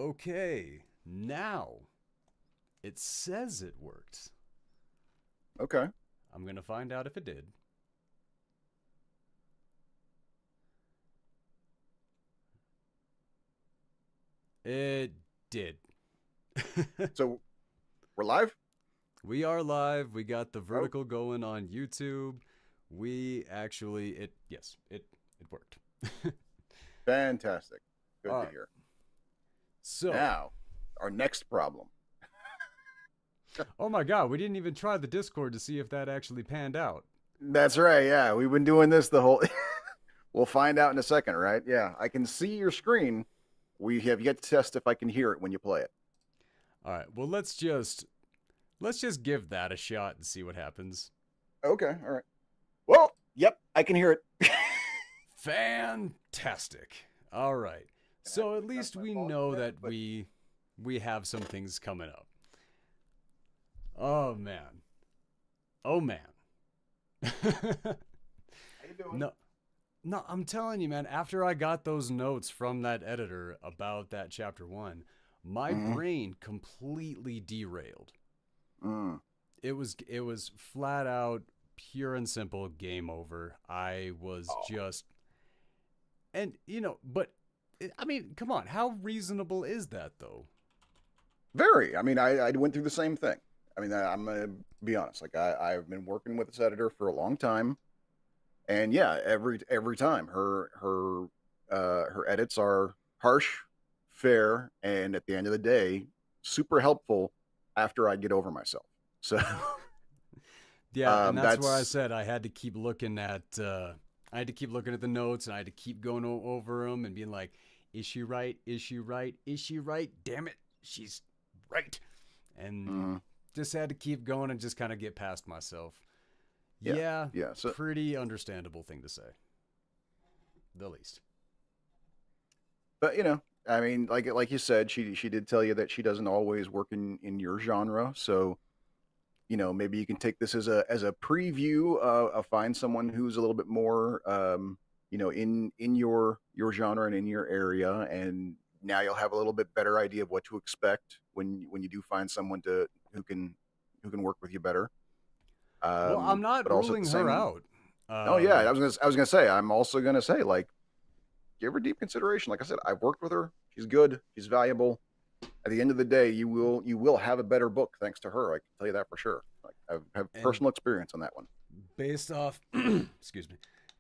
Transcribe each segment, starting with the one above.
Okay, now it says it worked. Okay. I'm gonna find out if it did. It did. So we're live? We are live. We got the Oh, vertical going on YouTube. We actually it worked. fantastic. All Good to right. hear. So, Now, our next problem. oh my god, we didn't even try the Discord to see if that actually panned out. That's right. Yeah, we've been doing this the whole. We'll find out in a second, right? Yeah, I can see your screen. We have yet to test if I can hear it when you play it. All right. Well, let's just give that a shot and see what happens. Okay. All right. Well, yep, I can hear it. Fantastic. All right. Gonna have So to at adjust least my we volume know there, that but we have some things coming up. Oh man. Oh man. how you doing? No, no, I'm telling you, man, after I got those notes from that editor about that chapter 1, my Mm-hmm. brain completely derailed. Mm. It was flat out pure and simple game over. I was Oh, just and but I mean, come on, how reasonable is that though? very. I mean, I went through the same thing. I mean, I'm gonna be honest. Like I've been working with this editor for a long time, and yeah, every time her edits are harsh, fair, and at the end of the day, super helpful after I get over myself. So Yeah, and that's where I that's said I had to keep looking at the notes and I had to keep going over them and being like, is she right? Is she right? Is she right? Damn it, she's right. And mm, just had to keep going and just kind of get past myself. yeah, Yeah, yeah. So, pretty understandable thing to say, the least. but I mean, like you said, she did tell you that she doesn't always work in your genre. So maybe you can take this as a preview of find someone who's a little bit more in your genre and in your area, and now you'll have a little bit better idea of what to expect when you do find someone to who can work with you better. Well, I'm not But also at ruling the her same, out. oh yeah, Um, I was gonna say, I'm also gonna say, like, give her deep consideration. Like I said, I've worked with her. She's good. She's valuable. At the end of the day, you will have a better book thanks to her. I can tell you that for sure. Like I have and personal experience on that one. based off, excuse me,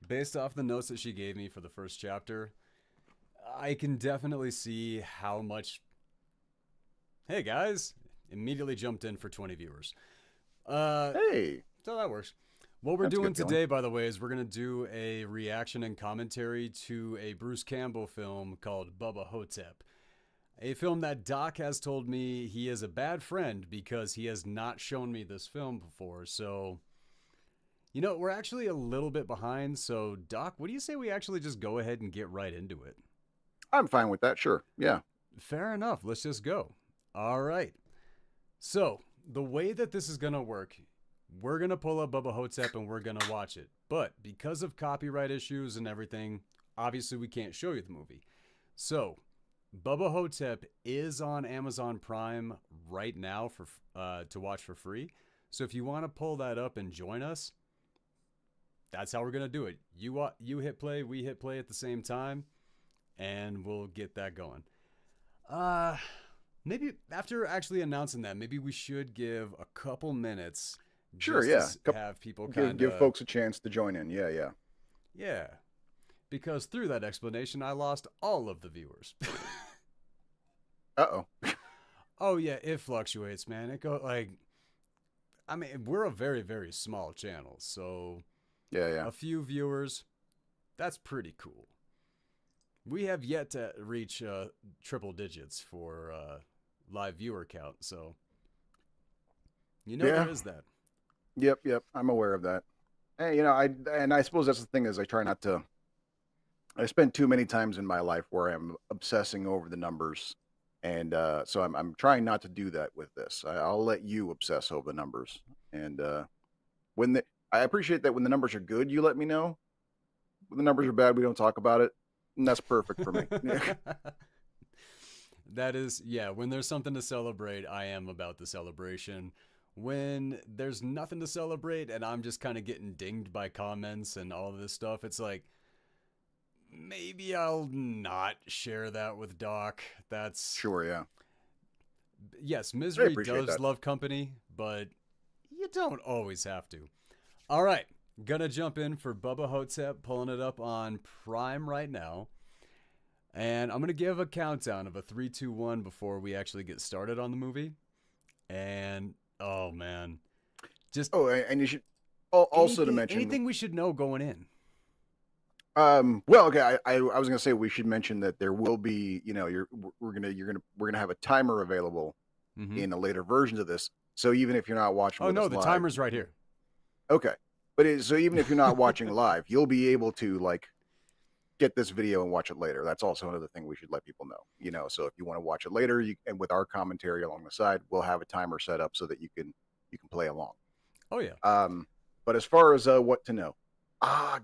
based off the notes that she gave me for the first chapter, I can definitely see how much. Hey guys, immediately jumped in for 20 viewers. Uh, Hey, so that works. What we're that's a doing good feeling. today, by the way, is we're gonna do a reaction and commentary to a Bruce Campbell film called Bubba Ho-Tep. A film that Doc has told me he is a bad friend because he has not shown me this film before. So, we're actually a little bit behind. So, Doc, what do you say we actually just go ahead and get right into it? I'm fine with that. Sure. Yeah. Fair enough. Let's just go. All right. So, the way that this is going to work, we're going to pull up Bubba Hotep and we're going to watch it. But because of copyright issues and everything, obviously we can't show you the movie. So, Bubba Hotep is on Amazon Prime right now for to watch for free. So if you want to pull that up and join us, that's how we're gonna do it. You hit play, we hit play at the same time, and we'll get that going. Uh, maybe after actually announcing that, maybe we should give a couple minutes Sure. just to Yeah. have people kind Give of folks a chance to join in. Yeah. Yeah. yeah. Because through that explanation, I lost all of the viewers. Uh oh. Oh yeah, it fluctuates, man. It go like I mean, we're a very very small channel, so Yeah. Yeah. a few viewers, that's pretty cool. We have yet to reach triple digits for live viewer count, so there Yeah. is that. Yep. Yep. I'm aware of that. Hey, I suppose that's the thing is I try not to. I spend too many times in my life where I'm obsessing over the numbers, and so I'm trying not to do that with this. I'll let you obsess over the numbers, and when the I appreciate that when the numbers are good, you let me know. When the numbers are bad, we don't talk about it, and that's perfect for me. That is, yeah, when there's something to celebrate, I am about the celebration. When there's nothing to celebrate and I'm just kind of getting dinged by comments and all of this stuff, it's like, maybe I'll not share that with Doc. That's, Sure, yeah. yes, I misery appreciate does that. love company, but you don't always have to. All right, gonna jump in for Bubba Ho-Tep, pulling it up on Prime right now. And I'm going to give a countdown of a 3, 2, 1 before we actually get started on the movie. And oh man, just Oh, and you should also to mention. anything we should know going in. Well, okay. I was gonna say we should mention that there will be, we're gonna have a timer available Mm-hmm. in the later versions of this. So even if you're not watching Oh with no, us the live, timer's right here. okay. But so even if you're not watching live, you'll be able to like get this video and watch it later. That's also another thing we should let people know. So if you want to watch it later, and with our commentary along the side, we'll have a timer set up so that you can play along. Oh yeah. But as far as what to know,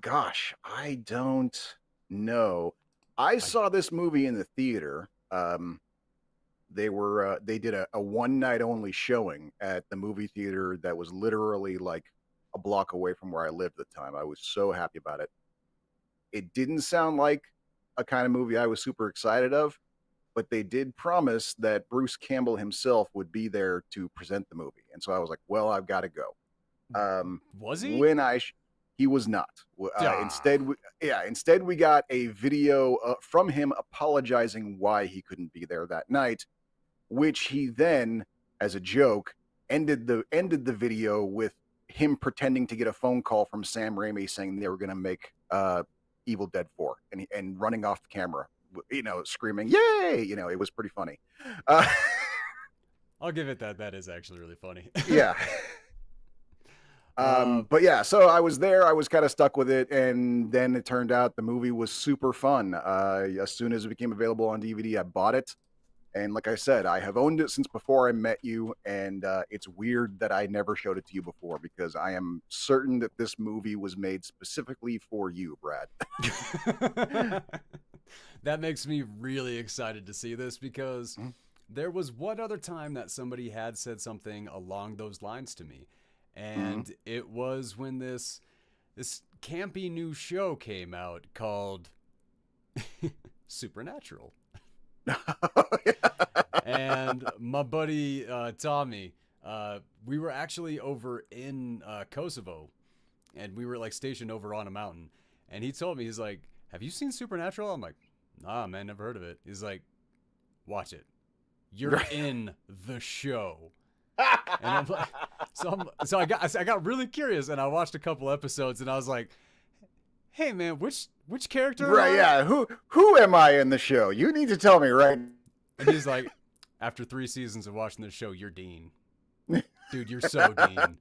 gosh, I don't know. I saw this movie in the theater. They did a one night only showing at the movie theater that was literally like a block away from where I lived at the time. I was so happy about it. It didn't sound like a kind of movie I was super excited of, but they did promise that Bruce Campbell himself would be there to present the movie. And so I was like, well, I've got to go. Was he? When he was not. Ah. Instead we got a video from him apologizing why he couldn't be there that night, which he then, as a joke, ended the video with him pretending to get a phone call from Sam Raimi saying they were going to make Evil Dead 4 and running off the camera, screaming, "Yay!" It was pretty funny. I'll give it that. That is actually really funny. Yeah. But yeah, so I was there. I was kind of stuck with it, and then it turned out the movie was super fun. As soon as it became available on DVD, I bought it, and like I said, I have owned it since before I met you. And it's weird that I never showed it to you before because I am certain that this movie was made specifically for you, Brad. That makes me really excited to see this because there was one other time that somebody had said something along those lines to me. And it was when this campy new show came out called Supernatural. And my buddy Tommy, we were actually over in Kosovo, and we were like stationed over on a mountain. And he told me, he's like, "Have you seen Supernatural?" I'm like, "Nah, man, never heard of it." He's like, "Watch it. You're in the show." And I'm like, so I got really curious, and I watched a couple episodes, and I was like, "Hey, man, which character?" Right? Yeah. Who am I in the show? You need to tell me, right? And he's like, "After 3 seasons of watching this show, you're Dean, dude. You're so Dean.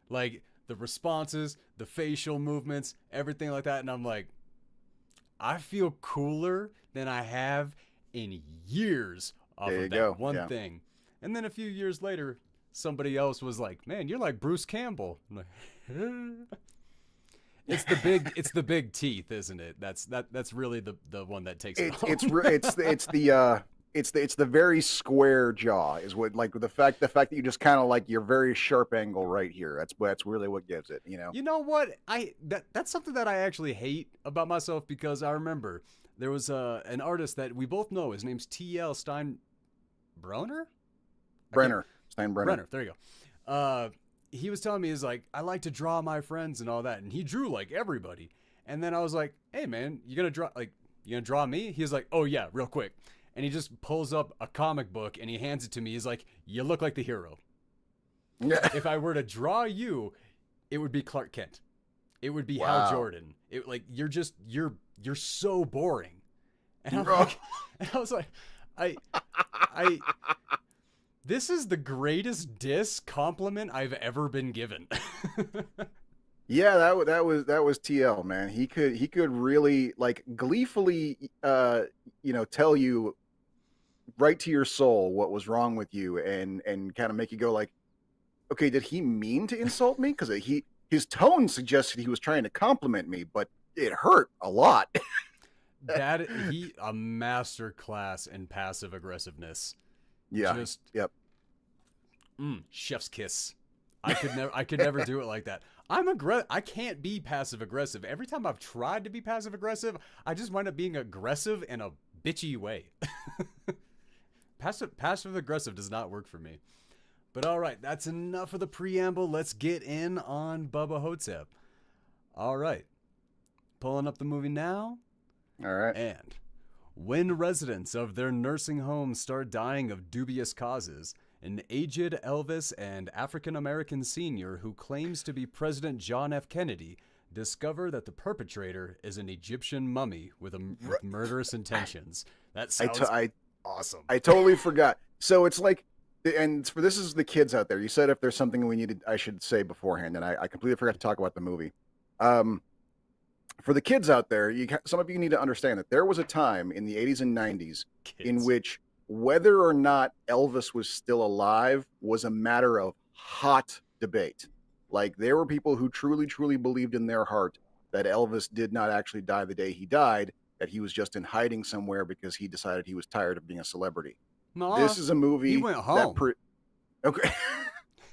Like the responses, the facial movements, everything like that." And I'm like, I feel cooler than I have in years off of that one thing. And then a few years later, somebody else was like, "Man, you're like Bruce Campbell." I'm like, it's the big teeth, isn't it? That's really the one that takes it. It's the very square jaw is what, like, the fact that you just kind of like your very sharp angle right here. That's really what gives it. You know what? That's something that I actually hate about myself because I remember there was an artist that we both know. His name's T.L. Steinbrenner. Steinbrenner. There you go. He was telling me, he's like, "I like to draw my friends and all that," and he drew like everybody. And then I was like, "Hey man, you gonna draw me?" He's like, "Oh yeah, real quick." And he just pulls up a comic book and he hands it to me. He's like, "You look like the hero. If I were to draw you, it would be Clark Kent. It would be Hal Jordan. You're so boring." And I was like, this is the greatest diss compliment I've ever been given. Yeah, that was TL, man. He could really like gleefully tell you right to your soul what was wrong with you and kind of make you go like, okay, did he mean to insult me? Because his tone suggested he was trying to compliment me, but it hurt a lot. That he a master class in passive aggressiveness. Yeah. Just Yep. chef's kiss. I could never do it like that. I can't be passive aggressive. Every time I've tried to be passive aggressive, I just wind up being aggressive in a bitchy way. Passive aggressive does not work for me. But all right, that's enough of the preamble. Let's get in on Bubba Ho-Tep. All right, pulling up the movie now. All right. And when residents of their nursing homes start dying of dubious causes, an aged Elvis and African American senior who claims to be President John F. Kennedy discover that the perpetrator is an Egyptian mummy with murderous intentions. That I, t- sounds I awesome. I totally forgot. So it's like, and for this is the kids out there. You said if there's something we needed, I should say beforehand, and I completely forgot to talk about the movie. Um, for the kids out there, some of you need to understand that there was a time in the 80s and 90s in Kids. which whether or not Elvis was still alive was a matter of hot debate. Like there were people who truly, truly believed in their heart that Elvis did not actually die the day he died, that he was just in hiding somewhere because he decided he was tired of being a celebrity. Nah, This is a he movie went that home. okay.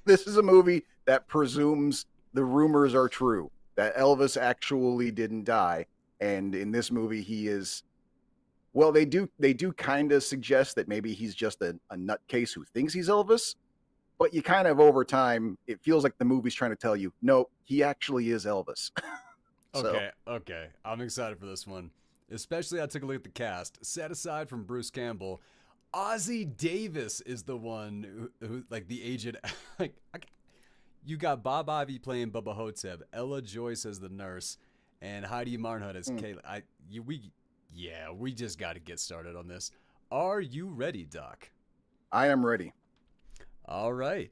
This is a movie that presumes the rumors are true, that Elvis actually didn't die, and in this movie he is, well, they do kind of suggest that maybe he's just a nutcase who thinks he's Elvis, but you kind of over time it feels like the movie's trying to tell you, no, he actually is Elvis. So, Okay. I'm excited for this one. Especially I took a look at the cast. Set aside from Bruce Campbell, Ozzie Davis is the one who like the aged like you got Bob Ivy playing Bubba Ho-Tep, Ella Joyce as the nurse, and Heidi Marnhut as Kayla. We just got to get started on this. Are you ready, Doc? I am ready. All right.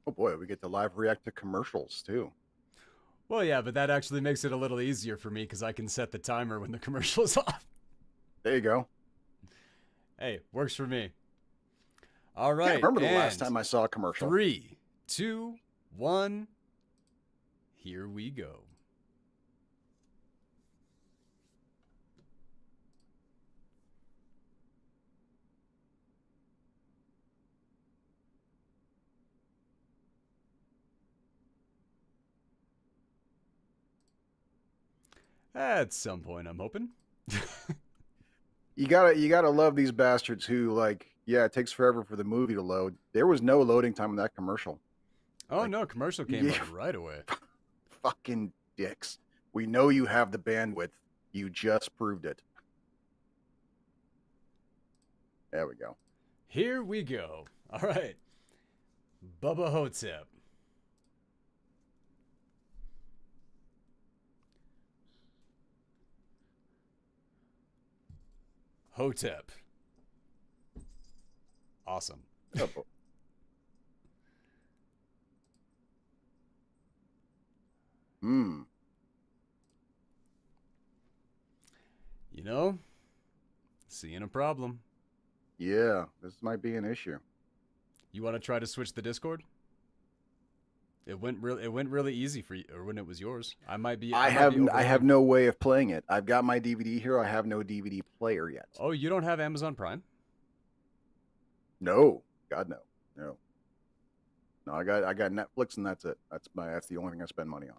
Oh boy, we get to live react to commercials too. Well, yeah, but that actually makes it a little easier for me because I can set the timer when the commercial is off. There you go. Hey, works for me. All I can't right. remember the last And time I saw a commercial. 3, 2, 1. Here we go. At some point, I'm hoping. You gotta love these bastards who, like, yeah, it takes forever for the movie to load. There was no loading time in that commercial. Oh, Like, no, commercial came yeah, up right away. fucking dicks. We know you have the bandwidth. You just proved it. There we go. Here we go. All right. Bubba Ho-Tep. Ho-Tep. Awesome. Oh, boy. Hmm. You know, seeing a problem. Yeah, this might be an issue. You want to try to switch the Discord? It went really easy for you, or when it was yours. I might be I have overwhelmed. no way of playing it. I've got my DVD here. I have no DVD player yet. Oh, you don't have Amazon Prime? No, God no, no, no. I got Netflix and that's it. That's the only thing I spend money on.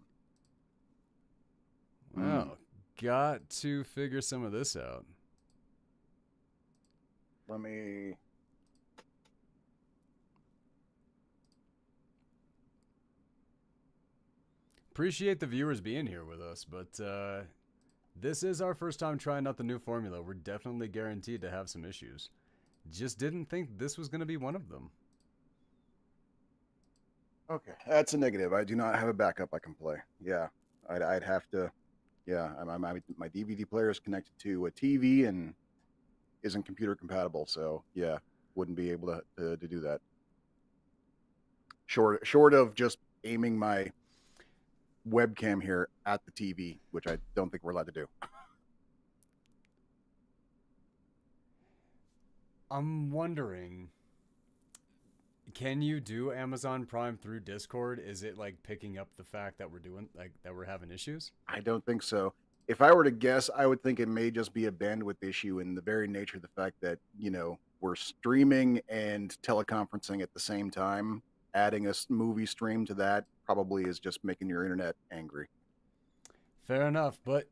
Wow. Got to figure some of this out. Let me. Appreciate the viewers being here with us, but this is our first time trying out the new formula. We're definitely guaranteed to have some issues. Just didn't think this was going to be one of them. Okay, that's a negative. I do not have a backup I can play. Yeah, I'd have to. Yeah, my DVD player is connected to a TV and isn't computer compatible. So yeah, wouldn't be able to do that. Short of just aiming my webcam here at the TV, which I don't think we're allowed to do. I'm wondering can you do Amazon Prime through Discord? Is it like picking up the fact that we're having issues? I don't think so. If I were to guess, I would think it may just be a bandwidth issue in the very nature of the fact that, we're streaming and teleconferencing at the same time. Adding a movie stream to that probably is just making your internet angry. Fair enough, but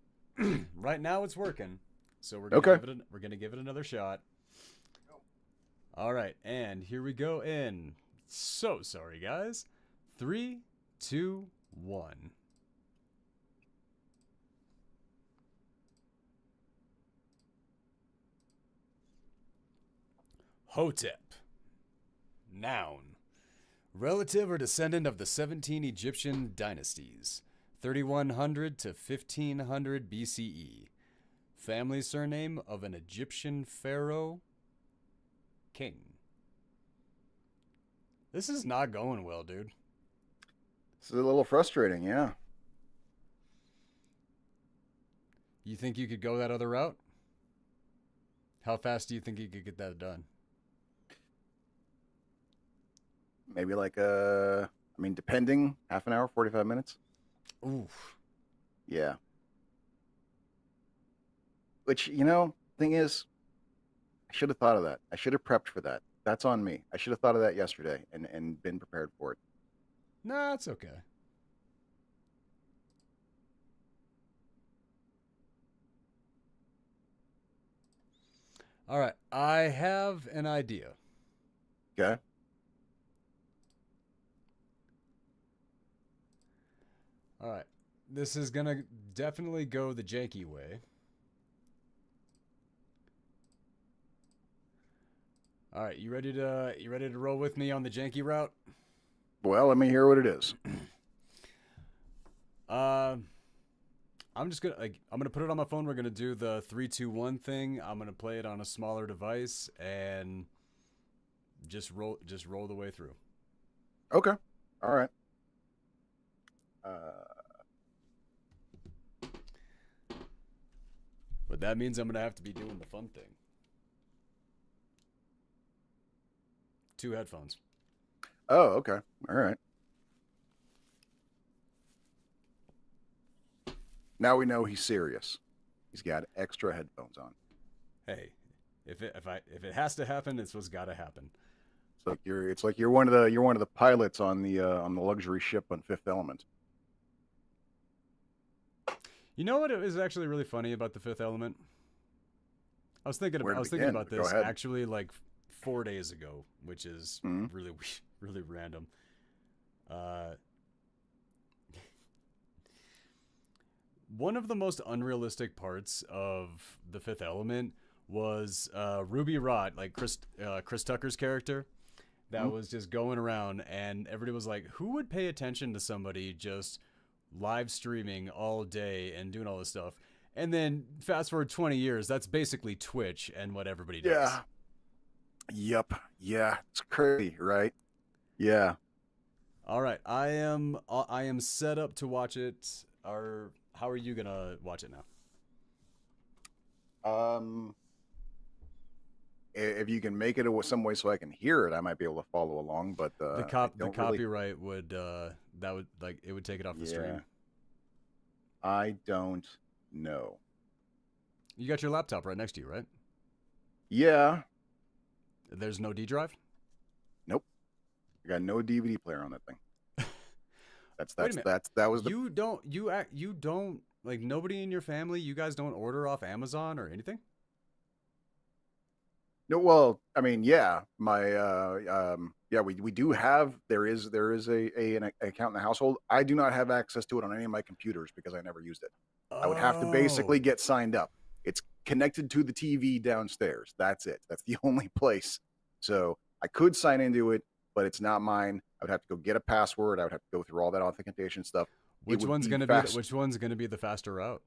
right now it's working, so Okay. we're gonna give it another shot. All right, and here we go. In so sorry, guys. 3, 2, 1. Hotep. Noun. Relative or descendant of the 17 Egyptian dynasties, 3100 to 1500 BCE. Family surname of an Egyptian pharaoh, king. This is not going well, dude. This is a little frustrating, yeah. You think you could go that other route? How fast do you think you could get that done? Maybe depending, half an hour, 45 minutes. Oof. Yeah. Which, thing is, I should have thought of that. I should have prepped for that. That's on me. I should have thought of that yesterday and been prepared for it. Nah, it's okay. All right, I have an idea. Okay. All right, this is gonna definitely go the janky way. All right, you ready to roll with me on the janky route? Well, let me hear what it is. I'm just gonna put it on my phone. We're gonna do the 3, 2, 1 thing. I'm gonna play it on a smaller device and just roll the way through. Okay. All right. But that means I'm gonna have to be doing the fun thing. 2 headphones. Oh, okay. All right. Now we know he's serious. He's got extra headphones on. Hey, if it has to happen, it's what's got to happen. It's like you're one of the pilots on the luxury ship on Fifth Element. You know what is actually really funny about the Fifth Element? I was thinking about this actually like 4 days ago, which is really really random. One of the most unrealistic parts of the Fifth Element was Ruby Rod, like Chris Tucker's character, that was just going around, and everybody was like, "Who would pay attention to somebody just live streaming all day and doing all this stuff?" And then fast forward 20 years, that's basically Twitch and what everybody does. Yeah. Yep. Yeah. It's crazy, right? Yeah. All right, I am set up to watch it. How are you gonna watch it now? If you can make it some way so I can hear it, I might be able to follow along. But the copyright would it would take it off the stream. I don't know. You got your laptop right next to you, right? Yeah. There's no D drive? Nope. I got no DVD player on that thing. You don't like nobody in your family, you guys don't order off Amazon or anything? No, well, I mean, yeah, we do have, there is an account in the household. I do not have access to it on any of my computers because I never used it. Oh. I would have to basically get signed up. It's connected to the TV downstairs. That's it. That's the only place. So I could sign into it, but it's not mine. I would have to go get a password. I would have to go through all that authentication stuff. Which one's gonna be the faster route?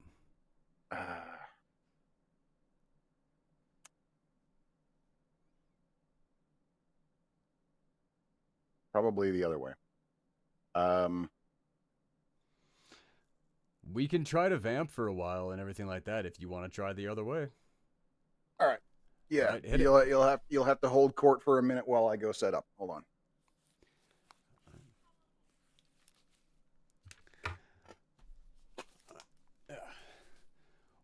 Probably the other way. We can try to vamp for a while and everything like that if you want to try the other way. All right. Yeah. Right, you'll have to hold court for a minute while I go set up. Hold on.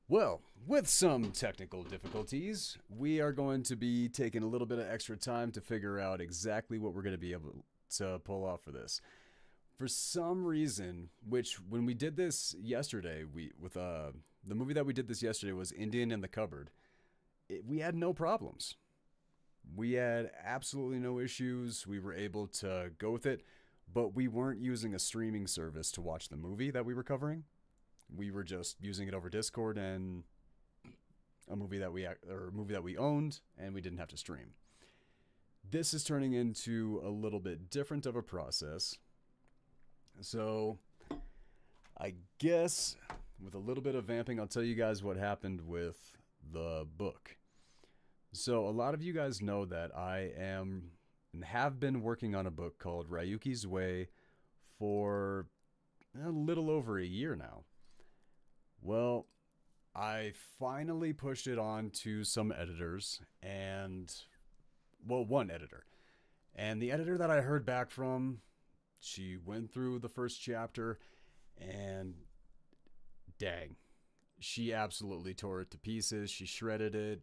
Well, with some technical difficulties, we are going to be taking a little bit of extra time to figure out exactly what we're going to be able to pull off for this. For some reason, which when we did this yesterday, the movie that we did this yesterday was Indian in the Cupboard. We had no problems. We had absolutely no issues. We were able to go with it, but we weren't using a streaming service to watch the movie that we were covering. We were just using it over Discord and a movie that we owned, and we didn't have to stream. This is turning into a little bit different of a process. So, I guess with a little bit of vamping, I'll tell you guys what happened with the book. So, a lot of you guys know that I am and have been working on a book called Ryuki's Way for a little over a year now. Well, I finally pushed it on to some editors one editor. And the editor that I heard back from, she went through the first chapter and dang, she absolutely tore it to pieces. She shredded it.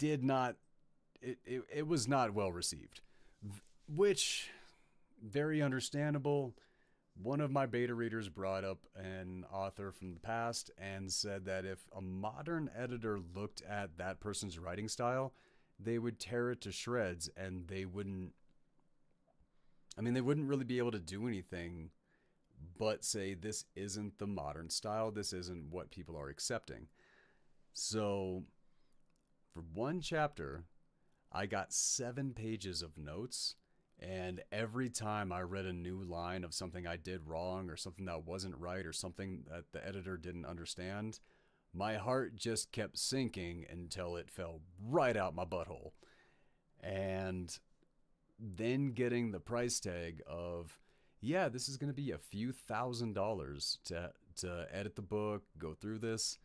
It was not well received, which very understandable. One of my beta readers brought up an author from the past and said that if a modern editor looked at that person's writing style, they would tear it to shreds, and they wouldn't really be able to do anything but say this isn't the modern style, this isn't what people are accepting. So for one chapter, I got 7 pages of notes, and every time I read a new line of something I did wrong or something that wasn't right or something that the editor didn't understand, my heart just kept sinking until it fell right out my butthole. And then getting the price tag of, yeah, this is going to be a few $1,000s to edit the book, go through this,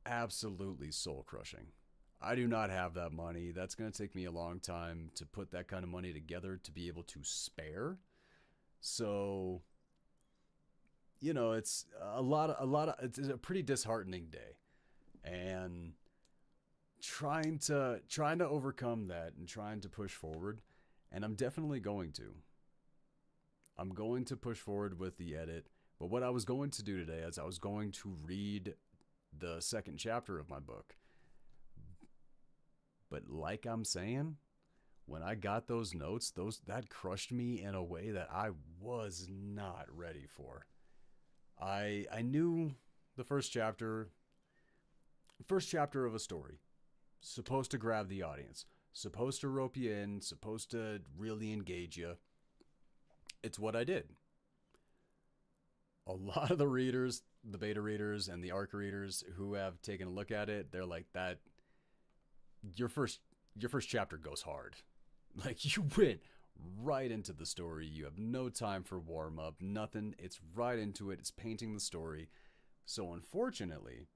absolutely soul crushing. I do not have that money. That's going to take me a long time to put that kind of money together to be able to spare. So, it's it's a pretty disheartening day. And trying to overcome that and trying to push forward, and I'm definitely going to. I'm going to push forward with the edit, but what I was going to do today is I was going to read the second chapter of my book. But like I'm saying, when I got those notes, that crushed me in a way that I was not ready for. I knew the first chapter of a story, supposed to grab the audience, supposed to rope you in, supposed to really engage you. It's what I did. A lot of the readers, the beta readers and the ARC readers who have taken a look at it, they're like, that your first chapter goes hard. Like, you went right into the story. You have no time for warm up, nothing. It's right into it. It's painting the story. So unfortunately,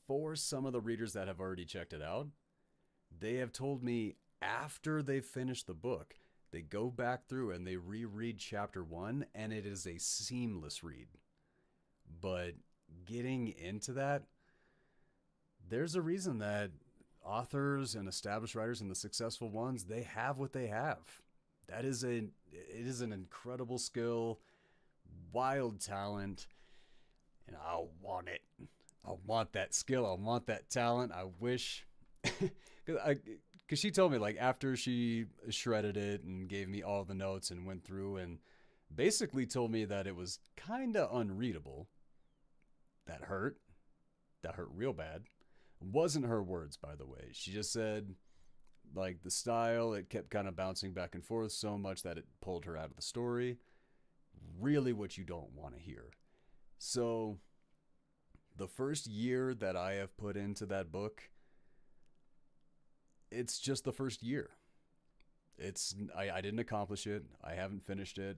for some of the readers that have already checked it out, they have told me after they've finished the book, they go back through and they reread chapter 1, and it is a seamless read. But getting into that, there's a reason that authors and established writers and the successful ones, they have what they have. It is an incredible skill, wild talent, and I want it. I want that skill. I want that talent. I wish, because she told me, like, after she shredded it and gave me all the notes and went through and basically told me that it was kind of unreadable. That hurt real bad. Wasn't her words, by the way. She just said, like, the style, it kept kind of bouncing back and forth so much that it pulled her out of the story. Really what you don't want to hear. So the first year that I have put into that book, it's just the first year. I didn't accomplish it. I haven't finished it.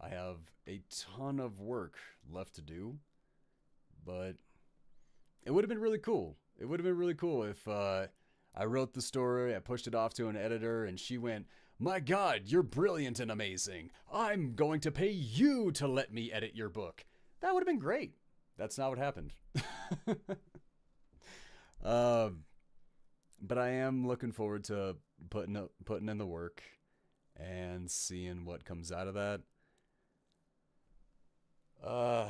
I have a ton of work left to do, but it would have been really cool. It would have been really cool if I wrote the story, I pushed it off to an editor, and she went, "My God, you're brilliant and amazing. I'm going to pay you to let me edit your book." That would have been great. That's not what happened. um, but I am looking forward to putting in the work and seeing what comes out of that. Uh,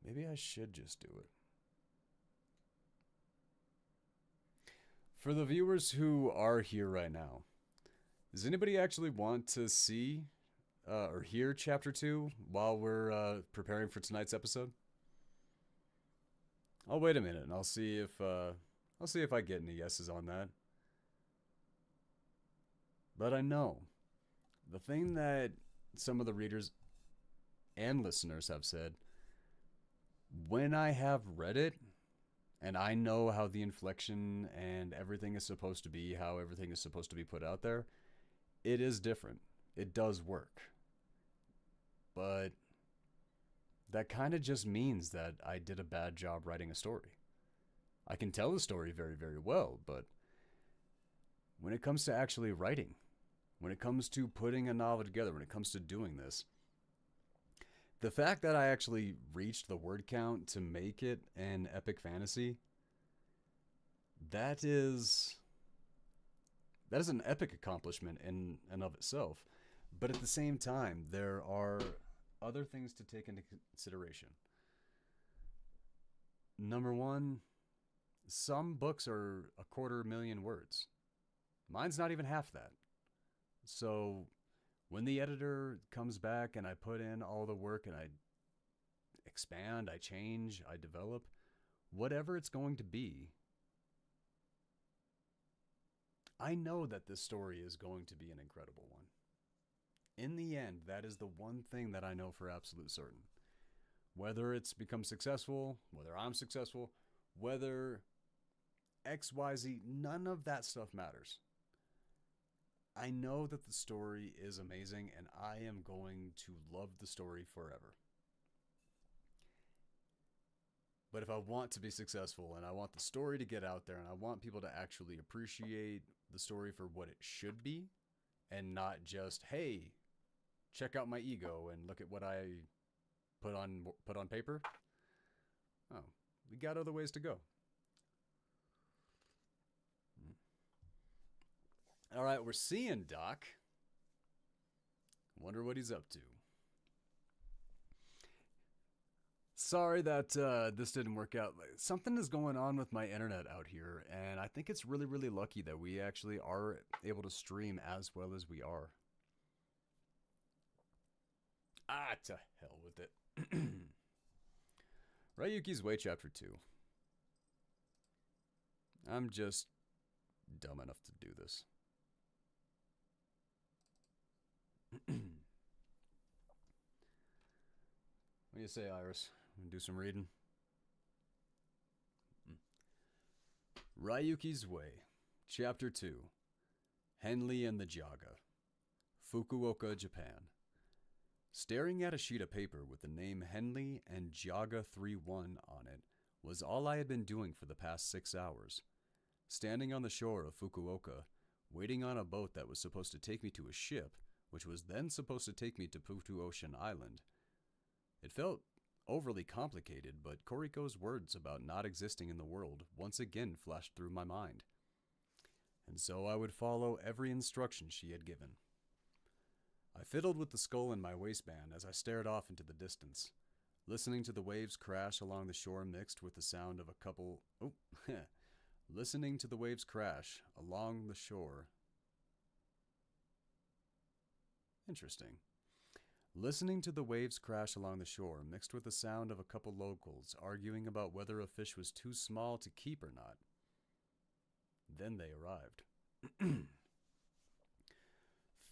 maybe I should just do it. For the viewers who are here right now, does anybody actually want to see or hear chapter 2 while we're preparing for tonight's episode? I'll wait a minute and I'll see if I get any yeses on that. But I know the thing that some of the readers and listeners have said, when I have read it and I know how the inflection and everything is supposed to be, how everything is supposed to be put out there, it is different. It does work. But that kind of just means that I did a bad job writing a story. I can tell the story very, very well, but when it comes to actually writing, when it comes to putting a novel together, when it comes to doing this, the fact that I actually reached the word count to make it an epic fantasy, that is an epic accomplishment in and of itself. But at the same time, there are other things to take into consideration. Number one, some books are 250,000 words. Mine's not even half that. So when the editor comes back and I put in all the work and I expand, I change, I develop, whatever it's going to be, I know that this story is going to be an incredible one. In the end, that is the one thing that I know for absolute certain. Whether it's become successful, whether I'm successful, whether XYZ, none of that stuff matters. I know that the story is amazing and I am going to love the story forever. But if I want to be successful and I want the story to get out there and I want people to actually appreciate the story for what it should be and not just, hey, check out my ego and look at what I put on paper. Oh, we got other ways to go. All right, we're seeing Doc. Wonder what he's up to. Sorry that this didn't work out. Something is going on with my internet out here, and I think it's really, really lucky that we actually are able to stream as well as we are. Ah, to hell with it. Ryuki's Way, Chapter 2. I'm just dumb enough to do this. What do you say, Iris? Do some reading? Ryuki's Way, Chapter 2. Henley and the Jaga. Fukuoka, Japan. Staring at a sheet of paper with the name Henley and Jaga 31 on it was all I had been doing for the past 6 hours. Standing on the shore of Fukuoka, waiting on a boat that was supposed to take me to a ship, which was then supposed to take me to Putu Ocean Island. It felt overly complicated, but Koriko's words about not existing in the world once again flashed through my mind. And so I would follow every instruction she had given. I fiddled with the skull in my waistband as I stared off into the distance, listening to the waves crash along the shore mixed with the sound of a couple... listening to the waves crash along the shore. Interesting. Listening to the waves crash along the shore mixed with the sound of a couple locals arguing about whether a fish was too small to keep or not. Then they arrived.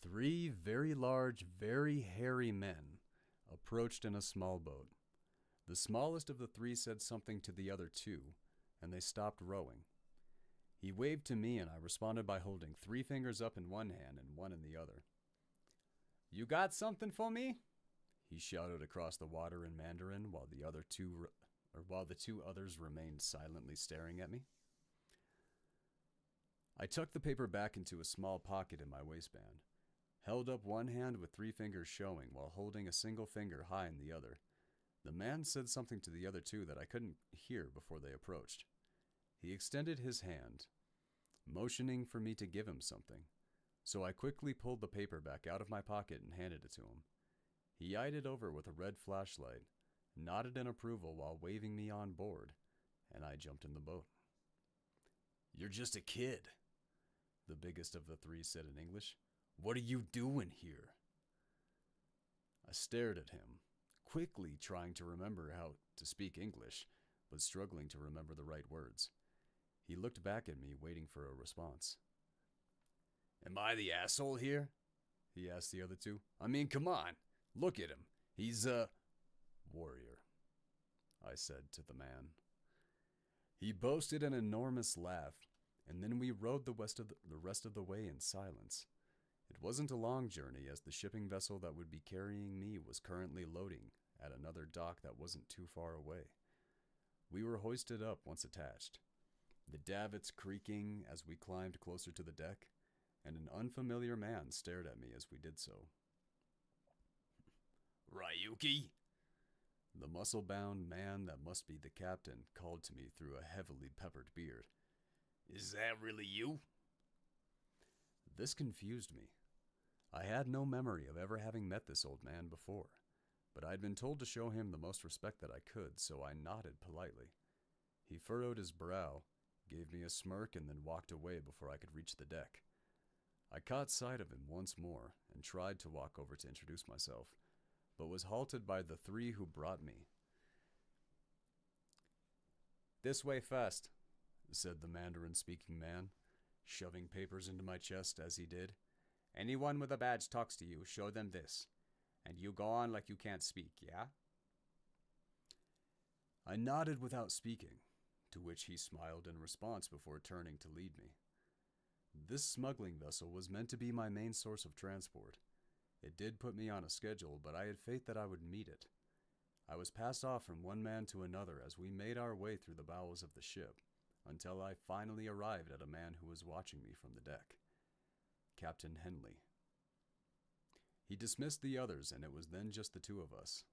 3 very large, very hairy men approached in a small boat. The smallest of the 3 said something to the other 2, and they stopped rowing. He waved to me, and I responded by holding 3 fingers up in one hand and 1 in the other. "You got something for me?" he shouted across the water in Mandarin while the 2 others remained silently staring at me. I tucked the paper back into a small pocket in my waistband. held up one hand with 3 fingers showing while holding a single finger high in the other. The man said something to the other 2 that I couldn't hear before they approached. He extended his hand, motioning for me to give him something, so I quickly pulled the paper back out of my pocket and handed it to him. He eyed it over with a red flashlight, nodded in approval while waving me on board, and I jumped in the boat. "You're just a kid," the biggest of the 3 said in English. "What are you doing here?" I stared at him, quickly trying to remember how to speak English, but struggling to remember the right words. He looked back at me, waiting for a response. "Am I the asshole here?" he asked the other 2. "I mean, come on, look at him. He's a warrior," I said to the man. He boasted an enormous laugh, and then we rowed the rest of the way in silence. It wasn't a long journey, as the shipping vessel that would be carrying me was currently loading at another dock that wasn't too far away. We were hoisted up once attached, the davits creaking as we climbed closer to the deck, and an unfamiliar man stared at me as we did so. "Ryuki?" The muscle-bound man that must be the captain called to me through a heavily peppered beard. "Is that really you?" This confused me. I had no memory of ever having met this old man before, but I'd been told to show him the most respect that I could, so I nodded politely. He furrowed his brow, gave me a smirk, and then walked away before I could reach the deck. I caught sight of him once more and tried to walk over to introduce myself, but was halted by the 3 who brought me. "This way first," said the Mandarin-speaking man, shoving papers into my chest as he did. "Anyone with a badge talks to you, show them this. And you go on like you can't speak, yeah?" I nodded without speaking, to which he smiled in response before turning to lead me. This smuggling vessel was meant to be my main source of transport. It did put me on a schedule, but I had faith that I would meet it. I was passed off from one man to another as we made our way through the bowels of the ship, until I finally arrived at a man who was watching me from the deck. Captain Henley. He dismissed the others, and it was then just the 2 of us.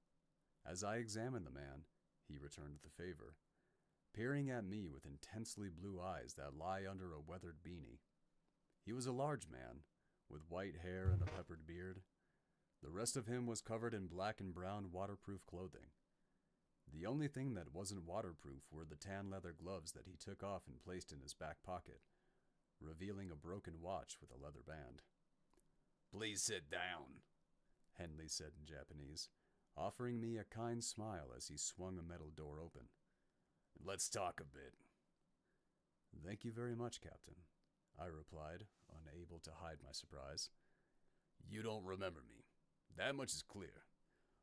As I examined the man, he returned the favor, peering at me with intensely blue eyes that lie under a weathered beanie. He was a large man, with white hair and a peppered beard. The rest of him was covered in black and brown waterproof clothing. The only thing that wasn't waterproof were the tan leather gloves that he took off and placed in his back pocket, revealing a broken watch with a leather band. "Please sit down," Henley said in Japanese, offering me a kind smile as he swung a metal door open. "Let's talk a bit." "Thank you very much, Captain," I replied, unable to hide my surprise. "You don't remember me. That much is clear.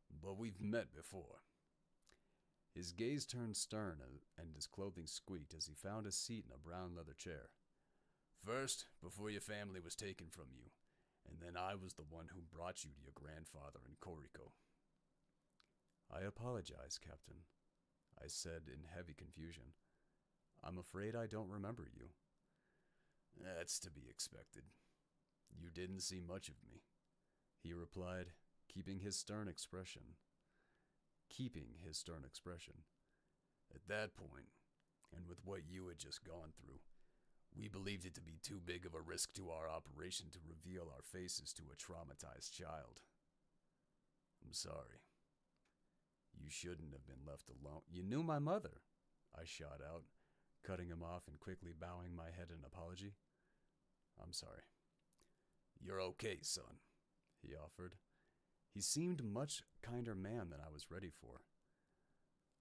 But we've met before." His gaze turned stern and his clothing squeaked as he found a seat in a brown leather chair. "First, before your family was taken from you, and then I was the one who brought you to your grandfather in Koriko." "I apologize, Captain," I said in heavy confusion. "I'm afraid I don't remember you." "That's to be expected. You didn't see much of me," he replied, keeping his stern expression. "At that point, and with what you had just gone through, we believed it to be too big of a risk to our operation to reveal our faces to a traumatized child. I'm sorry. You shouldn't have been left alone." "You knew my mother," I shot out, cutting him off and quickly bowing my head in apology. "I'm sorry." "You're okay, son," he offered. He seemed a much kinder man than I was ready for.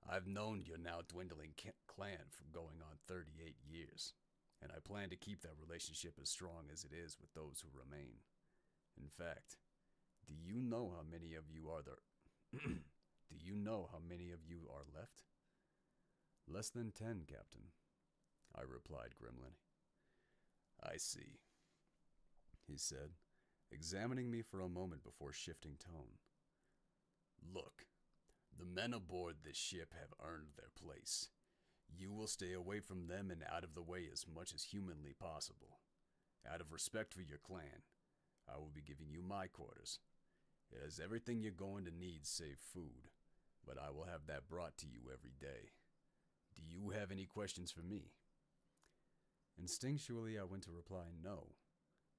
"I've known your now dwindling clan for going on 38 years, and I plan to keep that relationship as strong as it is with those who remain. In fact, do you know how many of you are there? Do you know how many of you are left?" "Less than 10, Captain," I replied grimly. "I see," he said, examining me for a moment before shifting tone. "Look, the men aboard this ship have earned their place. You will stay away from them and out of the way as much as humanly possible. Out of respect for your clan, I will be giving you my quarters. It has everything you're going to need save food, but I will have that brought to you every day. Do you have any questions for me?" Instinctually, I went to reply no,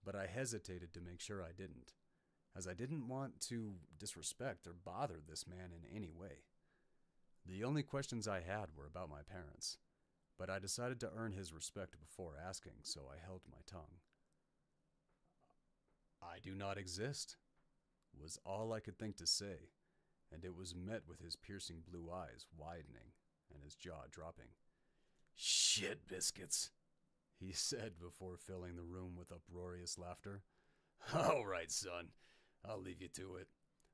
but I hesitated to make sure I didn't, as I didn't want to disrespect or bother this man in any way. The only questions I had were about my parents, but I decided to earn his respect before asking, so I held my tongue. "I do not exist," was all I could think to say, and it was met with his piercing blue eyes widening and his jaw dropping. "Shit biscuits," he said before filling the room with uproarious laughter. "All right, son, I'll leave you to it.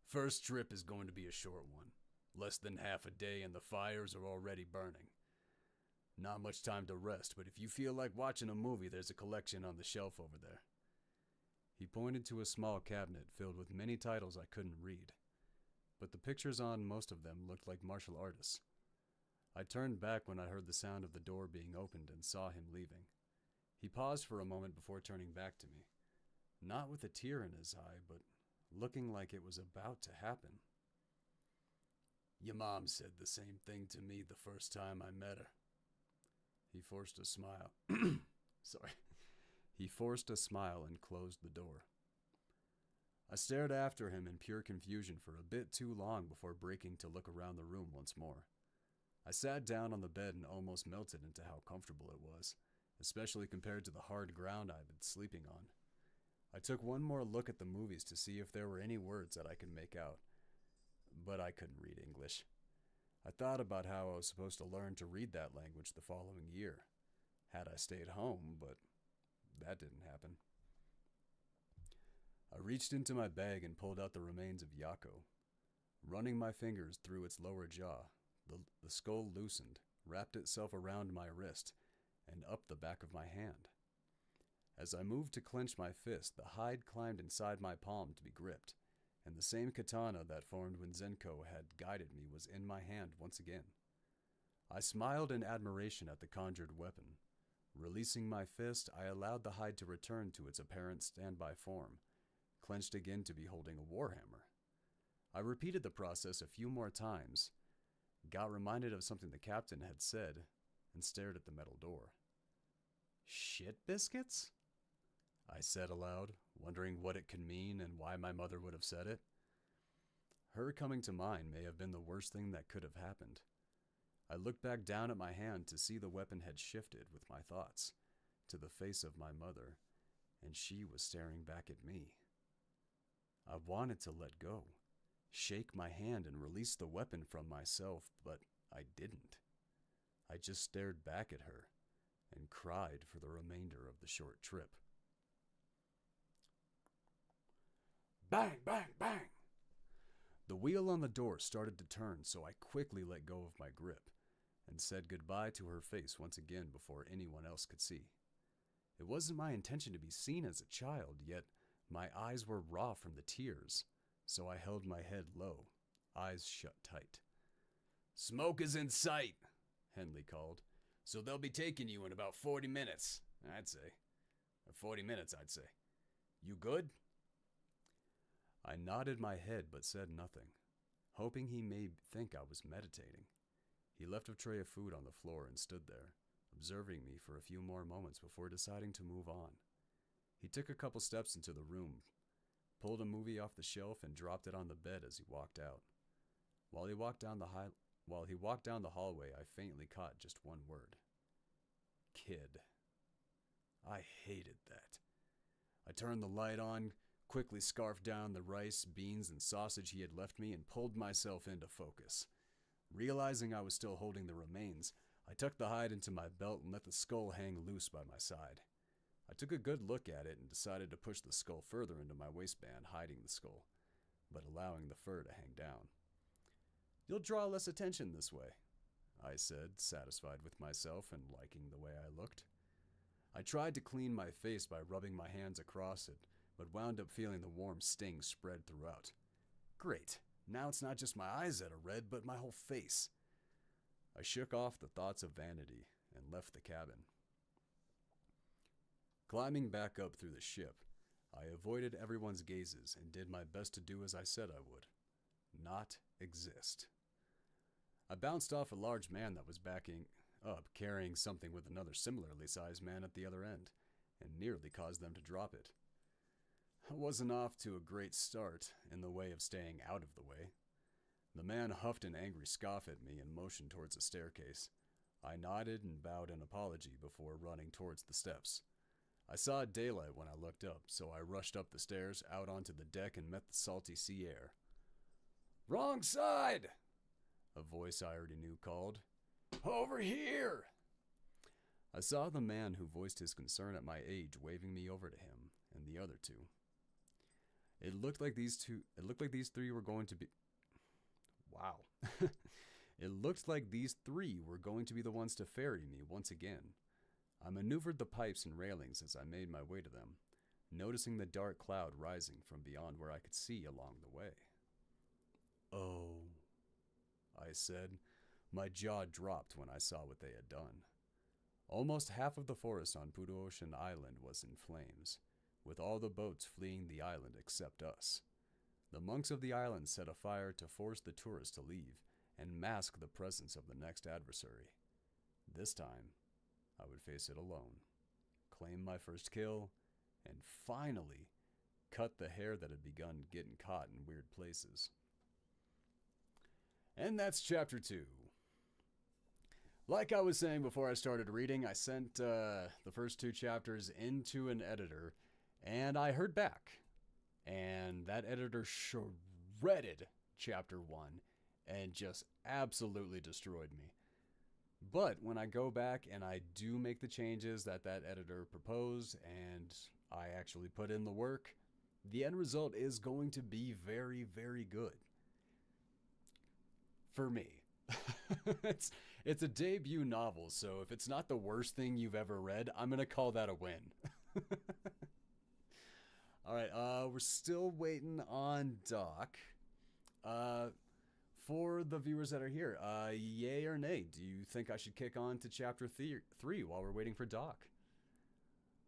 First trip is going to be a short one. Less than half a day and the fires are already burning. Not much time to rest, but if you feel like watching a movie, there's a collection on the shelf over there." He pointed to a small cabinet filled with many titles I couldn't read, but the pictures on most of them looked like martial artists. I turned back when I heard the sound of the door being opened and saw him leaving. He paused for a moment before turning back to me, not with a tear in his eye, but looking like it was about to happen. "Your mom said the same thing to me the first time I met her." He forced a smile. Sorry. He forced a smile and closed the door. I stared after him in pure confusion for a bit too long before breaking to look around the room once more. I sat down on the bed and almost melted into how comfortable it was, especially compared to the hard ground I'd been sleeping on. I took one more look at the movies to see if there were any words that I could make out, but I couldn't read English. I thought about how I was supposed to learn to read that language the following year, had I stayed home, but that didn't happen. I reached into my bag and pulled out the remains of Yako. Running my fingers through its lower jaw, the skull loosened, wrapped itself around my wrist, and up the back of my hand. As I moved to clench my fist, the hide climbed inside my palm to be gripped, and the same katana that formed when Zenko had guided me was in my hand once again. I smiled in admiration at the conjured weapon. Releasing my fist, I allowed the hide to return to its apparent standby form, clenched again to be holding a warhammer. I repeated the process a few more times, got reminded of something the captain had said, and stared at the metal door. "Shit biscuits?" I said aloud, wondering what it could mean and why my mother would have said it. Her coming to mind may have been the worst thing that could have happened. I looked back down at my hand to see the weapon had shifted with my thoughts to the face of my mother, and she was staring back at me. I wanted to let go, shake my hand and release the weapon from myself, but I didn't. I just stared back at her and cried for the remainder of the short trip. Bang, bang, bang! The wheel on the door started to turn, so I quickly let go of my grip and said goodbye to her face once again before anyone else could see. It wasn't my intention to be seen as a child, yet my eyes were raw from the tears, so I held my head low, eyes shut tight. "Smoke is in sight," Henley called, "so they'll be taking you in about 40 minutes, I'd say. 40 minutes, I'd say. You good?" I nodded my head but said nothing, hoping he may think I was meditating. He left a tray of food on the floor and stood there, observing me for a few more moments before deciding to move on. He took a couple steps into the room, pulled a movie off the shelf, and dropped it on the bed as he walked out. While he walked down the hallway, I faintly caught just one word. Kid. I hated that. I turned the light on, quickly scarfed down the rice, beans, and sausage he had left me, and pulled myself into focus. Realizing I was still holding the remains, I tucked the hide into my belt and let the skull hang loose by my side. I took a good look at it and decided to push the skull further into my waistband, hiding the skull, but allowing the fur to hang down. "You'll draw less attention this way," I said, satisfied with myself and liking the way I looked. I tried to clean my face by rubbing my hands across it, but wound up feeling the warm sting spread throughout. Great, now it's not just my eyes that are red, but my whole face. I shook off the thoughts of vanity and left the cabin. Climbing back up through the ship, I avoided everyone's gazes and did my best to do as I said I would. Not exist. I bounced off a large man that was backing up, carrying something with another similarly sized man at the other end, and nearly caused them to drop it. I wasn't off to a great start in the way of staying out of the way. The man huffed an angry scoff at me and motioned towards a staircase. I nodded and bowed an apology before running towards the steps. I saw daylight when I looked up, so I rushed up the stairs, out onto the deck, and met the salty sea air. "Wrong side!" a voice I already knew called. "Over here!" I saw the man who voiced his concern at my age waving me over to him and the other two. It looked like these three were going to be... Wow. It looked like these three were going to be the ones to ferry me once again. I maneuvered the pipes and railings as I made my way to them, noticing the dark cloud rising from beyond where I could see along the way. "Oh," I said. My jaw dropped when I saw what they had done. Almost half of the forest on Bubba Island was in flames, with all the boats fleeing the island except us. The monks of the island set a fire to force the tourists to leave and mask the presence of the next adversary. This time, I would face it alone, claim my first kill, and finally cut the hair that had begun getting caught in weird places. And that's chapter 2. Like I was saying before I started reading, I sent the first 2 chapters into an editor, and I heard back. And that editor shredded chapter 1 and just absolutely destroyed me. But when I go back and I do make the changes that editor proposed and I actually put in the work, the end result is going to be very, very good. For me. It's a debut novel, so if it's not the worst thing you've ever read, I'm going to call that a win. All right, we're still waiting on Doc. For the viewers that are here, yay or nay, do you think I should kick on to chapter 3 while we're waiting for Doc?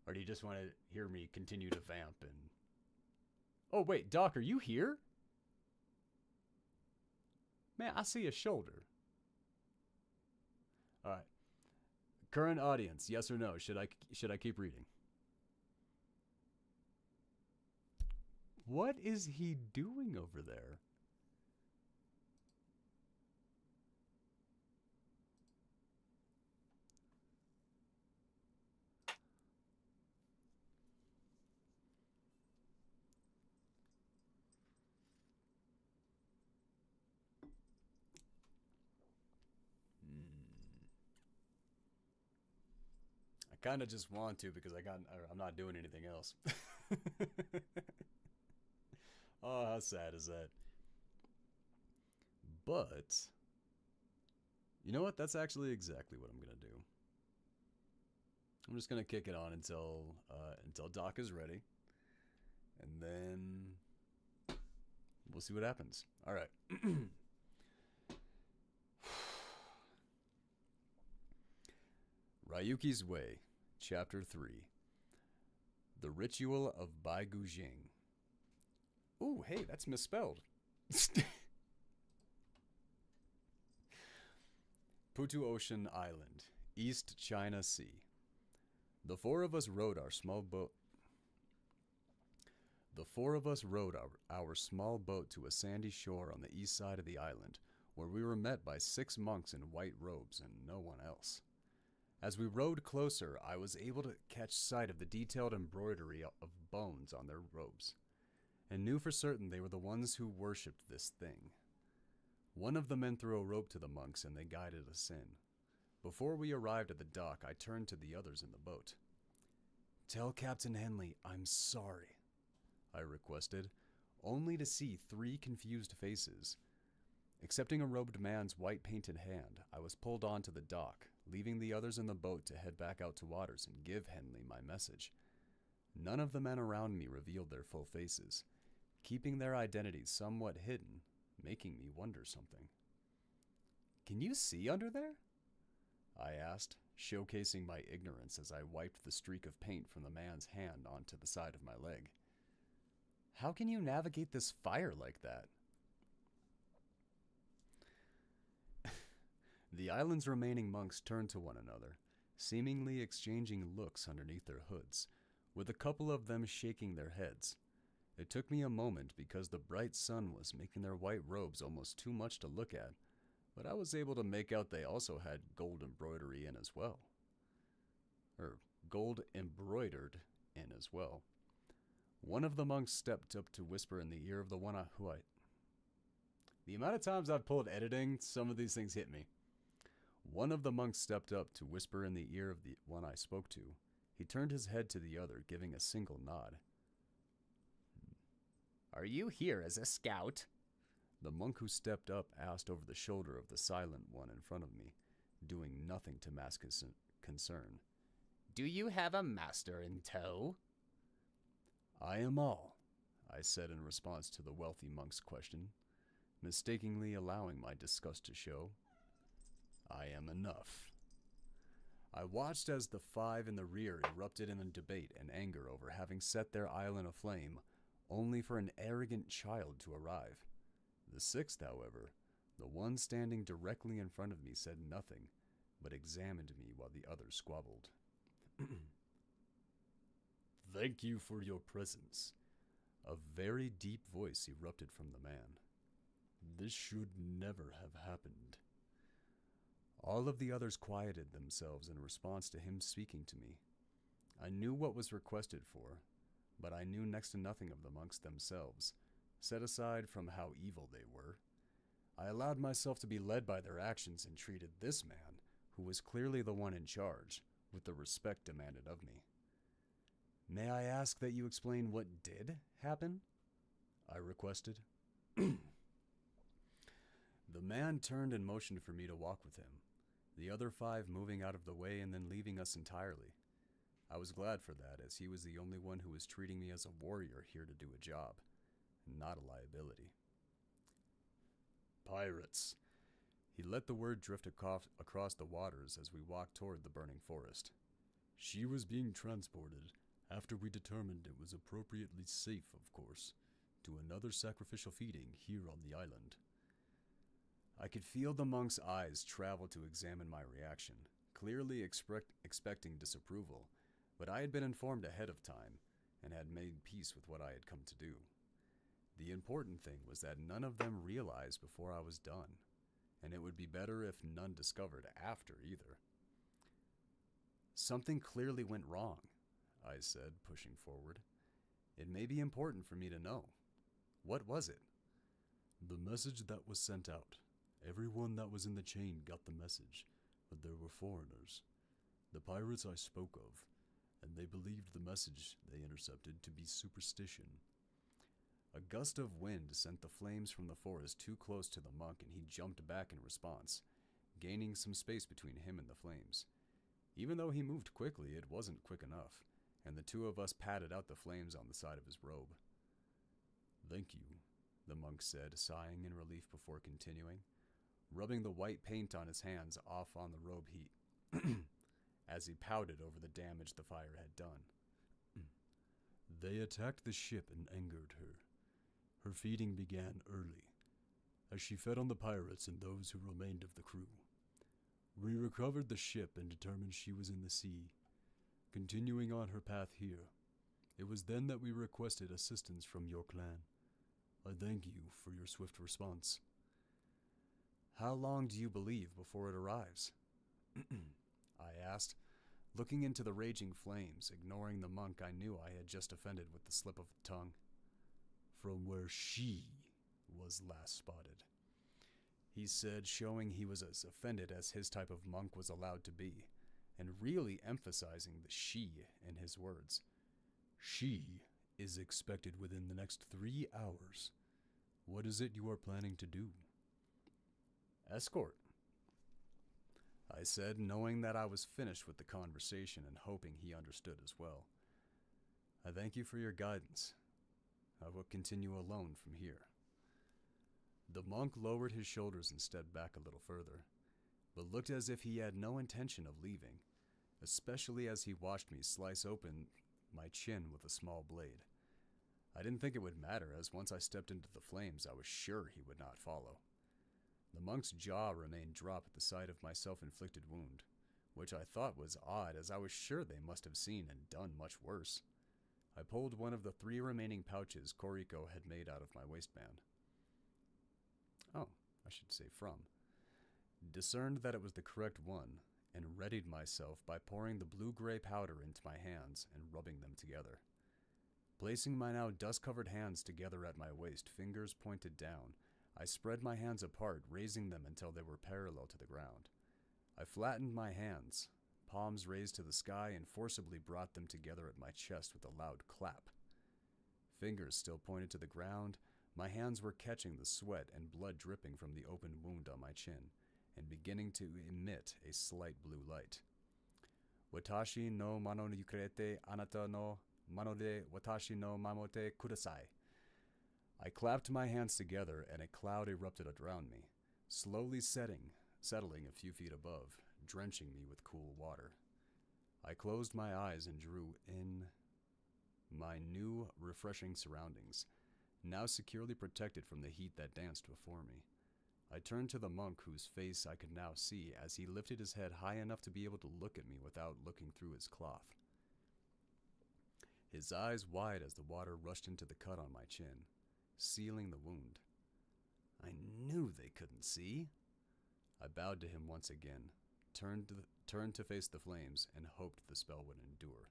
Or do you just want to hear me continue to vamp and... Oh, wait, Doc, are you here? Man, I see a shoulder. All right. Current audience, yes or no? Should I keep reading? What is he doing over there? I kind of just want to because I'm not doing anything else. Oh, how sad is that? But you know what? That's actually exactly what I'm gonna do. I'm just gonna kick it on until Doc is ready, and then we'll see what happens. All right. Ryuki's Way, Chapter 3. The Ritual of Baigu Jing. Ooh, hey, that's misspelled. Putu Ocean Island, East China Sea. The four of us rowed our small boat. Our small boat to a sandy shore on the east side of the island, where we were met by 6 monks in white robes and no one else. As we rowed closer, I was able to catch sight of the detailed embroidery of bones on their robes, and knew for certain they were the ones who worshipped this thing. One of the men threw a rope to the monks and they guided us in. Before we arrived at the dock, I turned to the others in the boat. "Tell Captain Henley I'm sorry," I requested, only to see 3 confused faces. Accepting a robed man's white-painted hand, I was pulled onto the dock, leaving the others in the boat to head back out to waters and give Henley my message. None of the men around me revealed their full faces, keeping their identities somewhat hidden, making me wonder something. "Can you see under there?" I asked, showcasing my ignorance as I wiped the streak of paint from the man's hand onto the side of my leg. How can you navigate this fire like that? The island's remaining monks turned to one another, seemingly exchanging looks underneath their hoods, with a couple of them shaking their heads. It took me a moment because the bright sun was making their white robes almost too much to look at, but I was able to make out they also had gold embroidery in as well. Gold embroidered in as well. One of the monks stepped up to whisper in the ear of the one who I... The amount of times I've pulled editing, some of these things hit me. One of the monks stepped up to whisper in the ear of the one I spoke to. He turned his head to the other, giving a single nod. Are you here as a scout? The monk who stepped up asked over the shoulder of the silent one in front of me, doing nothing to mask his concern. Do you have a master in tow? I am all, I said in response to the wealthy monk's question, mistakenly allowing my disgust to show. I am enough. I watched as the five in the rear erupted in a debate and anger over having set their island aflame, only for an arrogant child to arrive. The sixth, however, the one standing directly in front of me, said nothing, but examined me while the others squabbled. Thank you for your presence. A very deep voice erupted from the man. This should never have happened. All of the others quieted themselves in response to him speaking to me. I knew what was requested for, but I knew next to nothing of the monks themselves, set aside from how evil they were. I allowed myself to be led by their actions and treated this man, who was clearly the one in charge, with the respect demanded of me. May I ask that you explain what did happen? I requested. The man turned and motioned for me to walk with him, the other five moving out of the way and then leaving us entirely. I was glad for that, as he was the only one who was treating me as a warrior here to do a job, not a liability. Pirates. He let the word drift across the waters as we walked toward the burning forest. She was being transported, after we determined it was appropriately safe, of course, to another sacrificial feeding here on the island. I could feel the monk's eyes travel to examine my reaction, clearly expecting disapproval, but I had been informed ahead of time and had made peace with what I had come to do. The important thing was that none of them realized before I was done, and it would be better if none discovered after either. Something clearly went wrong, I said, pushing forward. It may be important for me to know. What was it? The message that was sent out. Everyone that was in the chain got the message, but there were foreigners. The pirates I spoke of, and they believed the message they intercepted to be superstition. A gust of wind sent the flames from the forest too close to the monk, and he jumped back in response, gaining some space between him and the flames. Even though he moved quickly, it wasn't quick enough, and the two of us patted out the flames on the side of his robe. Thank you, the monk said, sighing in relief before continuing, rubbing the white paint on his hands off on the robe heat, as he pouted over the damage the fire had done. They attacked the ship and angered her. Her feeding began early, as she fed on the pirates and those who remained of the crew. We recovered the ship and determined she was in the sea, continuing on her path here. It was then that we requested assistance from your clan. I thank you for your swift response. How long do you believe before it arrives? I asked, looking into the raging flames, ignoring the monk I knew I had just offended with the slip of the tongue. From where she was last spotted, he said, showing he was as offended as his type of monk was allowed to be, and really emphasizing the she in his words. She is expected within the next 3 hours. What is it you are planning to do? Escort, I said, knowing that I was finished with the conversation and hoping he understood as well. I thank you for your guidance. I will continue alone from here. The monk lowered his shoulders and stepped back a little further, but looked as if he had no intention of leaving, especially as he watched me slice open my chin with a small blade. I didn't think it would matter, as once I stepped into the flames, I was sure he would not follow. The monk's jaw remained dropped at the sight of my self-inflicted wound, which I thought was odd, as I was sure they must have seen and done much worse. I pulled one of the 3 remaining pouches Koriko had made out of my waistband. Oh, I should say from. Discerned that it was the correct one, and readied myself by pouring the blue-gray powder into my hands and rubbing them together. Placing my now dust-covered hands together at my waist, fingers pointed down, I spread my hands apart, raising them until they were parallel to the ground. I flattened my hands, palms raised to the sky, and forcibly brought them together at my chest with a loud clap. Fingers still pointed to the ground, my hands were catching the sweat and blood dripping from the open wound on my chin, and beginning to emit a slight blue light. Watashi no mano ni yukurete anata no mano de watashi no mamote kudasai. I clapped my hands together, and a cloud erupted around me, slowly settling a few feet above, drenching me with cool water. I closed my eyes and drew in my new, refreshing surroundings, now securely protected from the heat that danced before me. I turned to the monk, whose face I could now see as he lifted his head high enough to be able to look at me without looking through his cloth. His eyes wide as the water rushed into the cut on my chin, sealing the wound. I knew they couldn't see. I bowed to him once again, turned to face the flames, and hoped the spell would endure.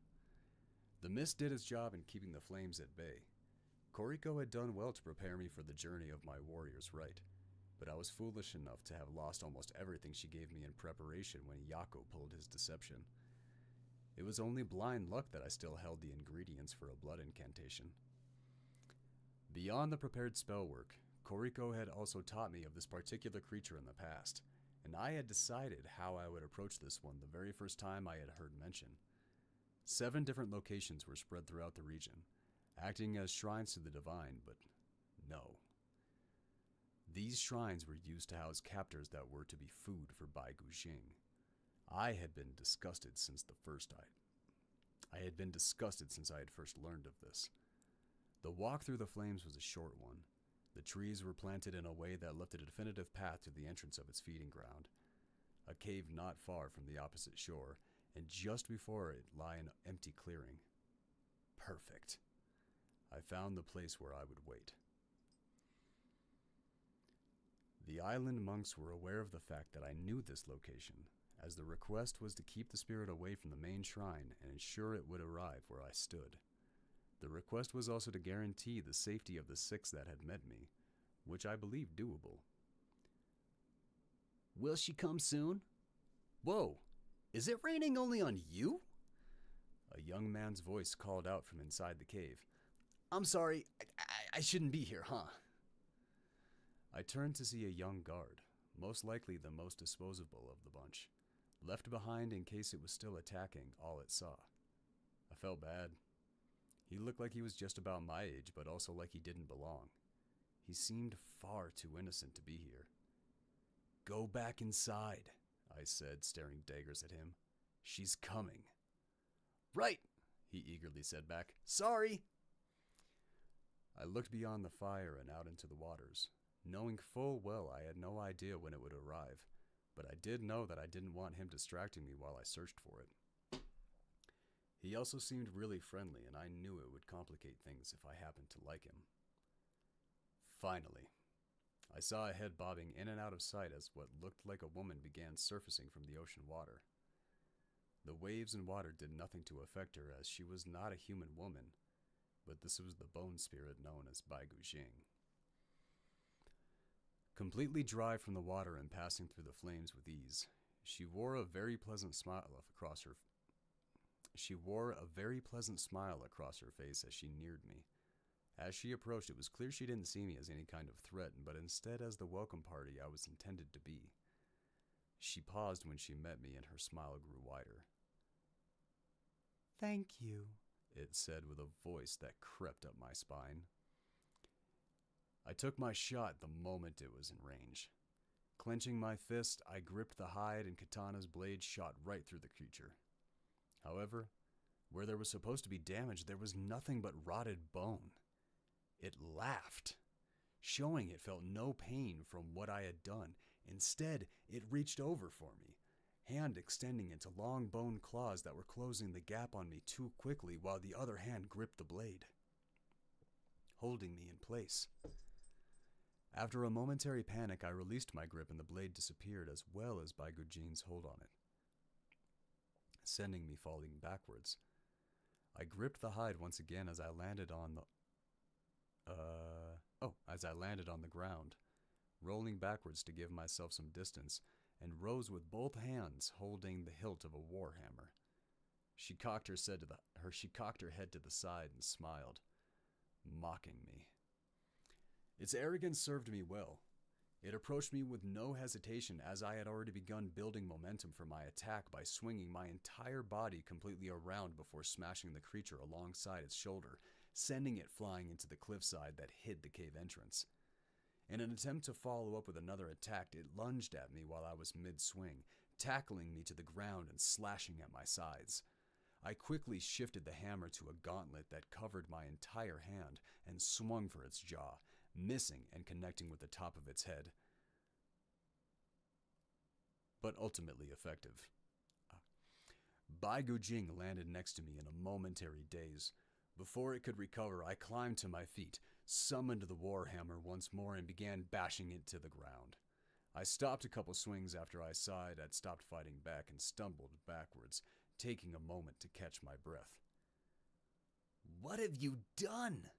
The mist did its job in keeping the flames at bay. Koriko had done well to prepare me for the journey of my warrior's rite, but I was foolish enough to have lost almost everything she gave me in preparation when Yako pulled his deception. It was only blind luck that I still held the ingredients for a blood incantation. Beyond the prepared spell work, Koriko had also taught me of this particular creature in the past, and I had decided how I would approach this one the very first time I had heard mention. 7 different locations were spread throughout the region, acting as shrines to the divine, but no. These shrines were used to house captors that were to be food for Bai Guxing. I had been disgusted since I had first learned of this. The walk through the flames was a short one. The trees were planted in a way that left a definitive path to the entrance of its feeding ground, a cave not far from the opposite shore, and just before it lay an empty clearing. Perfect. I found the place where I would wait. The island monks were aware of the fact that I knew this location, as the request was to keep the spirit away from the main shrine and ensure it would arrive where I stood. The request was also to guarantee the safety of the 6 that had met me, which I believed doable. Will she come soon? Whoa, is it raining only on you? A young man's voice called out from inside the cave. I'm sorry, I shouldn't be here, huh? I turned to see a young guard, most likely the most disposable of the bunch, left behind in case it was still attacking all it saw. I felt bad. He looked like he was just about my age, but also like he didn't belong. He seemed far too innocent to be here. Go back inside, I said, staring daggers at him. She's coming. Right, he eagerly said back. Sorry. I looked beyond the fire and out into the waters, knowing full well I had no idea when it would arrive, but I did know that I didn't want him distracting me while I searched for it. He also seemed really friendly, and I knew it would complicate things if I happened to like him. Finally, I saw a head bobbing in and out of sight as what looked like a woman began surfacing from the ocean water. The waves and water did nothing to affect her, as she was not a human woman, but this was the bone spirit known as Bai Guxing. Completely dry from the water and passing through the flames with ease, she wore a very pleasant smile across her face as she neared me. As she approached, it was clear she didn't see me as any kind of threat, but instead as the welcome party I was intended to be. She paused when she met me, and her smile grew wider. Thank you, it said with a voice that crept up my spine. I took my shot the moment it was in range. Clenching my fist, I gripped the hide, and Katana's blade shot right through the creature. However, where there was supposed to be damage, there was nothing but rotted bone. It laughed, showing it felt no pain from what I had done. Instead, it reached over for me, hand extending into long bone claws that were closing the gap on me too quickly while the other hand gripped the blade, holding me in place. After a momentary panic, I released my grip and the blade disappeared as well as Baigu Jing's hold on it, sending me falling backwards. I gripped the hide once again as I landed on the ground, rolling backwards to give myself some distance, and rose with both hands holding the hilt of a warhammer. She cocked her head to the side and smiled, mocking me. Its arrogance served me well. It approached me with no hesitation as I had already begun building momentum for my attack by swinging my entire body completely around before smashing the creature alongside its shoulder, sending it flying into the cliffside that hid the cave entrance. In an attempt to follow up with another attack, it lunged at me while I was mid-swing, tackling me to the ground and slashing at my sides. I quickly shifted the hammer to a gauntlet that covered my entire hand and swung for its jaw, missing and connecting with the top of its head, but ultimately effective. Baigu Jing landed next to me in a momentary daze. Before it could recover, I climbed to my feet, summoned the warhammer once more, and began bashing it to the ground. I stopped a couple swings after I saw it had stopped fighting back and stumbled backwards, taking a moment to catch my breath. "What have you done?"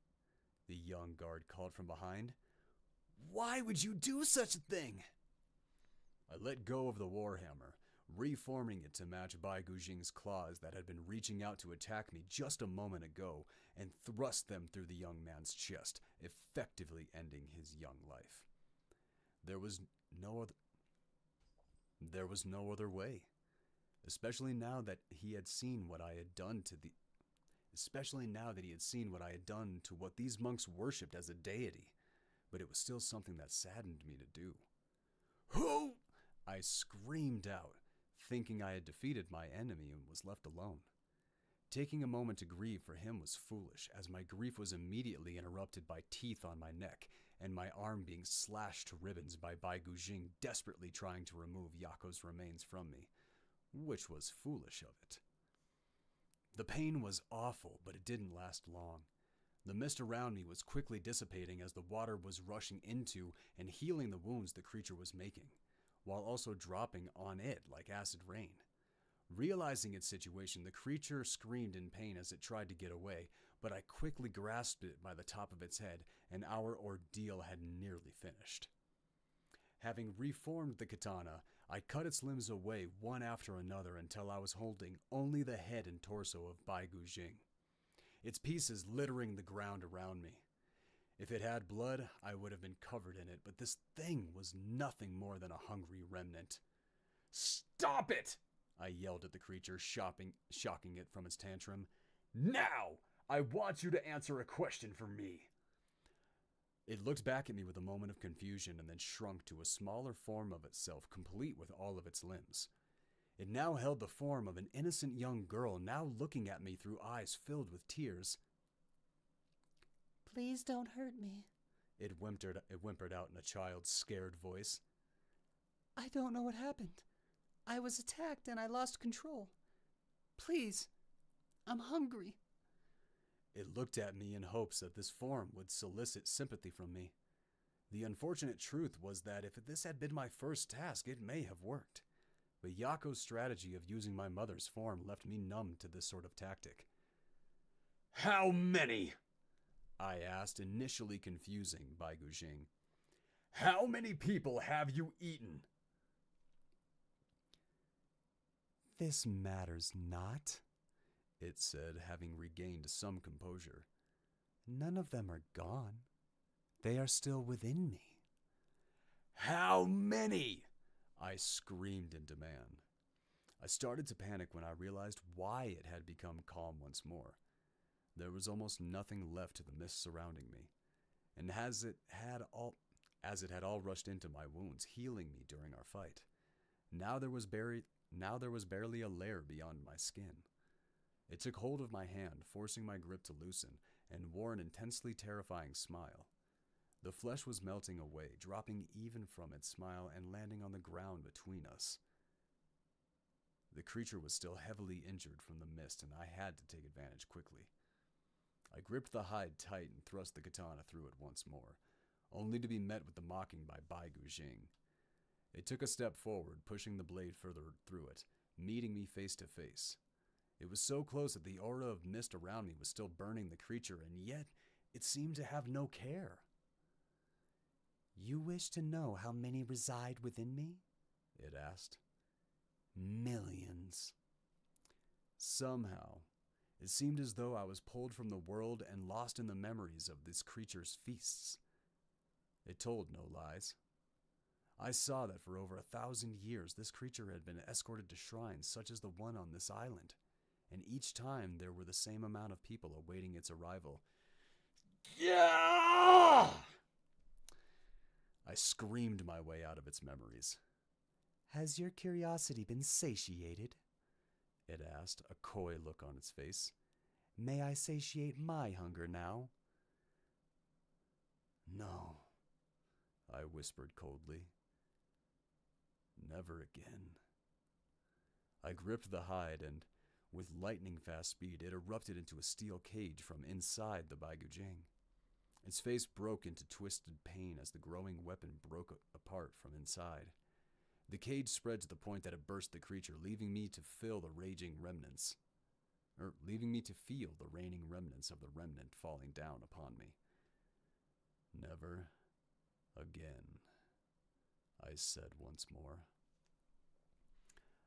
the young guard called from behind. "Why would you do such a thing?" I let go of the warhammer, reforming it to match Baigu Jing's claws that had been reaching out to attack me just a moment ago, and thrust them through the young man's chest, effectively ending his young life. There was no other way, especially now that he had seen what I had done to what these monks worshipped as a deity, but it was still something that saddened me to do. "Who?" I screamed out, thinking I had defeated my enemy and was left alone. Taking a moment to grieve for him was foolish, as my grief was immediately interrupted by teeth on my neck and my arm being slashed to ribbons by Baigu Jing desperately trying to remove Yako's remains from me, which was foolish of it. The pain was awful, but it didn't last long. The mist around me was quickly dissipating as the water was rushing into and healing the wounds the creature was making, while also dropping on it like acid rain. Realizing its situation, the creature screamed in pain as it tried to get away, but I quickly grasped it by the top of its head, and our ordeal had nearly finished. Having reformed the katana, I cut its limbs away one after another until I was holding only the head and torso of Baigu Jing, its pieces littering the ground around me. If it had blood, I would have been covered in it, but this thing was nothing more than a hungry remnant. "Stop it!" I yelled at the creature, shocking it from its tantrum. "Now! I want you to answer a question for me." It looked back at me with a moment of confusion and then shrunk to a smaller form of itself, complete with all of its limbs. It now held the form of an innocent young girl, now looking at me through eyes filled with tears. "Please don't hurt me," It whimpered out in a child's scared voice. "I don't know what happened. I was attacked and I lost control. Please, I'm hungry." It looked at me in hopes that this form would solicit sympathy from me. The unfortunate truth was that if this had been my first task, it may have worked. But Yako's strategy of using my mother's form left me numb to this sort of tactic. "How many?" I asked, initially confusing Baigu Jing. "How many people have you eaten?" "This matters not," it said, having regained some composure. "None of them are gone. They are still within me." "How many?" I screamed in demand. I started to panic when I realized why it had become calm once more. There was almost nothing left to the mist surrounding me, and as it had all rushed into my wounds, healing me during our fight. Now there was barely a layer beyond my skin. It took hold of my hand, forcing my grip to loosen, and wore an intensely terrifying smile. The flesh was melting away, dropping even from its smile and landing on the ground between us. The creature was still heavily injured from the mist, and I had to take advantage quickly. I gripped the hide tight and thrust the katana through it once more, only to be met with the mocking by Bai Gujing. It took a step forward, pushing the blade further through it, meeting me face to face. It was so close that the aura of mist around me was still burning the creature, and yet it seemed to have no care. "You wish to know how many reside within me?" it asked. "Millions." Somehow, it seemed as though I was pulled from the world and lost in the memories of this creature's feasts. It told no lies. I saw that for over 1,000 years this creature had been escorted to shrines such as the one on this island, and each time there were the same amount of people awaiting its arrival. Yeah! I screamed my way out of its memories. "Has your curiosity been satiated?" it asked, a coy look on its face. "May I satiate my hunger now?" "No," I whispered coldly. "Never again." I gripped the hide, and with lightning-fast speed, it erupted into a steel cage from inside the Bai Gujing. Its face broke into twisted pain as the growing weapon broke apart from inside. The cage spread to the point that it burst the creature, leaving me to feel the raining remnants of the remnant falling down upon me. "Never again," I said once more.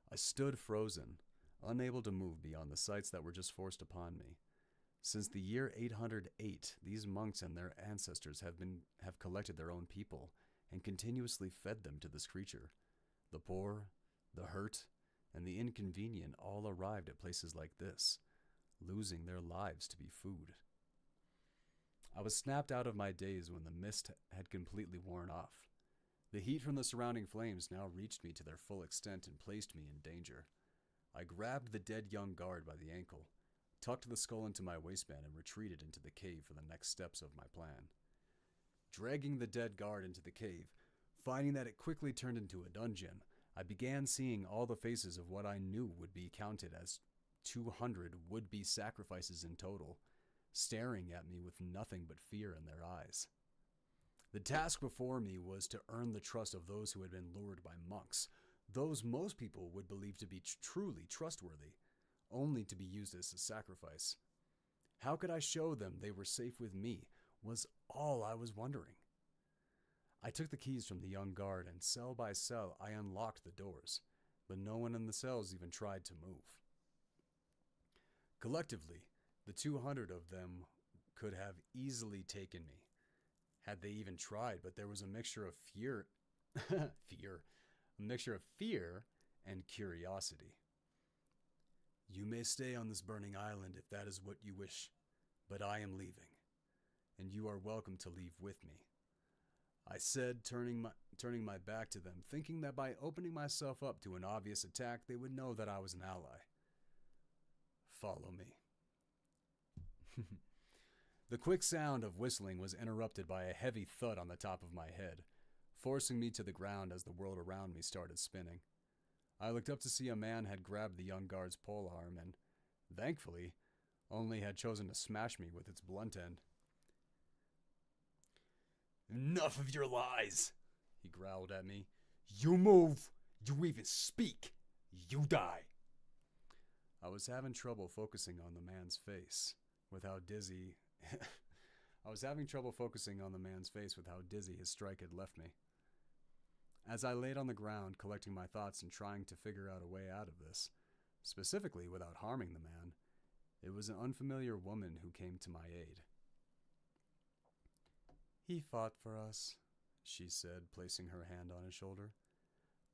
I stood frozen, unable to move beyond the sights that were just forced upon me. Since the year 808, these monks and their ancestors have collected their own people and continuously fed them to this creature. The poor, the hurt, and the inconvenient all arrived at places like this, losing their lives to be food. I was snapped out of my daze when the mist had completely worn off. The heat from the surrounding flames now reached me to their full extent and placed me in danger. I grabbed the dead young guard by the ankle, tucked the skull into my waistband, and retreated into the cave for the next steps of my plan. Dragging the dead guard into the cave, finding that it quickly turned into a dungeon, I began seeing all the faces of what I knew would be counted as 200 would-be sacrifices in total, staring at me with nothing but fear in their eyes. The task before me was to earn the trust of those who had been lured by monks, those most people would believe to be truly trustworthy, only to be used as a sacrifice. How could I show them they were safe with me was all I was wondering. I took the keys from the young guard, and cell by cell I unlocked the doors, but no one in the cells even tried to move. Collectively, the 200 of them could have easily taken me, had they even tried, but there was a mixture of fear and curiosity. "You may stay on this burning island if that is what you wish, but I am leaving, and you are welcome to leave with me," I said, turning my back to them, thinking that by opening myself up to an obvious attack, they would know that I was an ally. "Follow me." The quick sound of whistling was interrupted by a heavy thud on the top of my head, forcing me to the ground as the world around me started spinning. I looked up to see a man had grabbed the young guard's polearm and, thankfully, only had chosen to smash me with its blunt end. "Enough of your lies," he growled at me. "You move, you even speak, you die." I was having trouble focusing on the man's face with how dizzy his strike had left me. As I laid on the ground, collecting my thoughts and trying to figure out a way out of this, specifically without harming the man, it was an unfamiliar woman who came to my aid. "He fought for us," she said, placing her hand on his shoulder.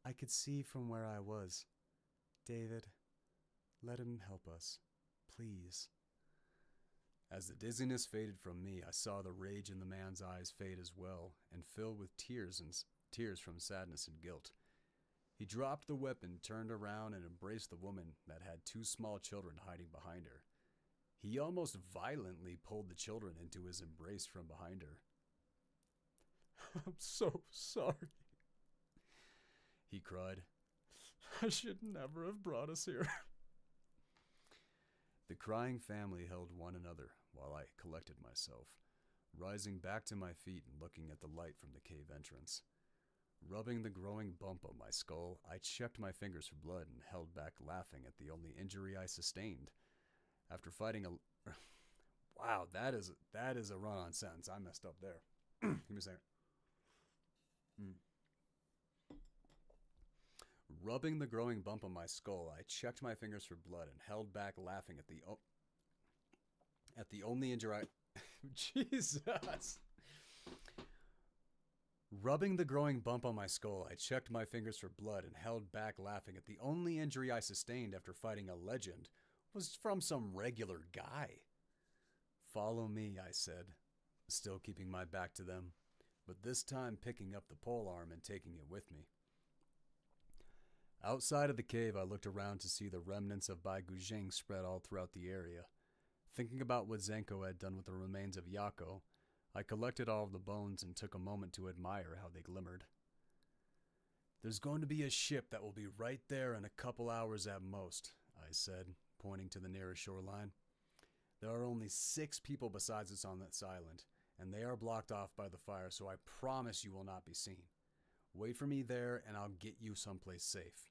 "I could see from where I was. David, let him help us, please." As the dizziness faded from me, I saw the rage in the man's eyes fade as well, and fill with tears from sadness and guilt. He dropped the weapon, turned around, and embraced the woman that had two small children hiding behind her. He almost violently pulled the children into his embrace from behind her. I'm so sorry, he cried. I should never have brought us here. The crying family held one another while I collected myself, rising back to my feet and looking at the light from the cave entrance. Rubbing the growing bump on my skull, I checked my fingers for blood and held back laughing at the only injury I sustained. After fighting a... Wow, that is a run-on sentence. I messed up there. Give me a second. Rubbing the growing bump on my skull, I checked my fingers for blood and held back laughing at the only injury I... Jesus! Rubbing the growing bump on my skull, I checked my fingers for blood and held back laughing at the only injury I sustained after fighting a legend was from some regular guy. Follow me, I said, still keeping my back to them, but this time picking up the pole arm and taking it with me. Outside of the cave, I looked around to see the remnants of Bai Gujing spread all throughout the area. Thinking about what Zenko had done with the remains of Yako, I collected all of the bones and took a moment to admire how they glimmered. There's going to be a ship that will be right there in a couple hours at most, I said, pointing to the nearest shoreline. There are only 6 people besides us on this island, and they are blocked off by the fire, so I promise you will not be seen. Wait for me there, and I'll get you someplace safe.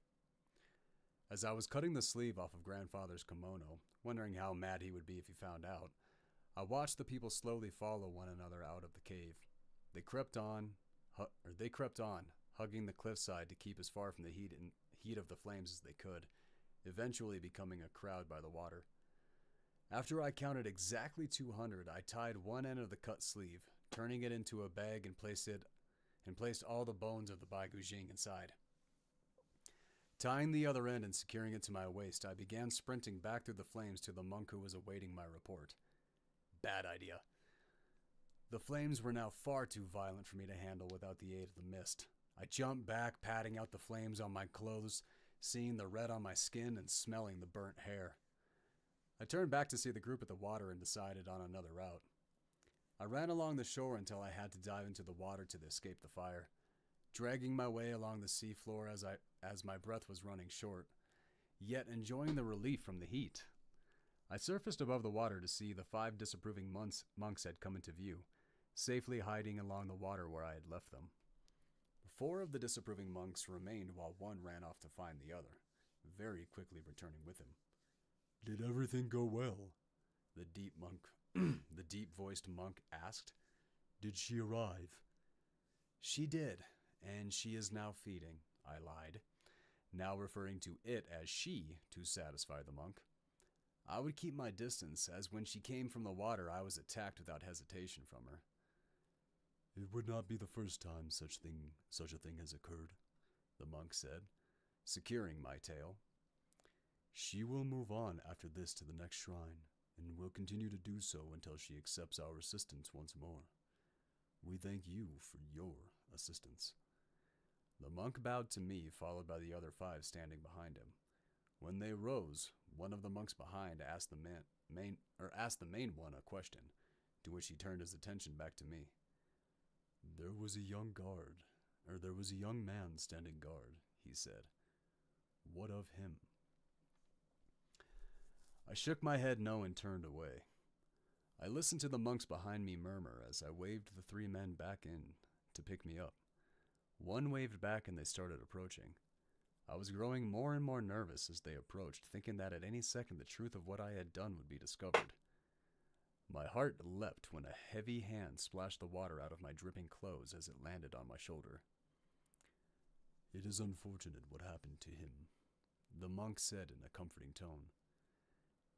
As I was cutting the sleeve off of Grandfather's kimono, wondering how mad he would be if he found out, I watched the people slowly follow one another out of the cave. They crept on, hugging the cliffside to keep as far from the heat of the flames as they could, eventually becoming a crowd by the water. After I counted exactly 200, I tied one end of the cut sleeve, turning it into a bag and placed all the bones of the Bai Gujing inside. Tying the other end and securing it to my waist, I began sprinting back through the flames to the monk who was awaiting my report. Bad idea. The flames were now far too violent for me to handle without the aid of the mist. I jumped back, patting out the flames on my clothes, seeing the red on my skin and smelling the burnt hair. I turned back to see the group at the water and decided on another route. I ran along the shore until I had to dive into the water to escape the fire, dragging my way along the seafloor as my breath was running short, yet enjoying the relief from the heat. I surfaced above the water to see the 5 disapproving monks had come into view, safely hiding along the water where I had left them. 4 of the disapproving monks remained while one ran off to find the other, very quickly returning with him. Did everything go well? The deep-voiced monk asked. Did she arrive? She did, and she is now feeding, I lied, now referring to it as she to satisfy the monk. I would keep my distance, as when she came from the water I was attacked without hesitation from her. It would not be the first time such a thing has occurred, the monk said, securing my tail. She will move on after this to the next shrine, and will continue to do so until she accepts our assistance once more. We thank you for your assistance. The monk bowed to me, followed by the other 5 standing behind him. When they rose, one of the monks behind asked the main one a question, to which he turned his attention back to me. There was a young man standing guard, he said. What of him? I shook my head no and turned away. I listened to the monks behind me murmur as I waved the 3 men back in to pick me up. One waved back and they started approaching. I was growing more and more nervous as they approached, thinking that at any second the truth of what I had done would be discovered. My heart leapt when a heavy hand splashed the water out of my dripping clothes as it landed on my shoulder. It is unfortunate what happened to him, the monk said in a comforting tone.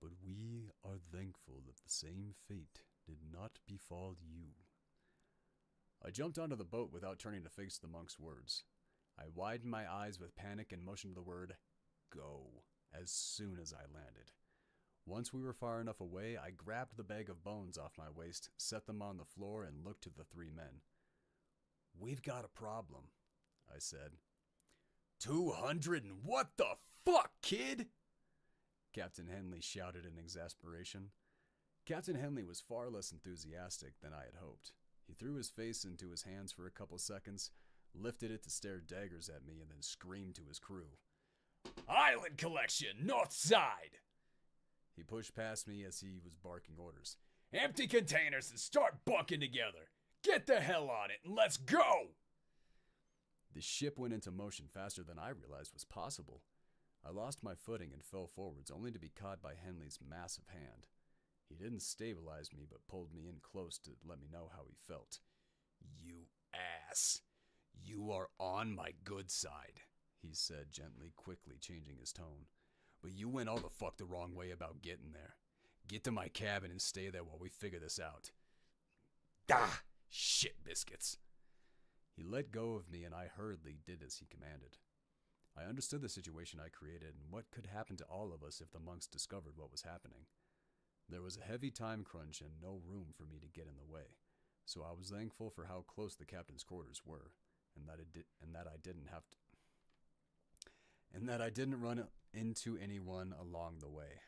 But we are thankful that the same fate did not befall you. I jumped onto the boat without turning to face the monk's words. I widened my eyes with panic and motioned the word, go, as soon as I landed. Once we were far enough away, I grabbed the bag of bones off my waist, set them on the floor, and looked to the 3 men. We've got a problem, I said. 200 and what the fuck, kid? Captain Henley shouted in exasperation. Captain Henley was far less enthusiastic than I had hoped. He threw his face into his hands for a couple seconds, lifted it to stare daggers at me, and then screamed to his crew. Island collection, north side! He pushed past me as he was barking orders. Empty containers and start bunking together. Get the hell on it and let's go! The ship went into motion faster than I realized was possible. I lost my footing and fell forwards, only to be caught by Henley's massive hand. He didn't stabilize me, but pulled me in close to let me know how he felt. You ass. You are on my good side, he said gently, quickly changing his tone. But you went all the fuck the wrong way about getting there. Get to my cabin and stay there while we figure this out. Ah, shit biscuits. He let go of me and I hurriedly did as he commanded. I understood the situation I created and what could happen to all of us if the monks discovered what was happening. There was a heavy time crunch and no room for me to get in the way, so I was thankful for how close the captain's quarters were, and that I didn't run into anyone along the way.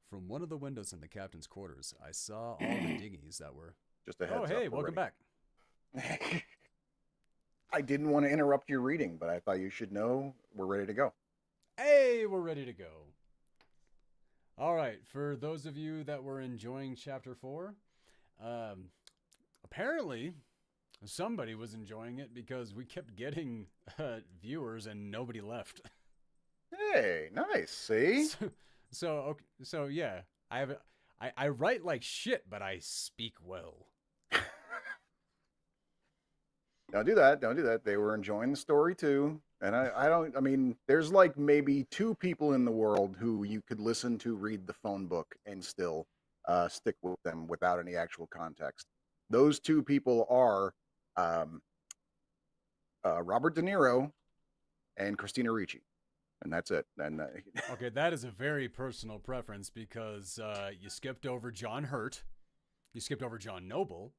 From one of the windows in the captain's quarters, I saw all the dinghies that were... Just a heads up. Oh, hey, welcome back. I didn't want to interrupt your reading, but I thought you should know we're ready to go. Hey, we're ready to go. All right, for those of you that were enjoying Chapter 4, apparently somebody was enjoying it because we kept getting viewers and nobody left. Hey, nice. See? So yeah, I write like shit, but I speak well. Don't do that. Don't do that. They were enjoying the story too. And I mean, there's like maybe 2 people in the world who you could listen to read the phone book and still stick with them without any actual context. Those 2 people are Robert De Niro and Christina Ricci. And that's it. And okay, that is a very personal preference because you skipped over John Hurt. You skipped over John Noble.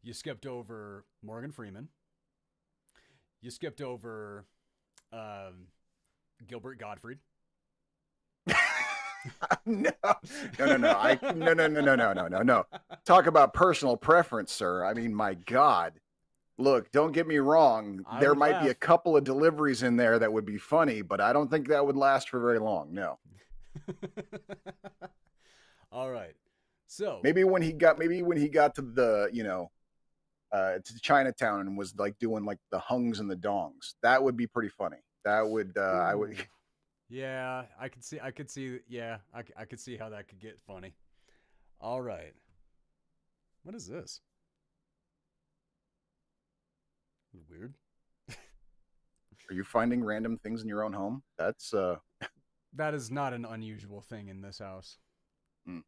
You skipped over Morgan Freeman. You skipped over Gilbert Gottfried. No. Talk about personal preference, sir. I mean, my God. Look, don't get me wrong. There might be a couple of deliveries in there that would be funny, but I don't think that would last for very long. No. All right. So maybe when he got to the, to Chinatown and was like doing like the hungs and the dongs, that would be pretty funny. That would I would. Yeah, I could see. Yeah, I could see how that could get funny. All right. What is this? Weird. Are you finding random things in your own home? That's That is not an unusual thing in this house. Mm.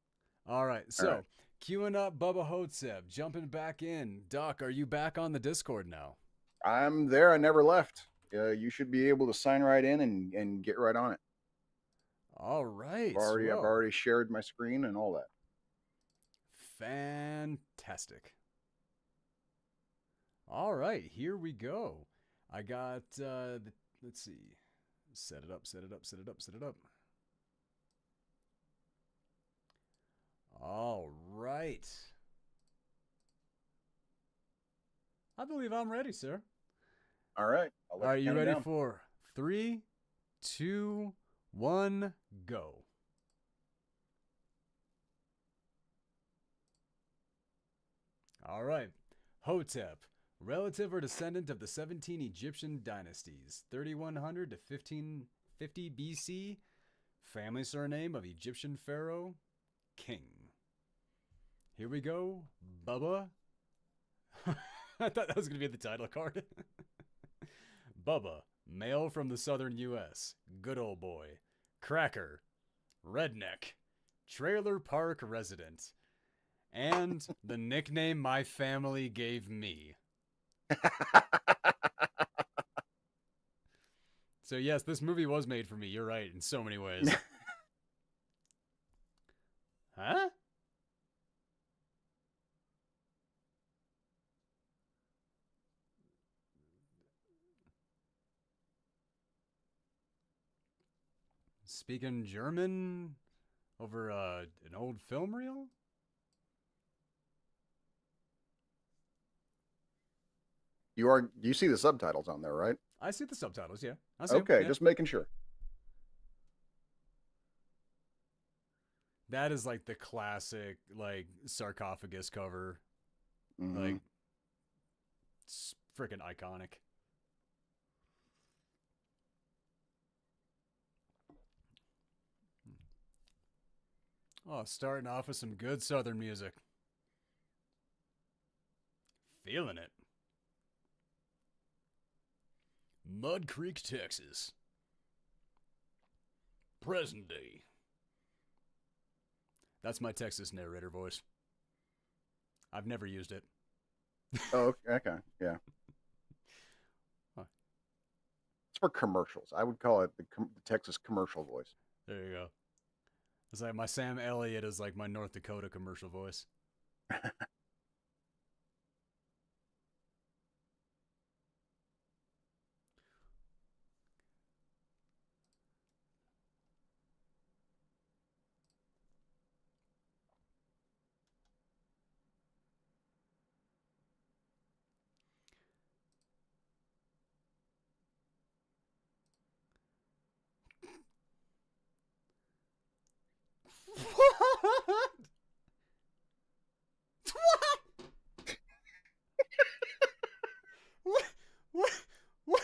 All right, so queuing up Bubba Ho-Tep, jumping back in. Doc, are you back on the Discord now? I'm there. I never left. You should be able to sign right in and get right on it. All right. I've already shared my screen and all that. Fantastic. All right, here we go. I got, let's see. Set it up. All right. I believe I'm ready, sir. All right. Are you ready for 3, 2, 1, go? All right. Ho-Tep, relative or descendant of the 17 Egyptian dynasties, 3100 to 1550 BC, family surname of Egyptian pharaoh, king. Here we go, Bubba. I thought that was going to be the title card. Bubba, male from the southern U.S., good old boy, cracker, redneck, trailer park resident, and the nickname my family gave me. So yes, this movie was made for me. You're right, in so many ways. Huh? Speaking German Over an old film reel? You see the subtitles on there, right? I see the subtitles, yeah. I see 'em, Okay, yeah. just making sure. That is like the classic, like, sarcophagus cover. Mm-hmm. Like, it's freaking iconic. Oh, starting off with some good Southern music. Feeling it. Mud Creek, Texas. Present day. That's my Texas narrator voice. I've never used it. Oh, okay, yeah. Huh. It's for commercials. I would call it the Texas commercial voice. There you go. It's like my Sam Elliott is like my North Dakota commercial voice. What? What? What? What?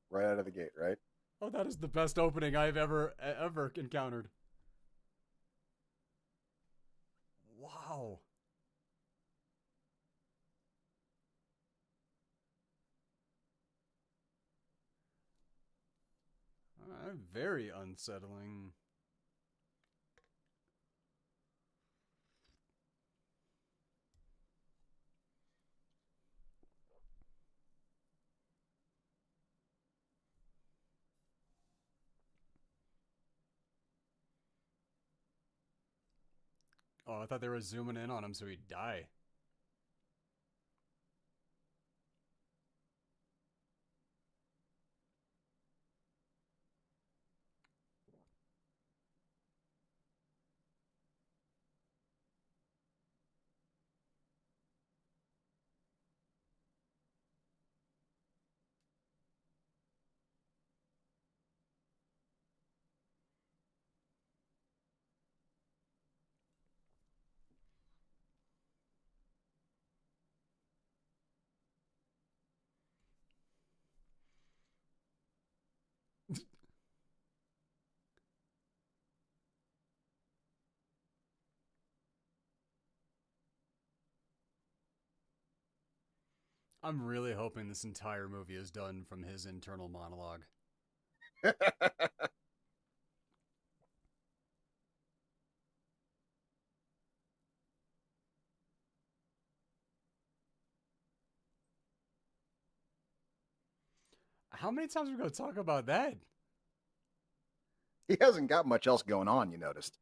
Right out of the gate, right? Oh, that is the best opening I've ever encountered. Wow. Very unsettling. Oh, I thought they were zooming in on him so he'd die. I'm really hoping this entire movie is done from his internal monologue. How many times are we going to talk about that? He hasn't got much else going on, you noticed.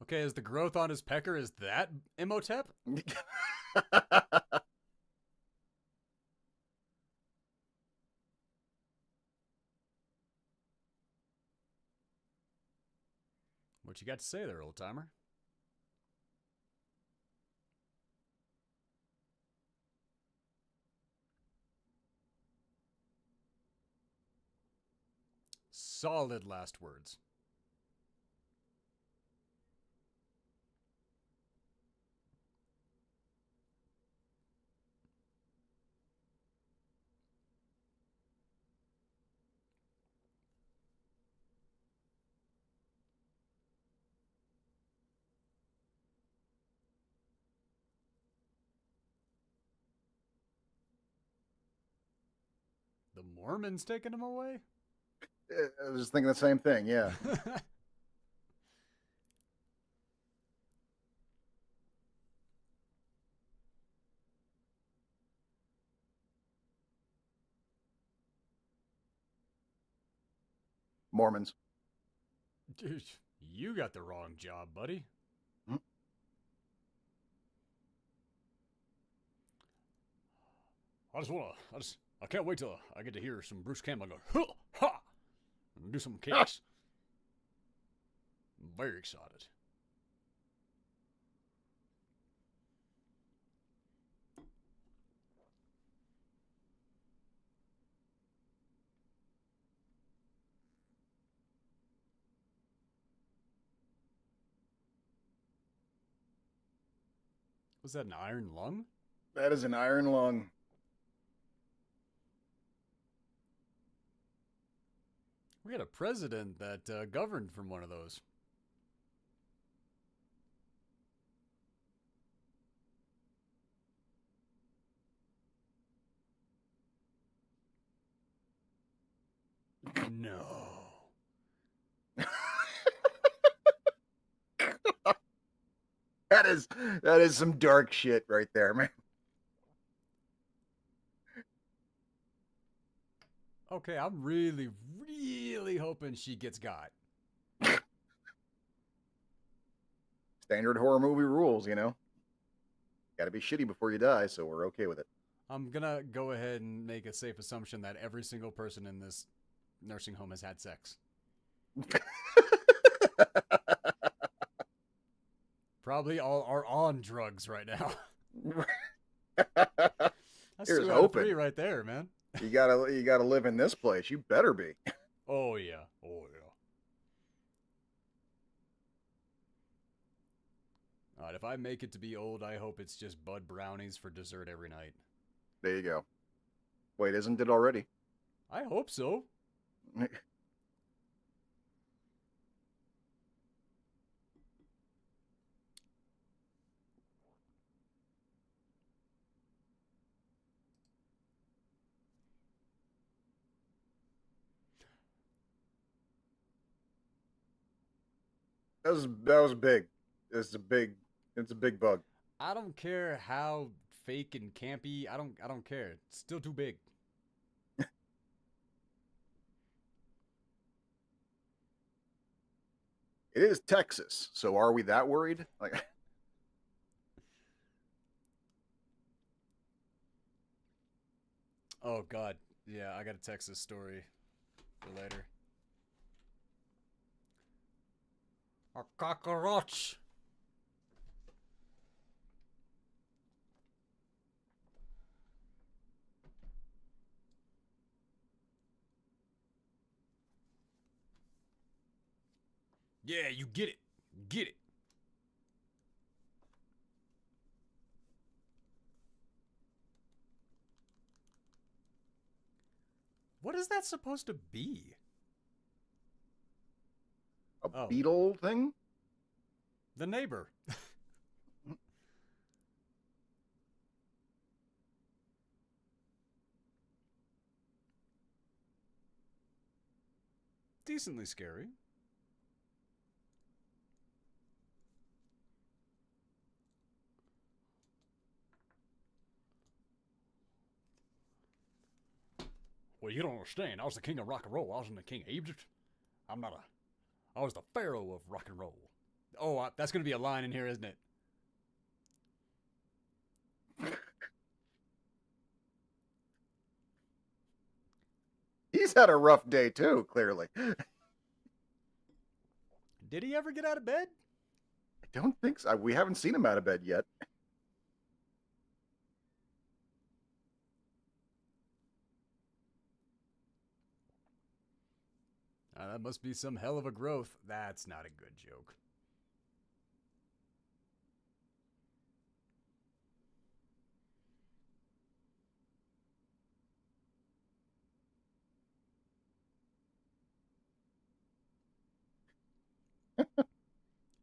Okay, is the growth on his pecker, is that Imhotep? What you got to say there, old timer? Solid last words. The Mormons taking him away? I was just thinking the same thing. Yeah. Mormons. Dude, you got the wrong job, buddy. Hmm. I can't wait till I get to hear some Bruce Campbell go, huh, ha, and do some kicks. I'm very excited. Was that an iron lung? That is an iron lung. We had a president that governed from one of those. No. That is some dark shit right there, man. Okay, I'm really, really hoping she gets got. Standard horror movie rules, you know. Got to be shitty before you die, so we're okay with it. I'm gonna go ahead and make a safe assumption that every single person in this nursing home has had sex. Probably all are on drugs right now. That's Here's 2 out of 3 hoping. right there, man. You gotta live in this place. You better be. Oh yeah. Oh yeah. All right, if I make it to be old, I hope it's just Bud brownies for dessert every night. There you go. Wait, isn't it already? I hope so. That was big. It's a big bug. I don't care how fake and campy. I don't care. It's still too big. It is Texas, so are we that worried? Like, Oh god. Yeah, I got a Texas story for later. A cockroach. Yeah, you get it. Get it. What is that supposed to be? a Oh, beetle thing? the neighbor. Decently scary. Well, you don't understand. I was the king of rock and roll. I wasn't the king of Egypt. I'm not a. I was the pharaoh of rock and roll. Oh, that's going to be a line in here, isn't it? He's had a rough day too, clearly. Did he ever get out of bed? I don't think so. We haven't seen him out of bed yet. That must be some hell of a growth. That's not a good joke.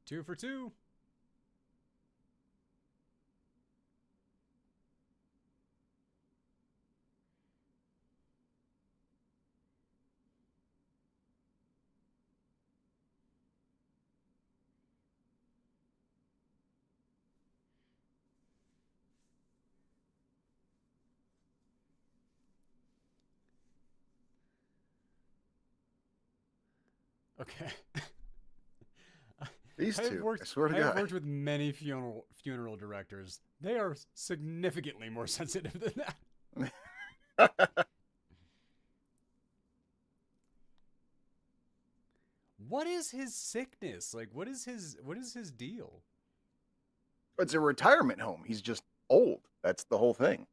Two for two. Okay. These two, I swear to I have God. worked with many funeral directors. They are significantly more sensitive than that. What is his sickness? Like what is his deal? It's a retirement home. He's just old. That's the whole thing.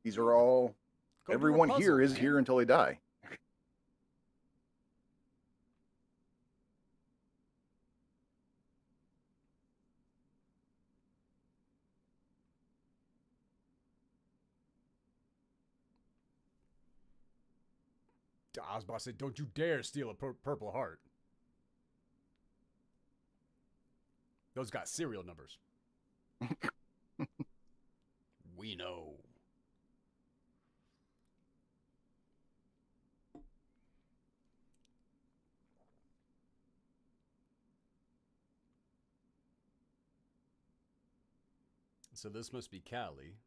These are all. Go do a Everyone here puzzle, is man. here until they die. I was about to say, don't you dare steal a purple heart. Those got serial numbers. We know. So this must be Callie.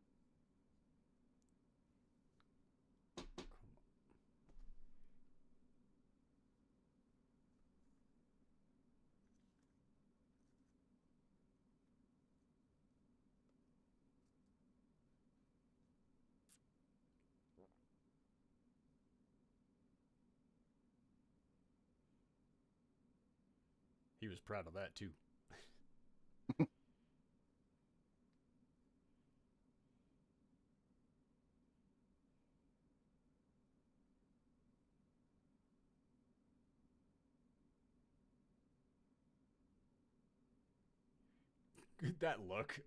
He was proud of that too. That look.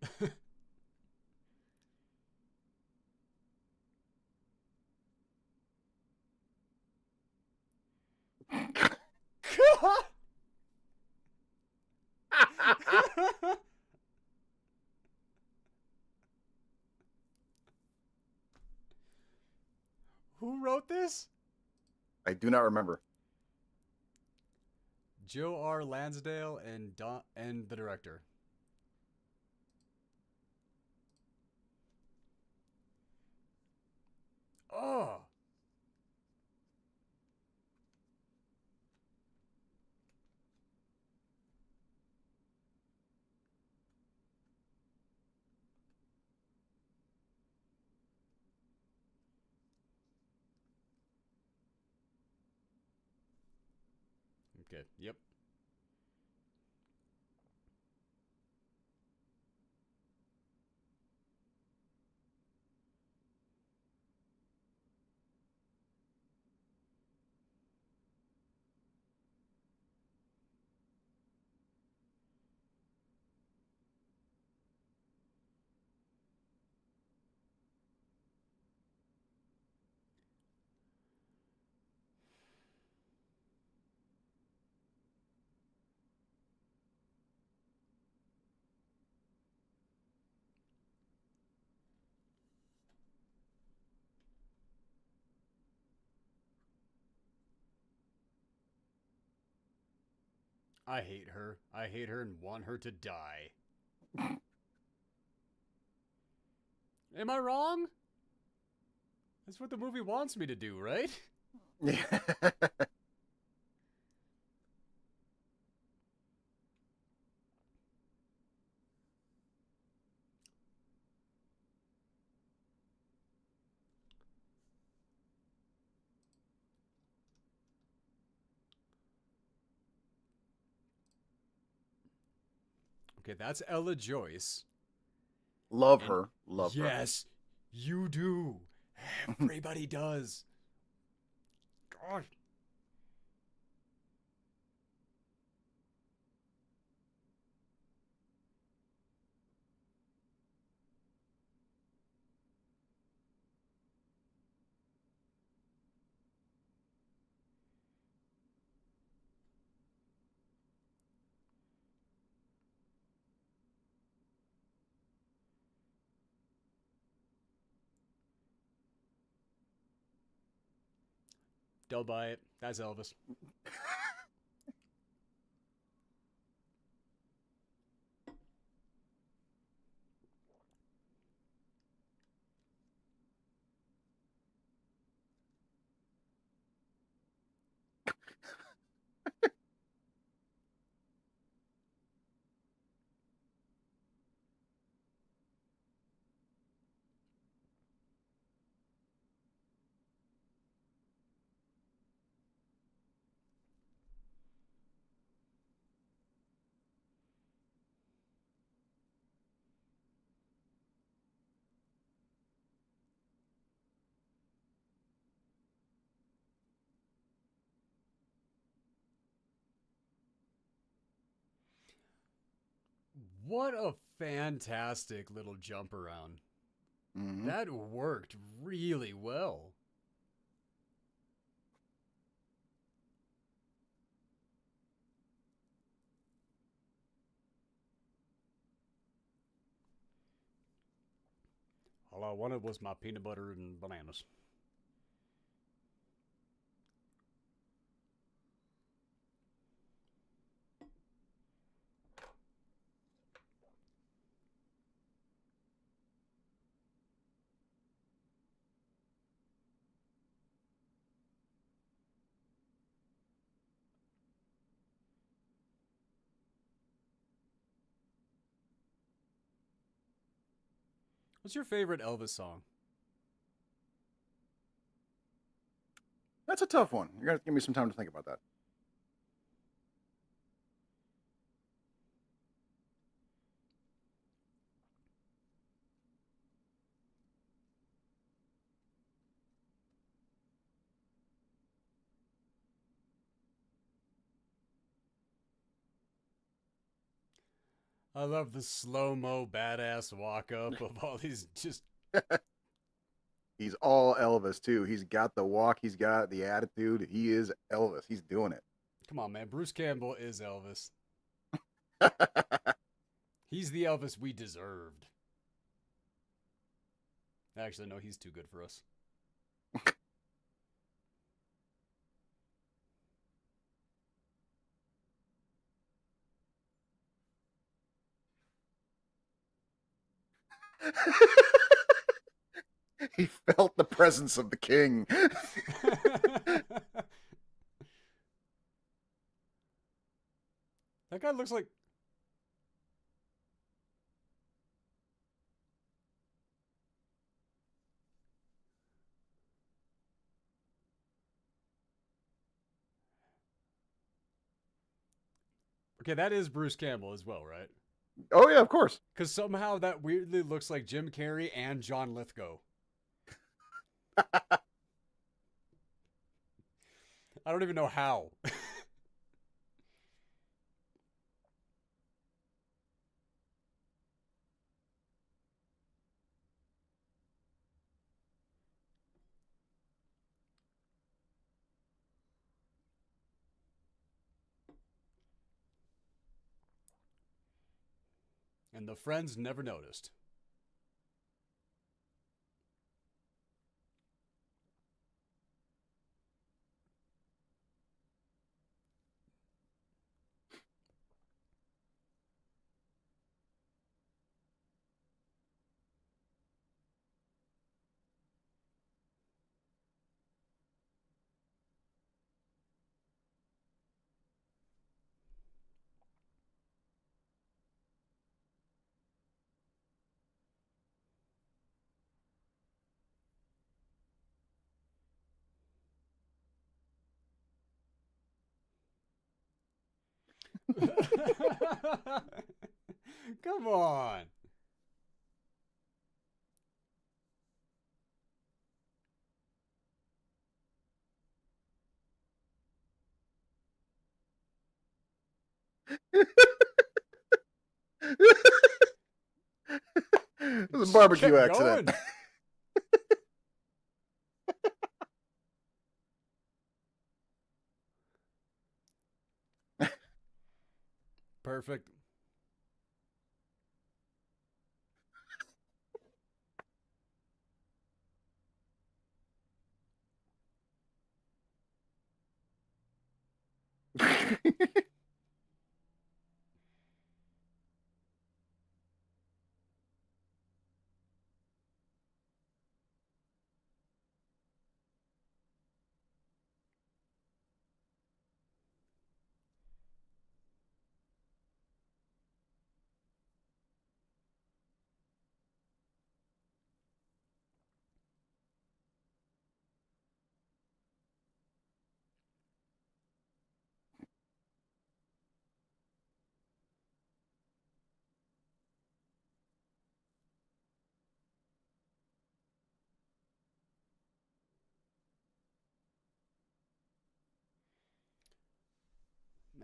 Who wrote this? I do not remember. Joe R. Lansdale and the director. Oh. Okay. Yep. I hate her. I hate her and want her to die. Am I wrong? That's what the movie wants me to do, right? Yeah. Okay, that's Ella Joyce. Love And her. Love her. yes, you do. Everybody does. God. Don't buy it. That's Elvis. What a fantastic little jump around. Mm-hmm. That worked really well. All I wanted was my peanut butter and bananas. What's your favorite Elvis song? That's a tough one. You're gonna have to give me some time to think about that. I love the slow-mo badass walk up of all these just He's all Elvis too. He's got the walk. He's got the attitude. He is Elvis. He's doing it. come on, man. Bruce Campbell is Elvis. He's the Elvis we deserved. Actually, no, he's too good for us. He felt the presence of the king. That guy looks like. Okay, that is Bruce Campbell as well, right? Oh yeah, of course. Because somehow that weirdly looks like Jim Carrey and John Lithgow. I don't even know how. And the friends never noticed. Come on. It was a Just barbecue kept accident. going. Perfect.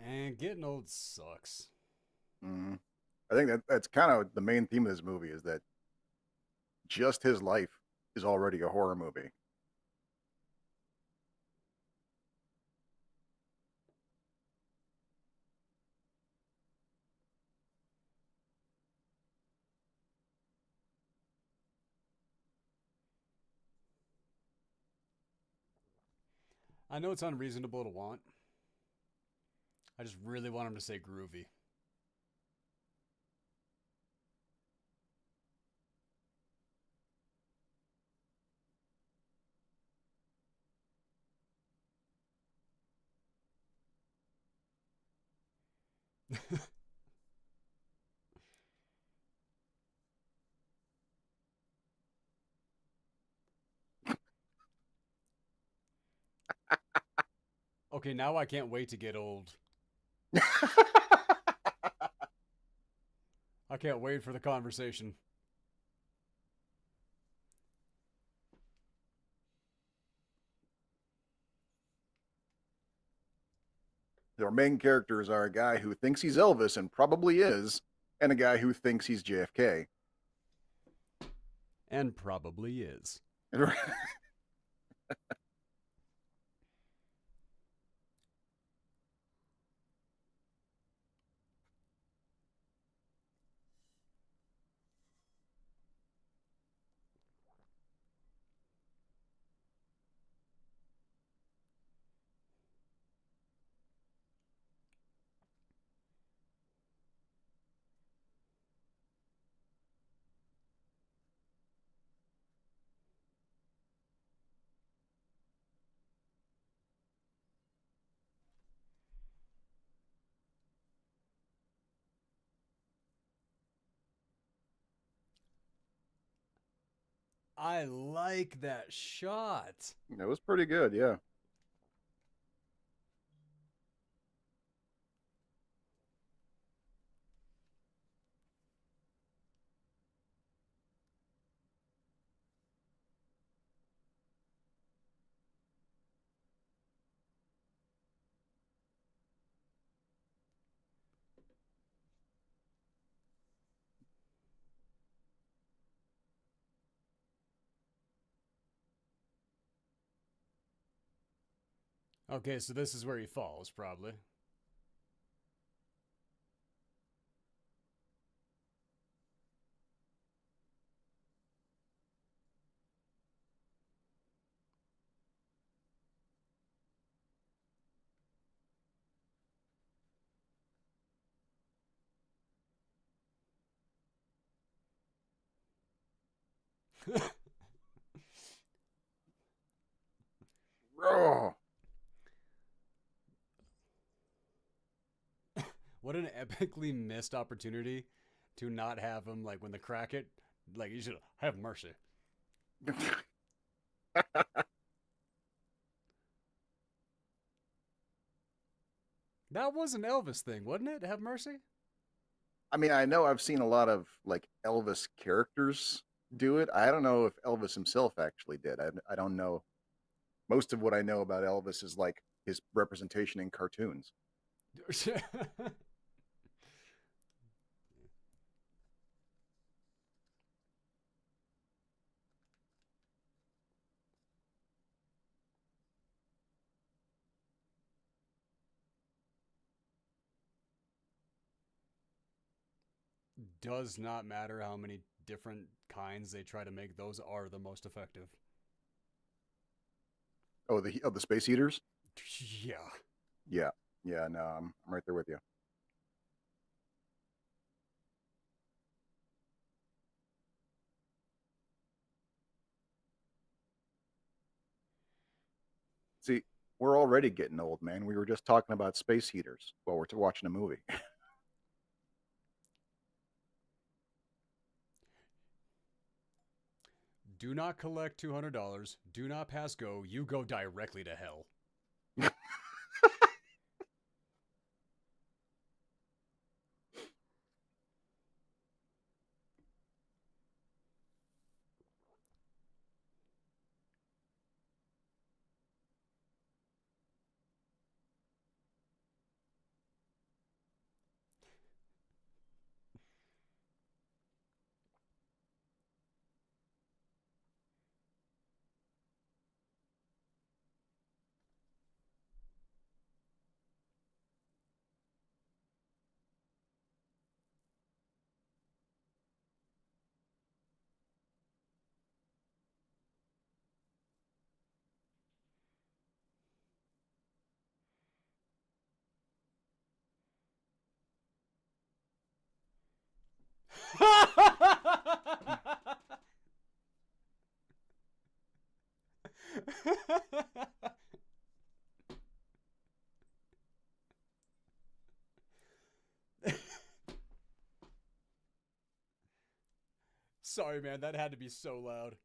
Man, getting old sucks. Mm-hmm. I think that's kind of the main theme of this movie is that just his life is already a horror movie. I know it's unreasonable to want. I just really want him to say groovy. Okay, now I can't wait to get old. I can't wait for the conversation. Our main characters are a guy who thinks he's Elvis and probably is, and a guy who thinks he's JFK. And probably is. I like that shot. That was pretty good, yeah. Okay, so this is where he falls, probably. Oh, What an epically missed opportunity to not have him, like, when they crack it. Like, you should have mercy. That was an Elvis thing, wasn't it? Have mercy? I mean, I know I've seen a lot of like Elvis characters do it. I don't know if Elvis himself actually did. I don't know. Most of what I know about Elvis is like his representation in cartoons. Does not matter how many different kinds they try to make, those are the most effective. Oh, the space eaters. Yeah. Yeah, yeah. No, I'm right there with you. See, we're already getting old, man. We were just talking about space heaters while we're watching a movie. Do not collect $200. Do not pass go. You go directly to hell. Sorry, man. That had to be so loud.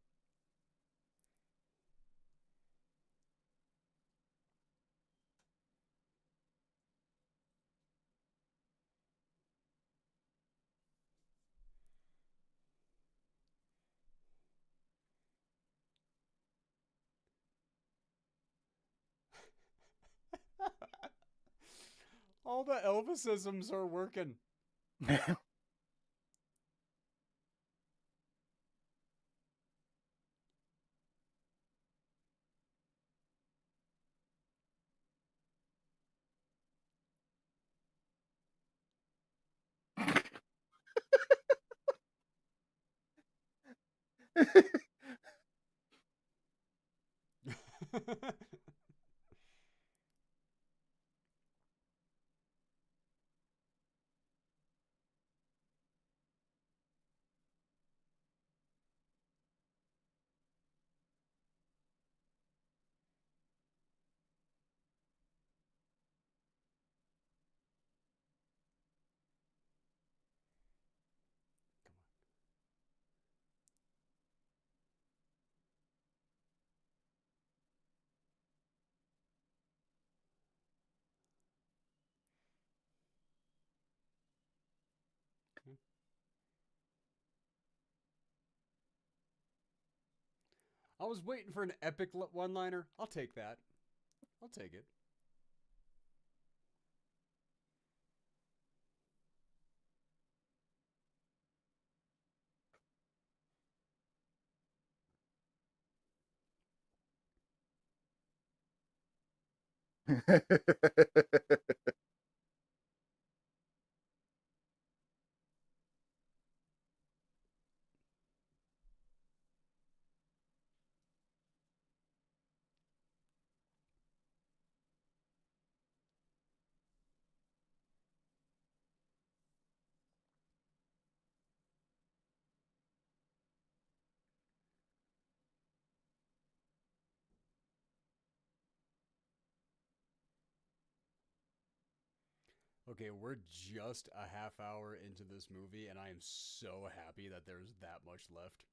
All the Elvisisms are working. I was waiting for an epic one-liner. I'll take that. I'll take it. Okay, we're just a half hour into this movie, and I am so happy that there's that much left.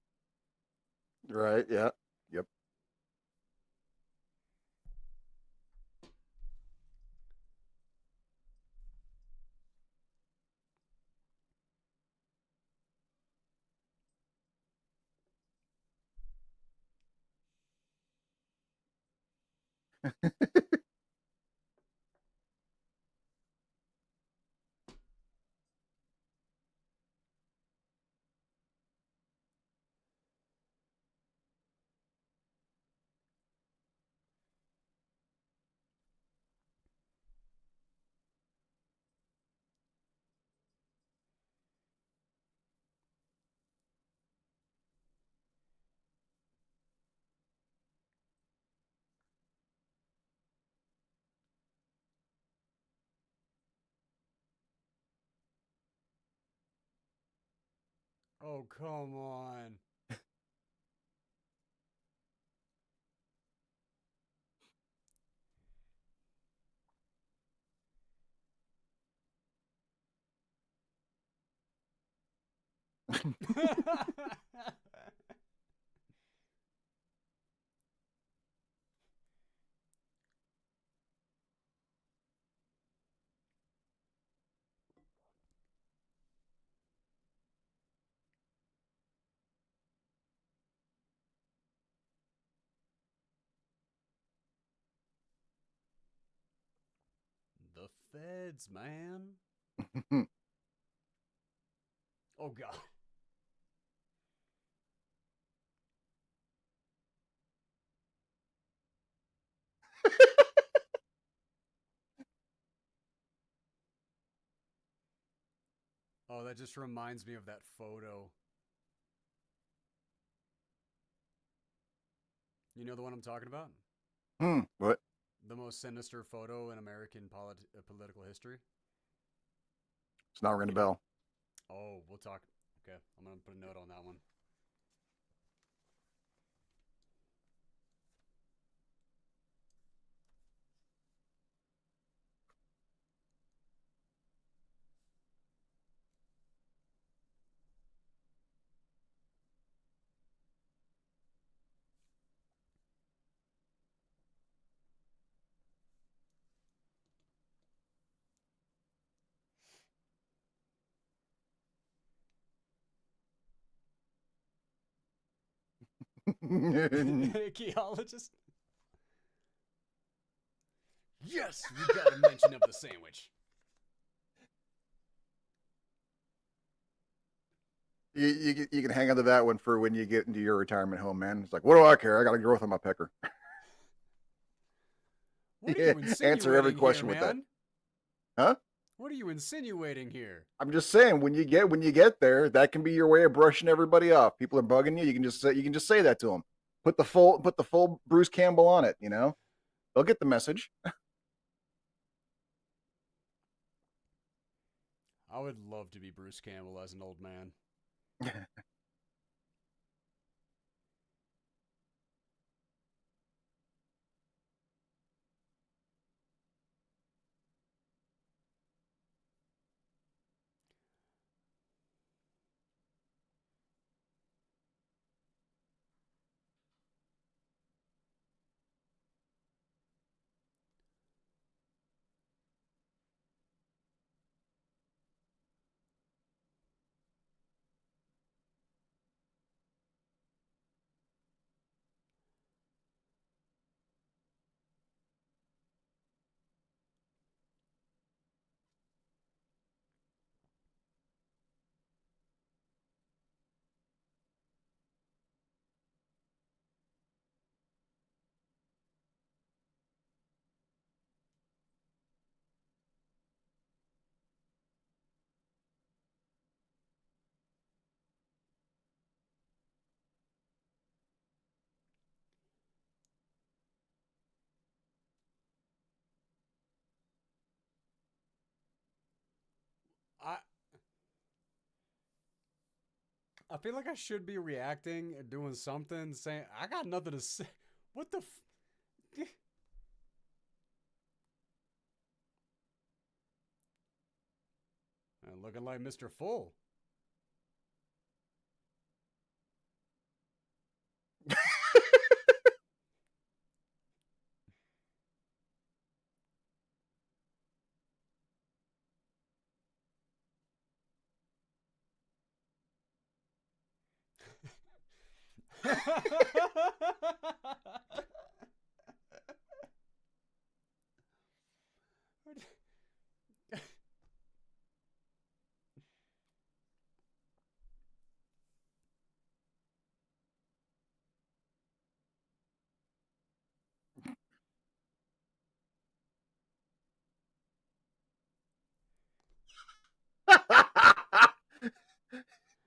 Right. Yeah. Yep. Oh, come on. The feds, man. Oh, God. Oh, that just reminds me of that photo. You know the one I'm talking about? What? The most sinister photo in American political history? It's not ringing a bell. Oh, we'll talk. Okay, I'm going to put a note on that one. Archaeologist. Yes, we got a mention of the sandwich. You can hang on to that one for when you get into your retirement home, man. It's like, what do I care? I got a growth on my pecker. What are Yeah, you answer every insinuating here, question with that. man? Huh? What are you insinuating here? I'm just saying when you get there, that can be your way of brushing everybody off. People are bugging you. You can just say that to them. Put the full Bruce Campbell on it. You know, they'll get the message. I would love to be Bruce Campbell as an old man. I I feel like I should be reacting and doing something, saying I got nothing to say. What the? Looking like Mr. Full.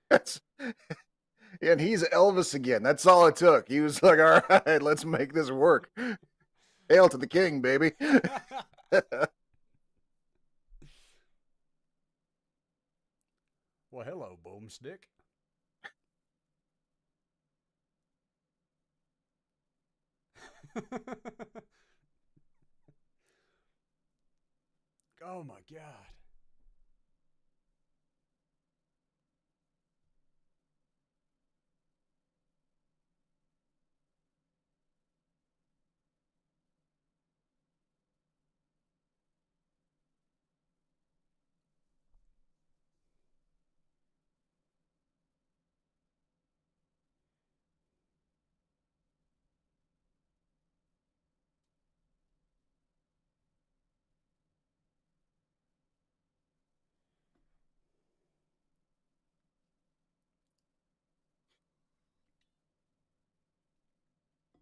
That's, and he's Elvis again. That's all it took. He was like, all right, let's make this work. Hail to the king, baby. Well, hello, boomstick. Oh my god.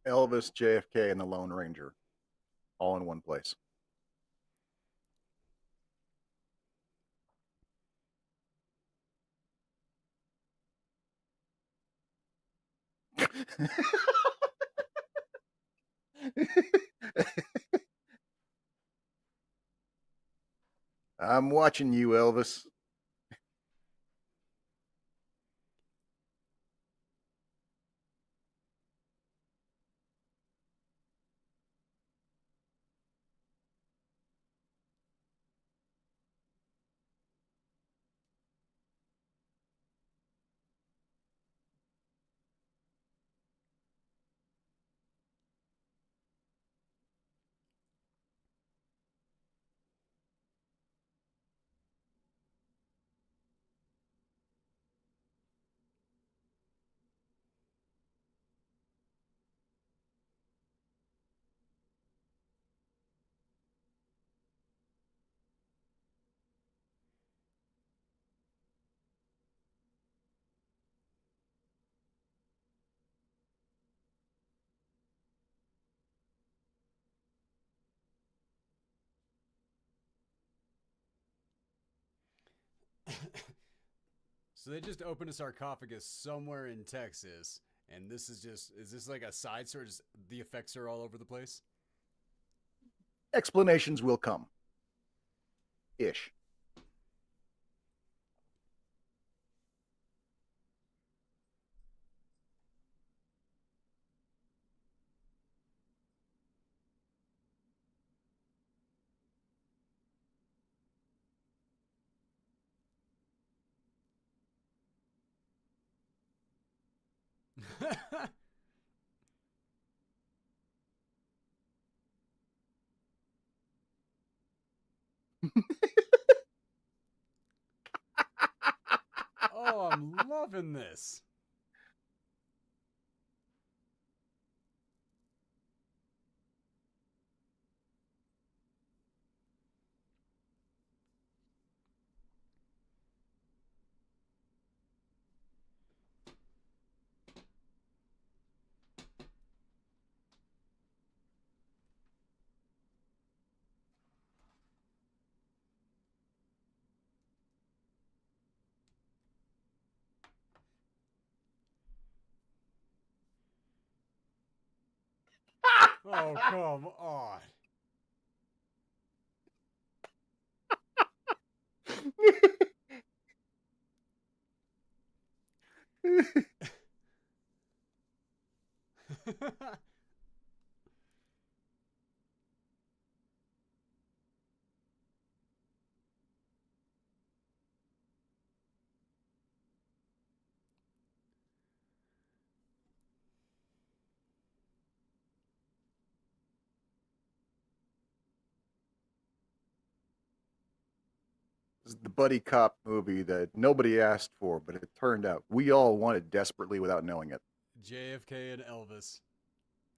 Elvis, JFK, and the Lone Ranger, all in one place. I'm watching you, Elvis. So they just opened a sarcophagus somewhere in Texas, and this is this like a side story? Just the effects are all over the place? Explanations will come. Ish. Oh, I'm loving this. Oh, come on. This is the buddy cop movie that nobody asked for, but it turned out we all wanted desperately without knowing it. JFK and Elvis.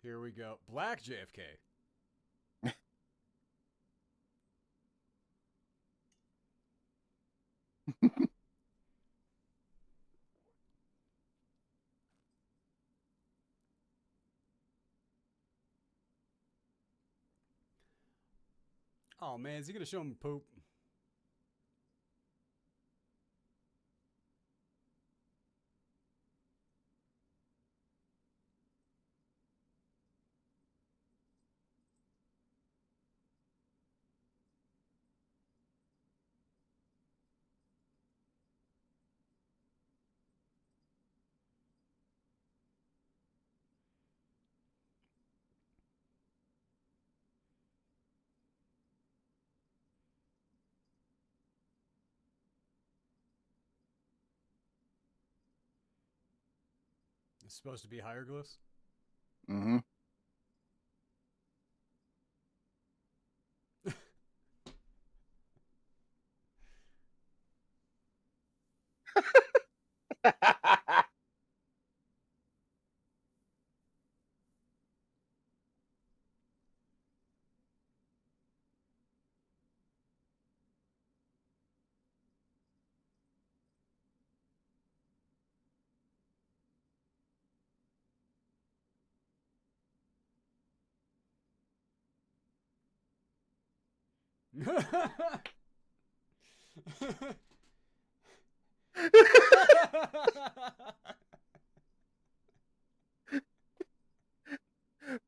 Here we go. Black JFK. Oh, man. Is he going to show him poop? It's supposed to be hieroglyphs? Mm-hmm.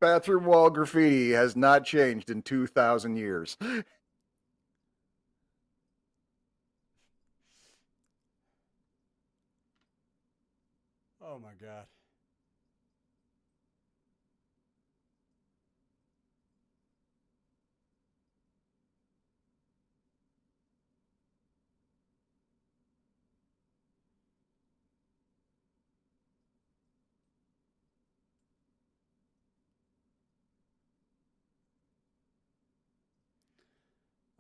Bathroom wall graffiti has not changed in 2,000 years. Oh, my God.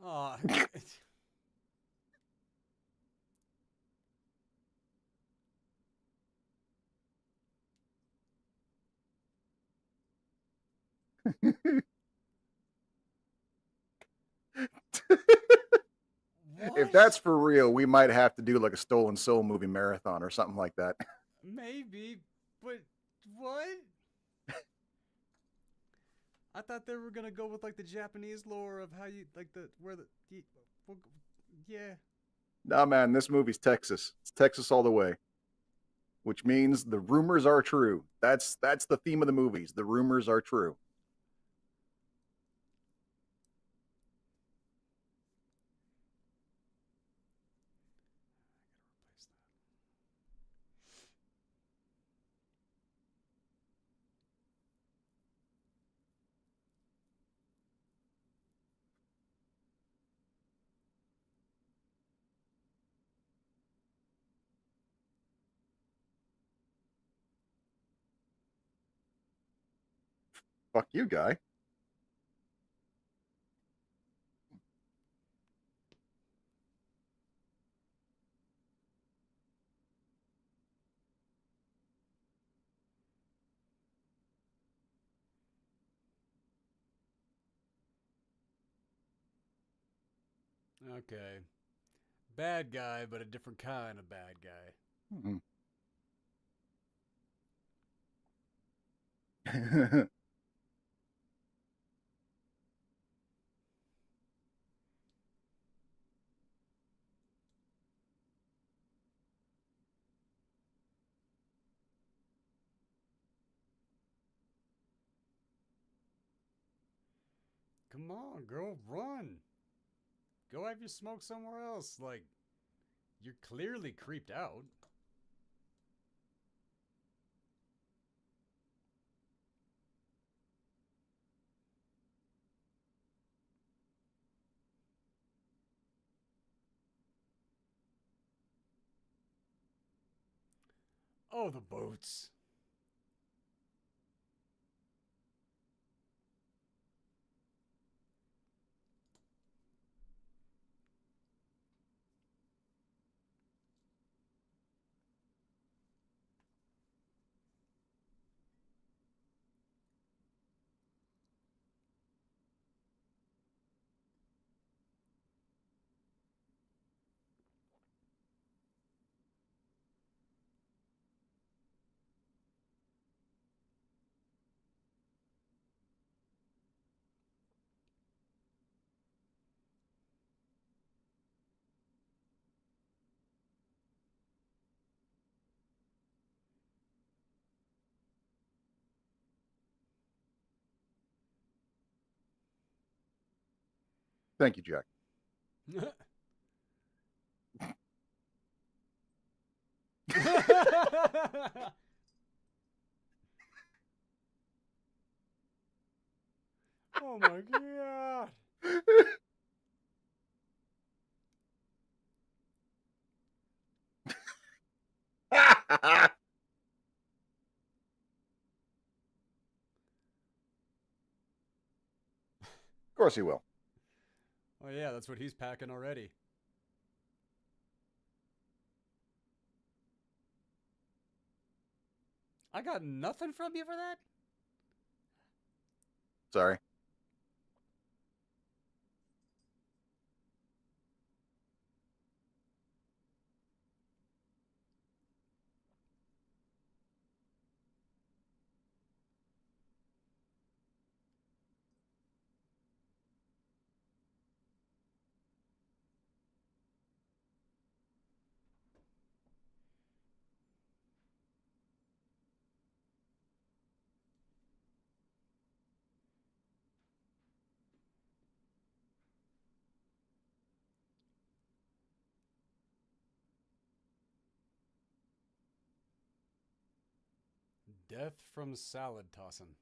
Oh, If what? that's for real, we might have to do like a Stolen Soul movie marathon or something like that. Maybe, but what? I thought they were gonna go with like the Japanese lore of how you like the where the well, yeah. Nah, man, this movie's Texas. It's Texas all the way, which means the rumors are true. That's the theme of the movies. The rumors are true. Fuck you, guy. Okay. Bad guy, but a different kind of bad guy. Mhm. Come on, girl, run. Go have your smoke somewhere else. Like, you're clearly creeped out. Oh, the boats. Thank you, Jack. Oh my god. Of course he will. Oh yeah, that's what he's packing already. I got nothing from you for that? Sorry. Death from salad tossing.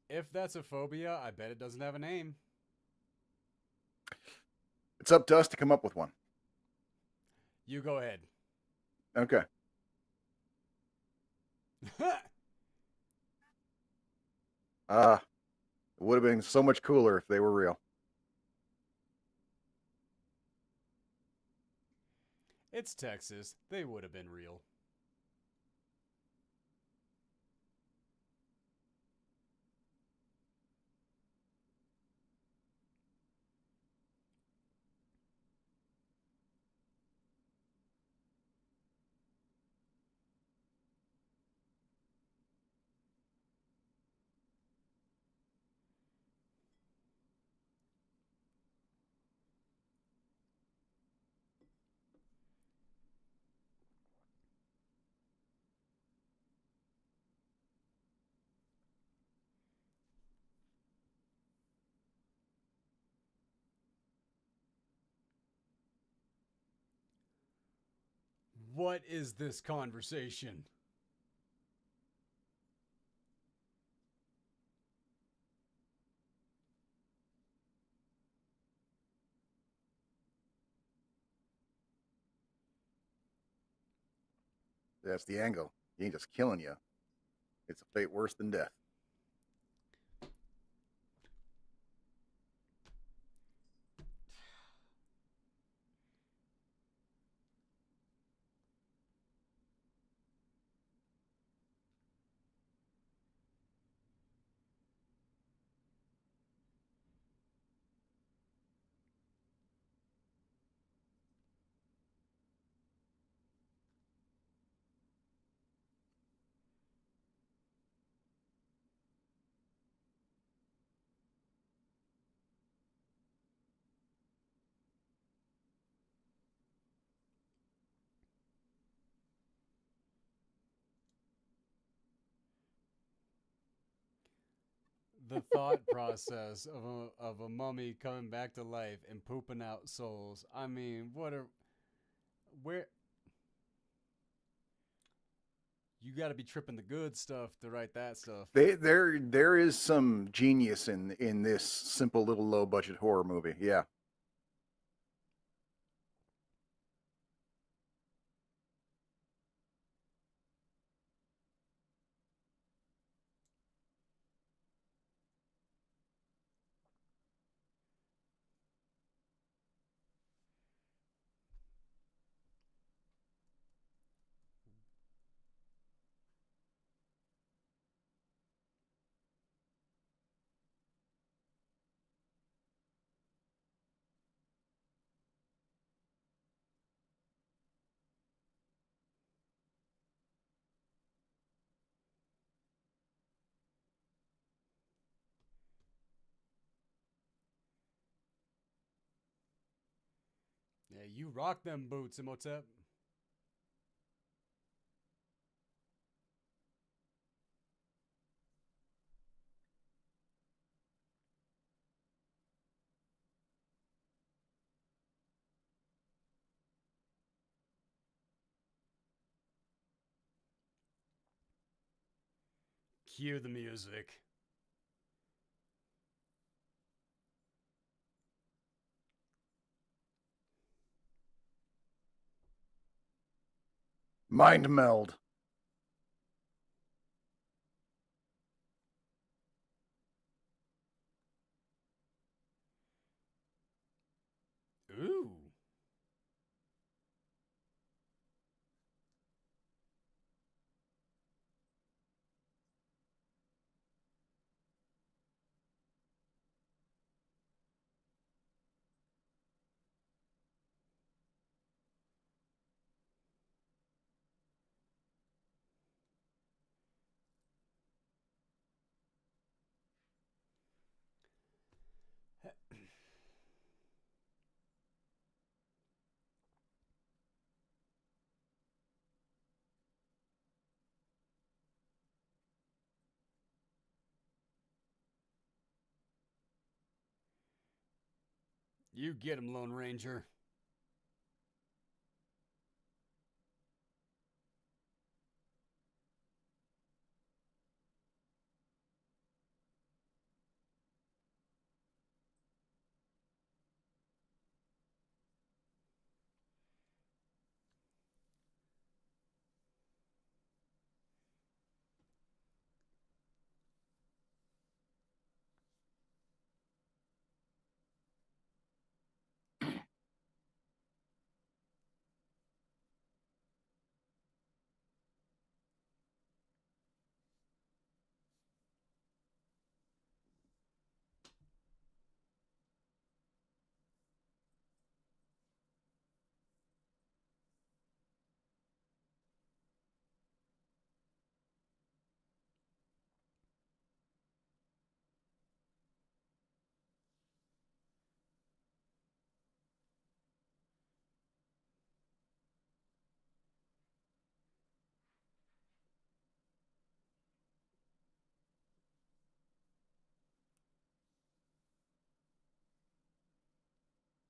If that's a phobia, I bet it doesn't have a name. It's up to us to come up with one. You go ahead. Okay. It would have been so much cooler if they were real. It's Texas. They would have been real. What is this conversation? That's the angle. He ain't just killing you. It's a fate worse than death. The thought process of a mummy coming back to life and pooping out souls. I mean, where you got to be tripping the good stuff to write that stuff. There is some genius in this simple little low budget horror movie. Yeah. Yeah, you rock them boots, Imhotep. Cue the music. Mind meld. Ooh. You get him, Lone Ranger.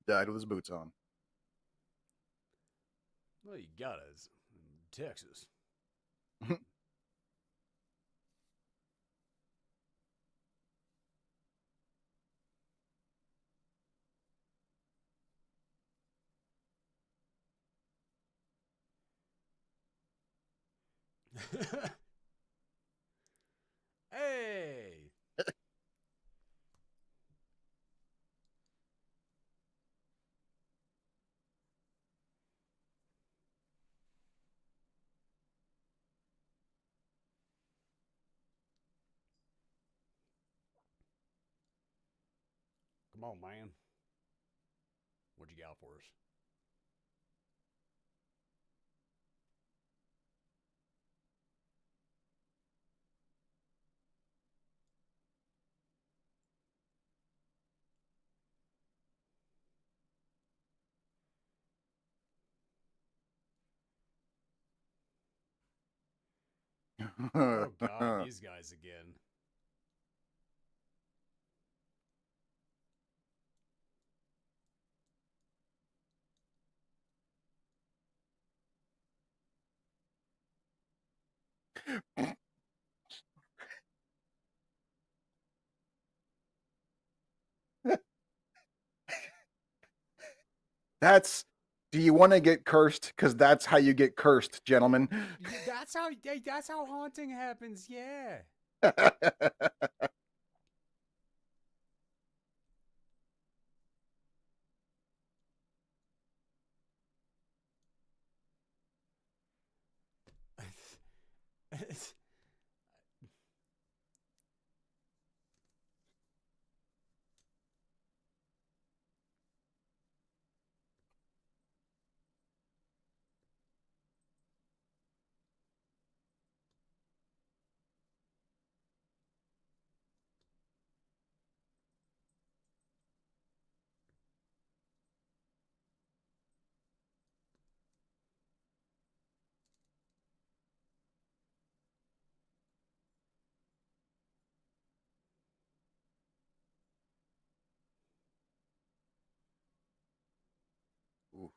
Died with his boots on. Well, you gotta. It's Texas. Hey! Come on, man. What you got for us? Oh, God, these guys again. That's. Do you want to get cursed? Because that's how you get cursed, gentlemen. That's how haunting happens. Yeah. Ooh.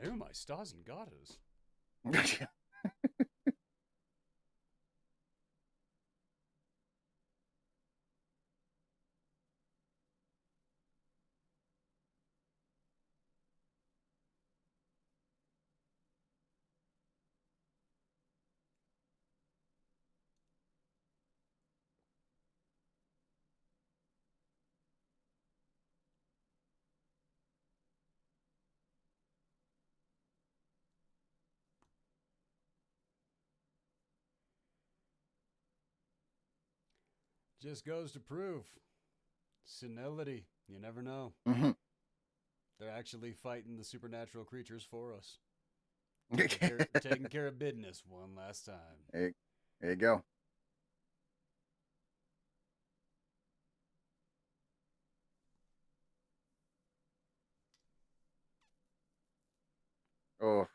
Oh, my stars and garters. Just goes to prove senility. You never know. Mhm. They're actually fighting the supernatural creatures for us. There, Taking care of business one last time. there you go. Oh,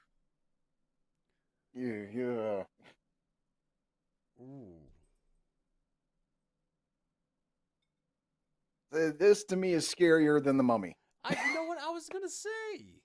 yeah. Ooh. This to me is scarier than the Mummy. You know what I was gonna say?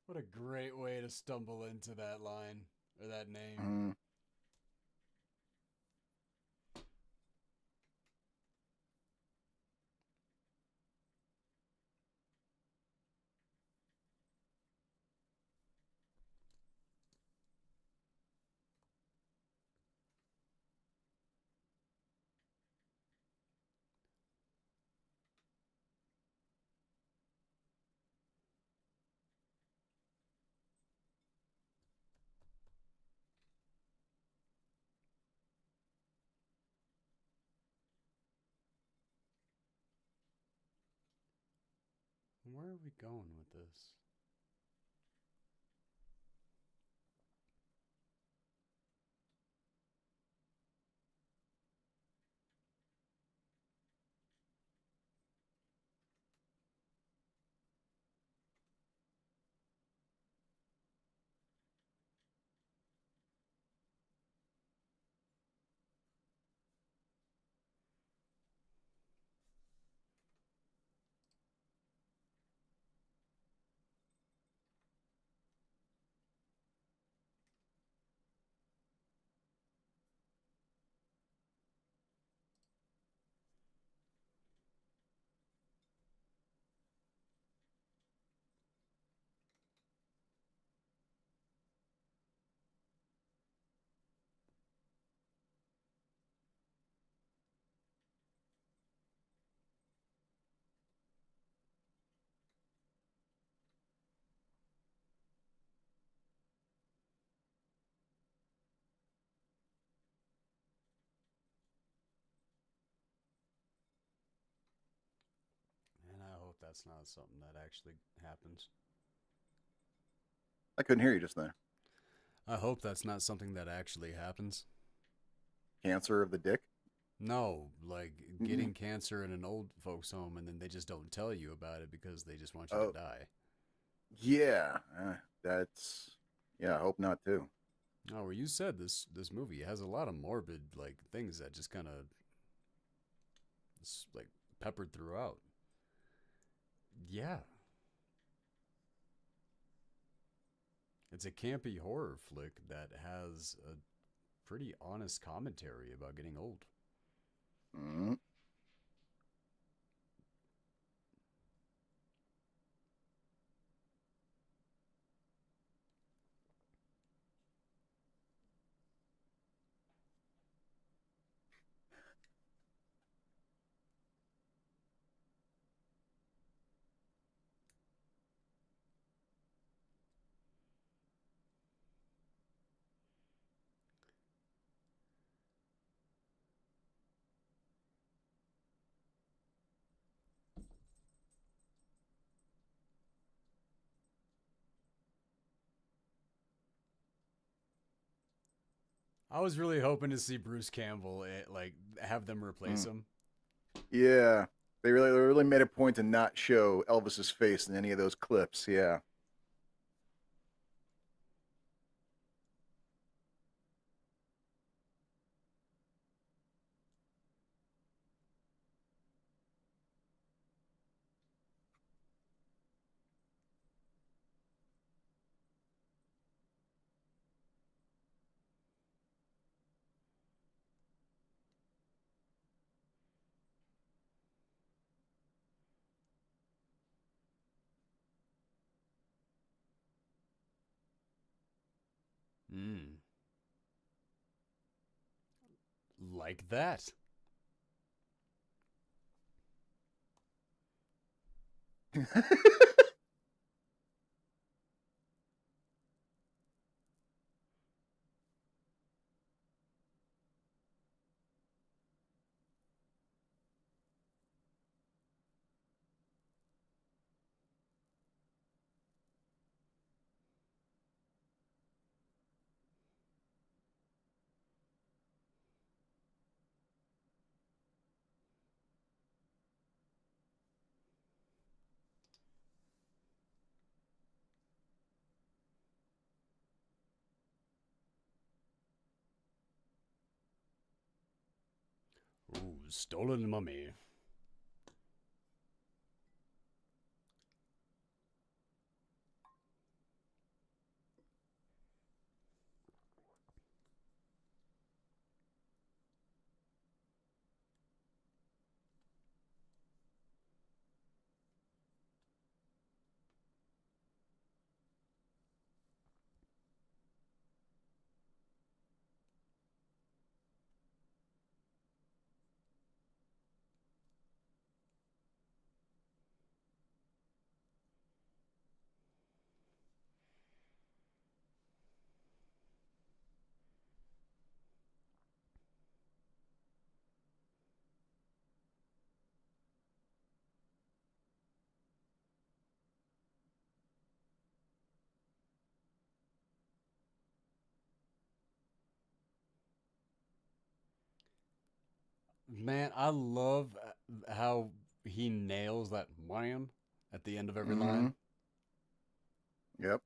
What a great way to stumble into that line or that name. Mm. where are we going with this? And I hope that's not something that actually happens. I couldn't hear you just then. I hope that's not something that actually happens. Cancer of the dick? No, like Mm-hmm. getting cancer in an old folks' home and then they just don't tell you about it because they just want you Oh, to die. yeah. That's, yeah, I hope not too. Oh, well, you said this movie has a lot of morbid like things that just kind of like peppered throughout. Yeah, it's a campy horror flick that has a pretty honest commentary about getting old. Mm-hmm. I was really hoping to see Bruce Campbell like have them replace him. Yeah. They really made a point to not show Elvis's face in any of those clips. Yeah. Mm. Like that. Ooh, stolen mummy. Man, I love how he nails that wham at the end of every Mm-hmm. line. Yep.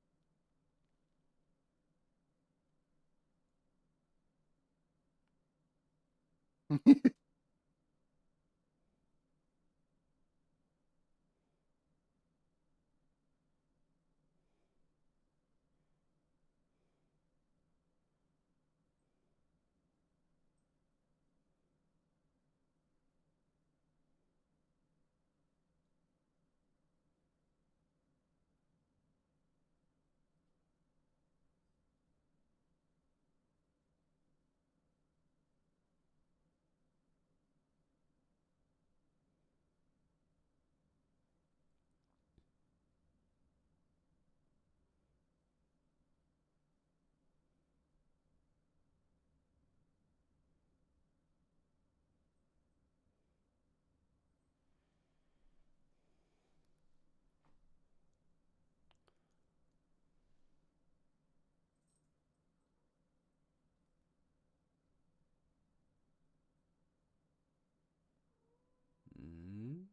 Mm.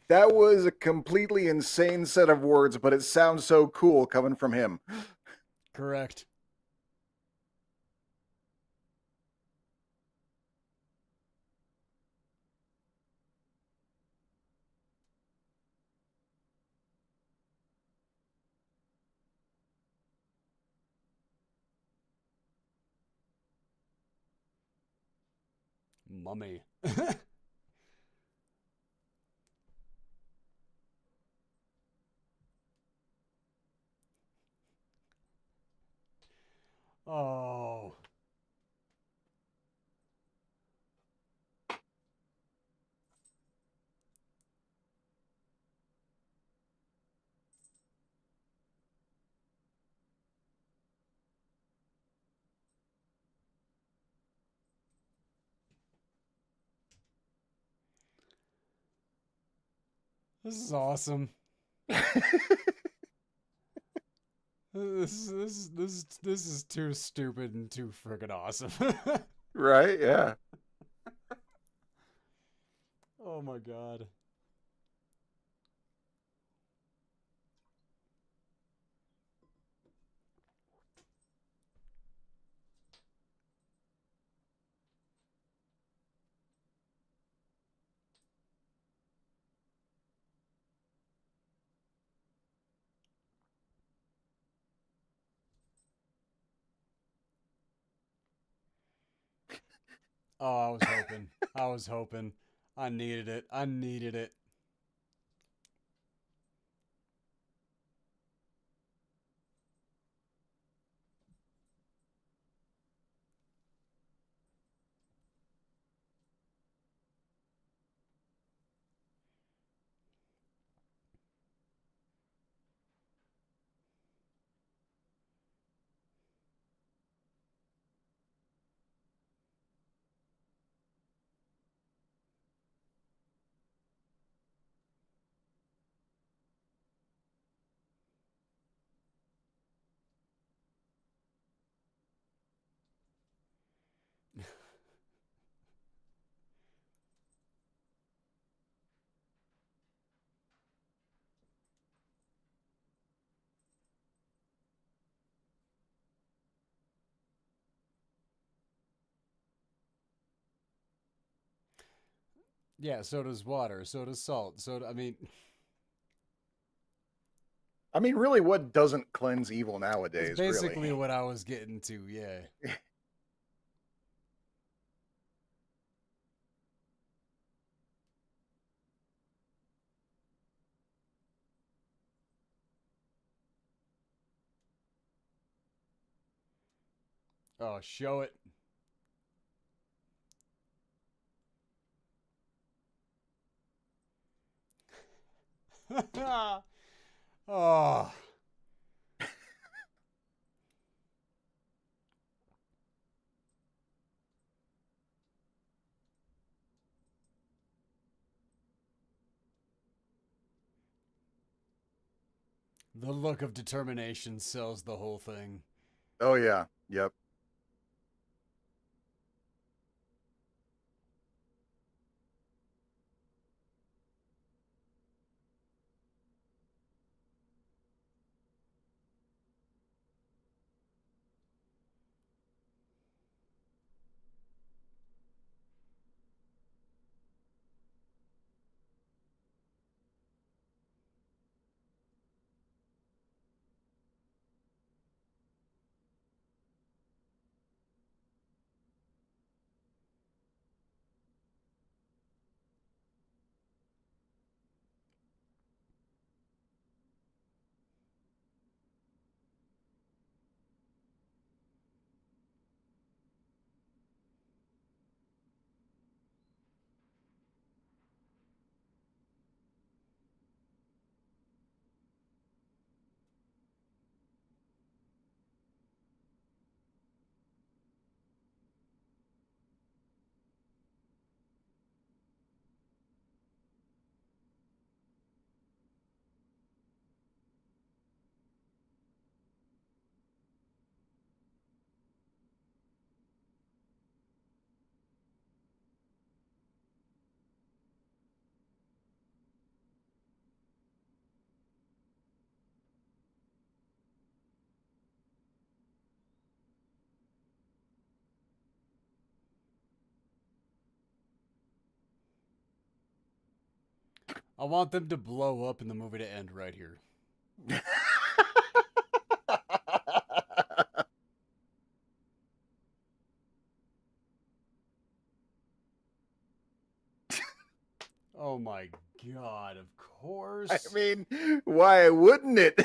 That was a completely insane set of words, but it sounds so cool coming from him. Correct. Mummy. Oh. This is awesome. This is too stupid and too friggin' awesome. Right? Yeah. Oh my god. Oh, I was hoping. I was hoping. I needed it. I needed it. Yeah, so does water. So does salt. I mean, I mean, really, what doesn't cleanse evil that's nowadays, really? basically what I was getting to. Yeah. Oh, show it. Oh. The look of determination sells the whole thing. Oh yeah. Yep. I want them to blow up and the movie to end right here. Oh my god, of course. I mean, why wouldn't it?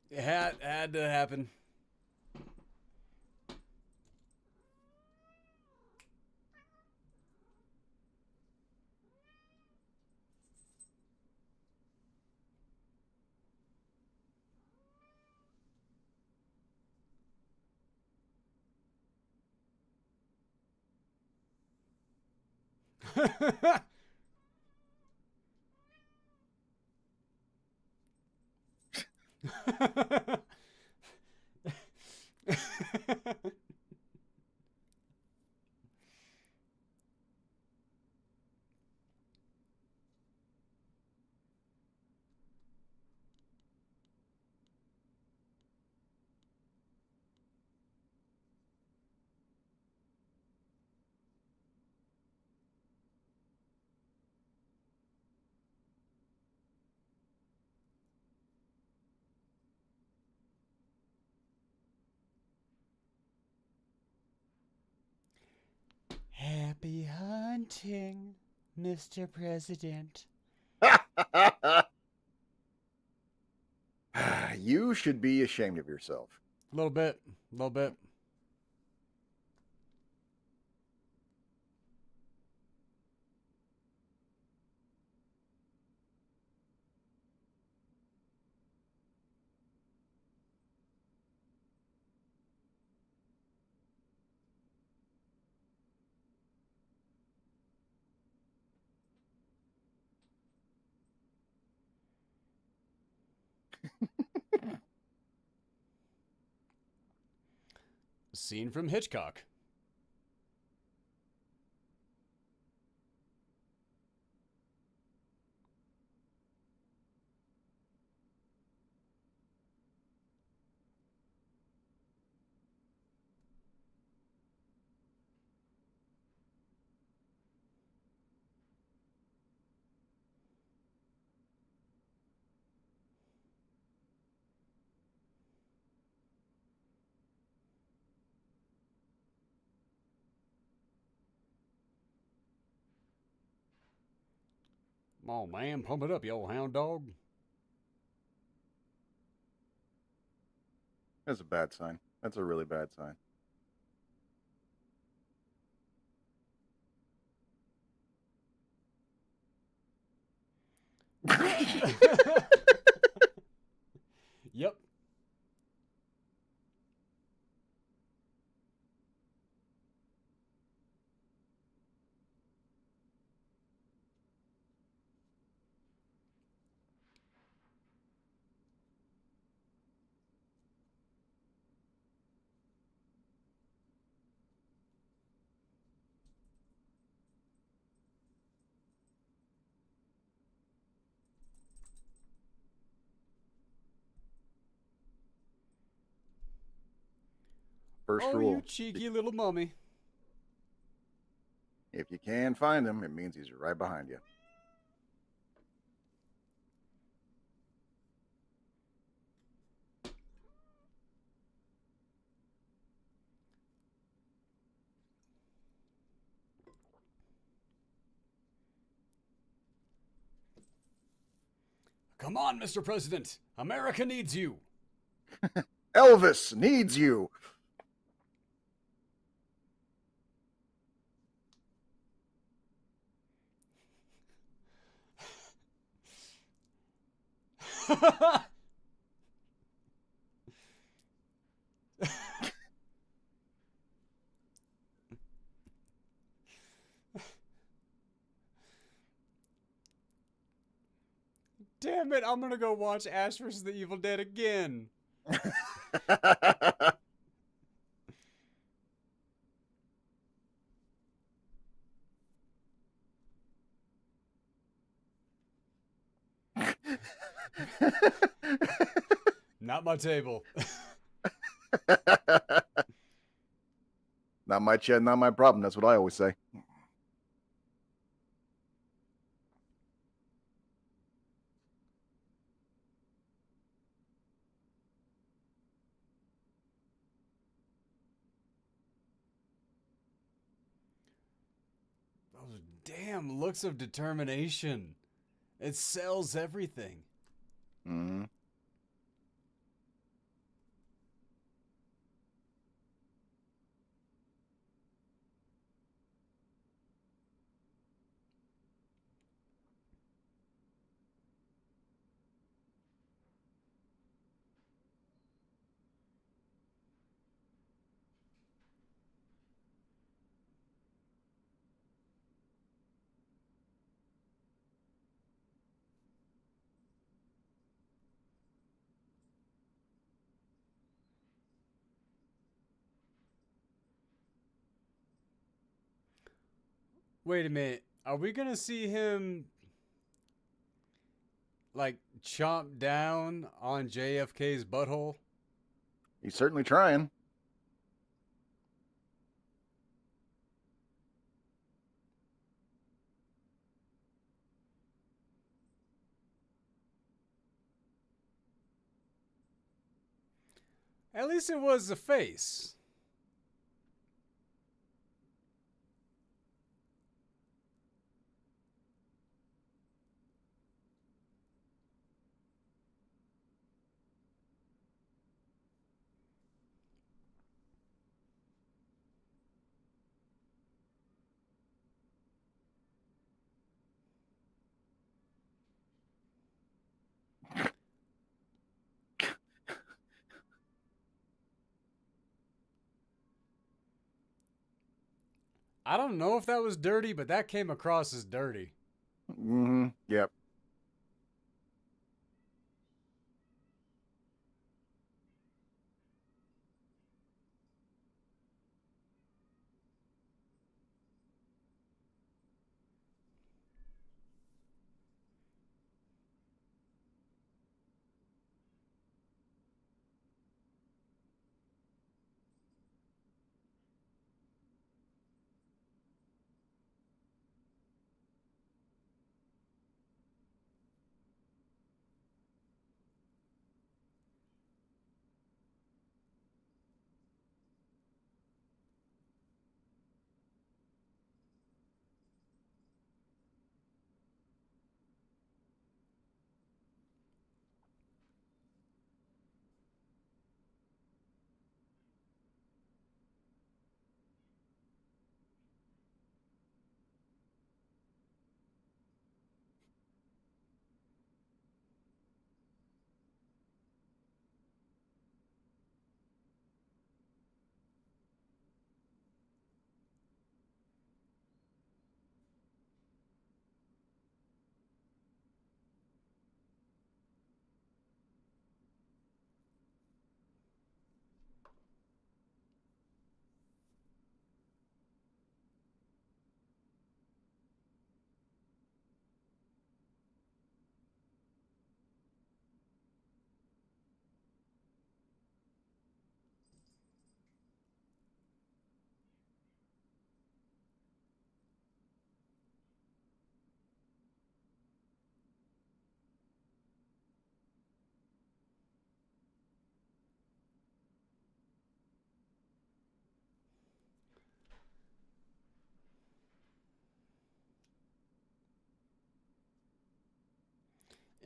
It had to happen. Happy hunting, Mr. President. You should be ashamed of yourself. A little bit. A little bit. Scene from Hitchcock. Come on, man. Pump it up, you old hound dog. That's a bad sign. That's a really bad sign. Yep. First Oh, rule. you cheeky little mummy. If you can find him, it means he's right behind you. Come on, Mr. President. America needs you. Elvis needs you. Damn it, I'm gonna go watch Ash vs. the Evil Dead again. Not my table. Not my chin, not my problem. That's what I always say. Those damn looks of determination. It sells everything. Mm-hmm. Wait a minute. Are we gonna see him like chomp down on JFK's butthole? He's certainly trying. At least it was the face. I don't know if that was dirty, but that came across as dirty. Mm-hmm. Yep.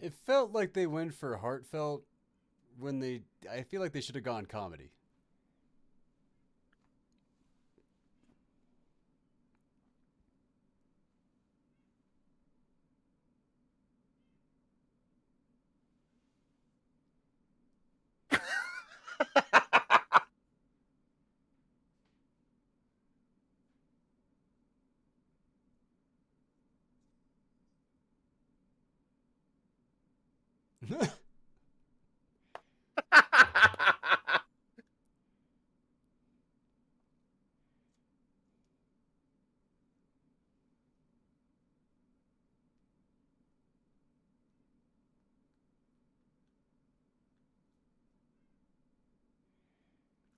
It felt like they went for heartfelt when they. I feel like they should have gone comedy.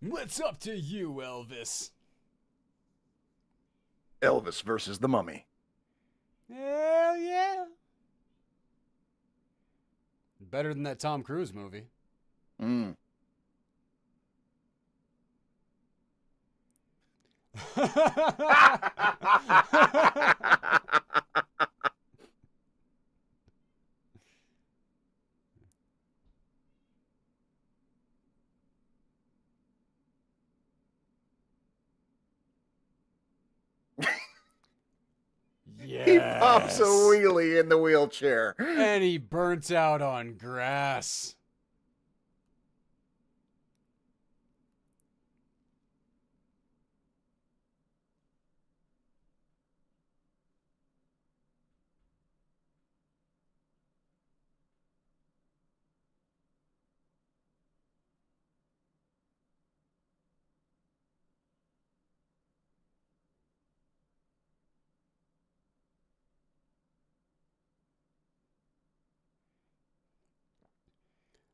What's up to you, Elvis? Elvis versus the Mummy. Hell yeah. Better than that Tom Cruise movie. Mm. He pops a Yes. wheelie in the wheelchair. And he burnt out on grass.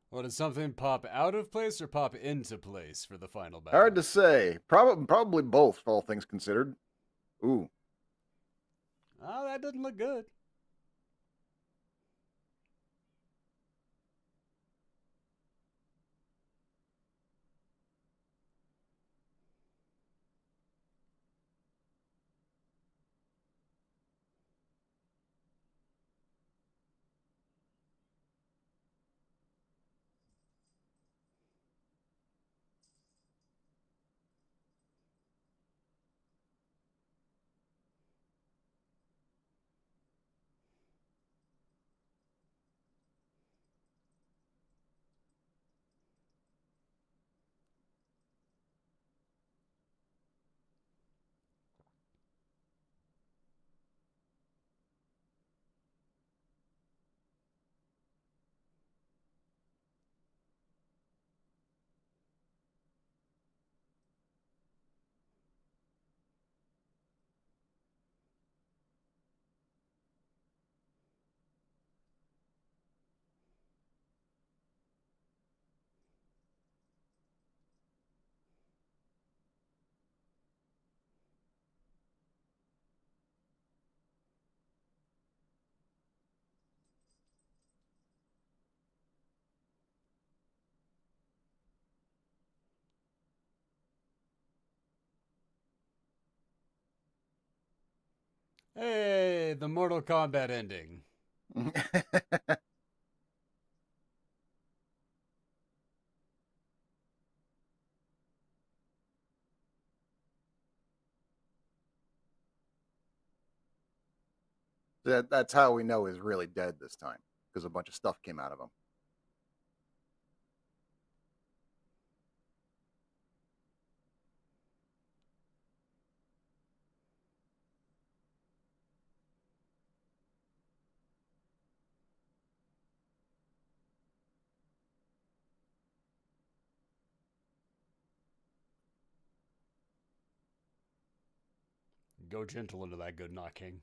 Well, did something pop out of place or pop into place for the final battle? Hard to say. Probably both, all things considered. Ooh. Oh, that doesn't look good. Hey, the Mortal Kombat ending. That's how we know he's really dead this time, because a bunch of stuff came out of him. Go gentle into that good knocking.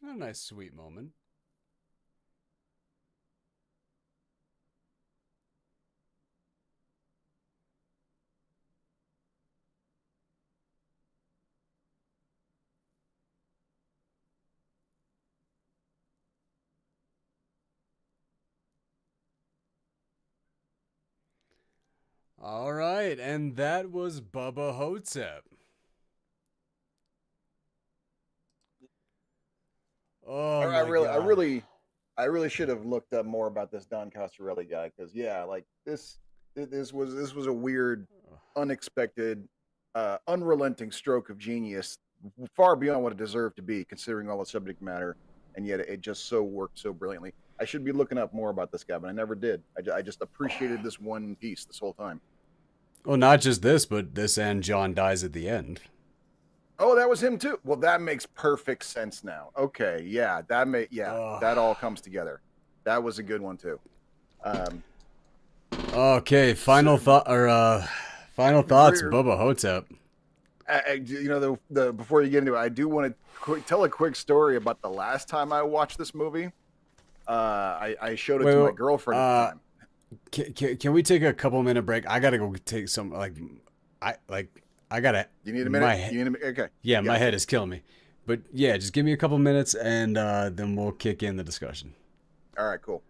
A nice, sweet moment. All right, and that was Bubba Ho-Tep. Oh I my really, I god. really, I really should have looked up more about this Don Coscarelli guy because yeah, like this was a weird, unexpected, unrelenting stroke of genius, far beyond what it deserved to be, considering all the subject matter, and yet it just so worked so brilliantly. I should be looking up more about this guy, but I never did. I just appreciated this one piece this whole time. Well, not just this, but this and John dies at the end. Oh, that was him too. Well, that makes perfect sense now. Okay, yeah, yeah, Ugh. that all comes together. That was a good one too. Um, Okay, so, final thoughts, re- Bubba Ho-Tep. the before you get into it, I do want to tell a quick story about the last time I watched this movie. I showed it Wait, to my wait, girlfriend at the time. can we take a couple minute break? I gotta go take some I gotta You need a minute? my head. You need a minute? Okay, Yeah, my head gotcha. is killing me. But yeah, just give me a couple minutes and then we'll kick in the discussion. All right, cool.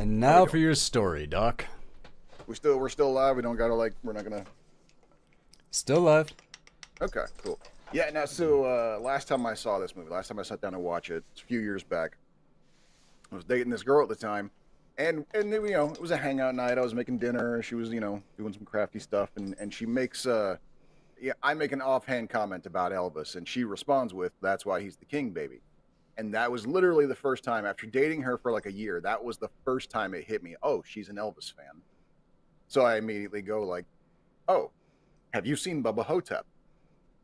And How we now doing? for your story, Doc. We're still alive. We don't gotta we're not gonna. Still alive. Okay, cool. Yeah. Now, so last time I saw this movie, last time I sat down to watch it, it's a few years back. I was dating this girl at the time, and it was a hangout night. I was making dinner. She was doing some crafty stuff, and she makes yeah, I make an offhand comment about Elvis, and she responds with, "That's why he's the king, baby." And that was literally the first time after dating her for like a year. That was the first time it hit me. Oh, she's an Elvis fan. So I immediately go like, "Oh, have you seen Bubba Ho-Tep?"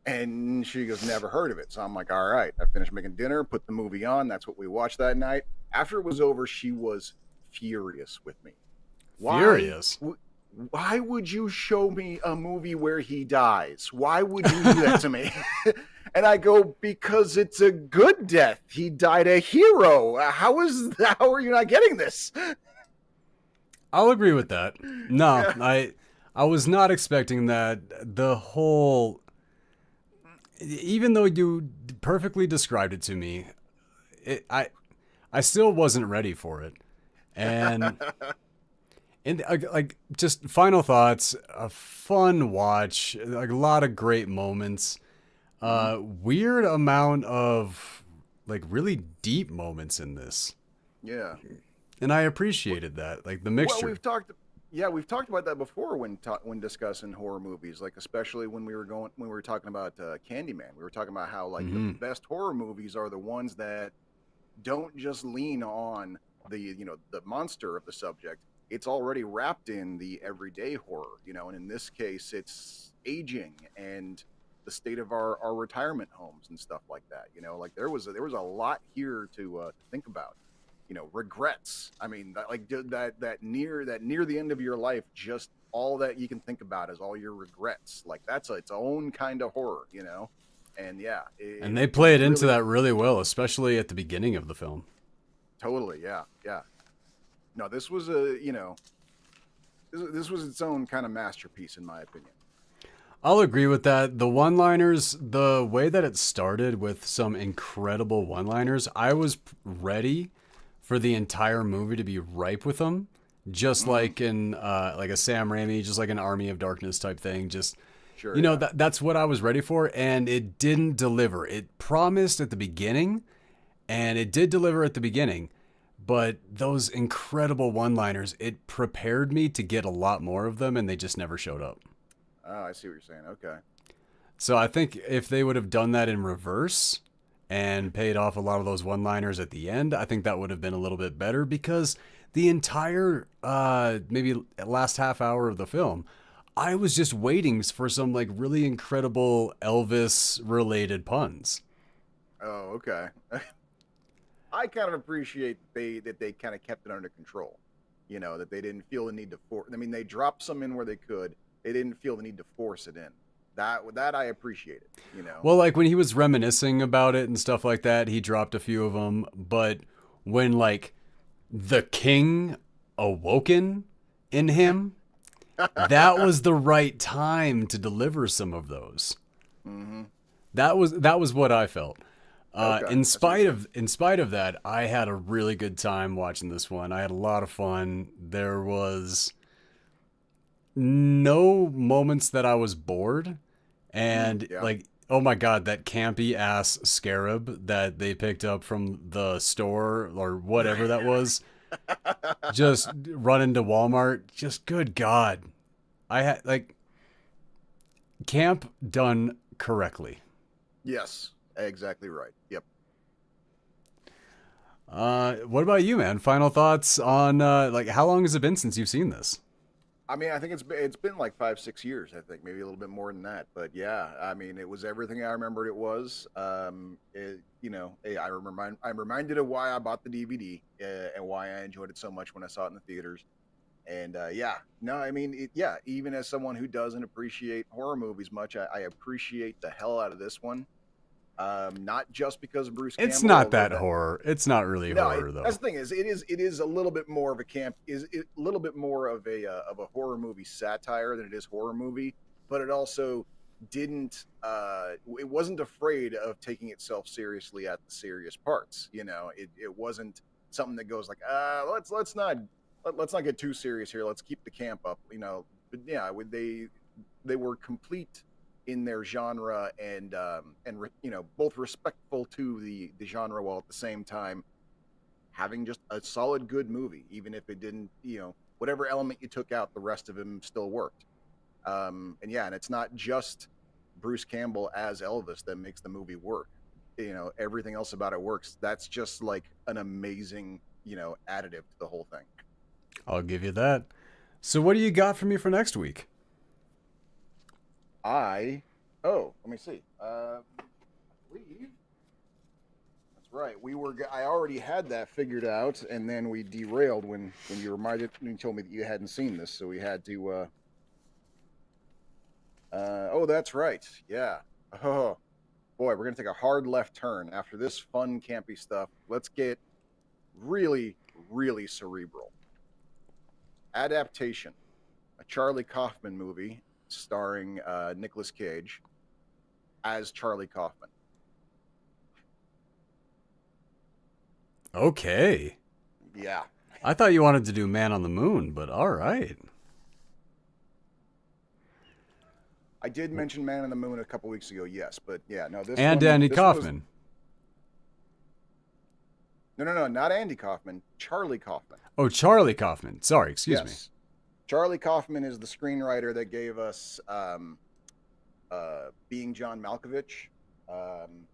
And she goes, "Never heard of it." So I'm like, "All right." I finished making dinner, put the movie on. That's what we watched that night. After it was over, she was furious with me. Why? Furious. Why would you show me a movie where he dies? Why would you do that to me? And I go, because it's a good death. He died a hero. How is that? How are you not getting this? I'll agree with that. No, Yeah. I was not expecting that. The whole, even though you perfectly described it to me, it, I still wasn't ready for it. And like just final thoughts, a fun watch, like a lot of great moments. Mhm. Weird amount of like really deep moments in this. Yeah. And I appreciated that, like the Well, mixture. we've talked about that before when discussing horror movies, like especially when we were talking about Candyman. We were talking about how like the Hmm. best horror movies are the ones that don't just lean on the monster of the subject. It's already wrapped in the everyday horror, and in this case it's aging and the state of our retirement homes and stuff like that. Like there was a lot here to think about. Regrets. I mean, that near the end of your life, just all that you can think about is all your regrets. Like that's its own kind of horror. And yeah, And it, they it played into really that really well, especially at the beginning of the film. totally, yeah, yeah. No, this was a this was its own kind of masterpiece in my opinion. I'll agree with that. The one-liners, the way that it started with some incredible one-liners, I was ready for the entire movie to be ripe with them, just Mm-hmm. like in like a Sam Raimi, just like an Army of Darkness type thing. Just Sure, yeah. that's what I was ready for, and it didn't deliver. It promised at the beginning, and it did deliver at the beginning. But those incredible one-liners, it prepared me to get a lot more of them, and they just never showed up. Oh, I see what you're saying. Okay. So I think if they would have done that in reverse and paid off a lot of those one-liners at the end, I think that would have been a little bit better because the entire maybe last half hour of the film, I was just waiting for some like really incredible Elvis related puns. Oh, okay. I kind of appreciate that they kind of kept it under control. That they didn't feel the need to force. I mean, they dropped some in where they could. They didn't feel the need to force it in. That I appreciated. Well, like when he was reminiscing about it and stuff like that, he dropped a few of them, but when like the king awoken in him, that was the right time to deliver some of those. Mm-hmm. That was what I felt. Okay. In I see what you're spite saying. of in spite of that, I had a really good time watching this one. I had a lot of fun. There was no moments that I was bored, and Yeah. like, oh my god, that campy ass scarab that they picked up from the store or whatever that was, just running to Walmart. Just good god, I had like camp done correctly. Yes. Exactly right. Yep. What about you, man? Final thoughts on like how long has it been since you've seen this? I mean, I think it's been like 5 6 years. I think maybe a little bit more than that. But yeah, I mean, it was everything I remembered it was. I'm reminded of why I bought the DVD and why I enjoyed it so much when I saw it in the theaters. And yeah, no, I mean, yeah. Even as someone who doesn't appreciate horror movies much, I appreciate the hell out of this one. Not just because of Bruce It's Campbell, not although that that horror. It's not really no, horror that's though. the thing is it is a little bit more of a camp is it, a little bit more of a horror movie satire than it is horror movie, but it also didn't it wasn't afraid of taking itself seriously at the serious parts. It wasn't something that goes like let's not let's not get too serious here. Let's keep the camp up. But yeah, they were complete in their genre and both respectful to the genre while at the same time having just a solid good movie, even if it didn't, whatever element you took out, the rest of him still worked. And it's not just Bruce Campbell as Elvis that makes the movie work. Everything else about it works. That's just like an amazing, additive to the whole thing. I'll give you that. So what do you got for me for next week? Let me see. I believe that's right. I already had that figured out, and then we derailed when you told me that you hadn't seen this, so we had to. That's right. Yeah. Oh boy, we're gonna take a hard left turn after this fun campy stuff. Let's get really, really cerebral. Adaptation, a Charlie Kaufman movie starring Nicolas Cage as Charlie Kaufman. Okay. Yeah. I thought you wanted to do Man on the Moon, but all right. I did mention Man on the Moon a couple weeks ago, yes, but yeah, no, this and one, Andy this Kaufman. No, not Andy Kaufman, Charlie Kaufman. Oh, Charlie Kaufman. Sorry, excuse me. Charlie Kaufman is the screenwriter that gave us Being John Malkovich. Trying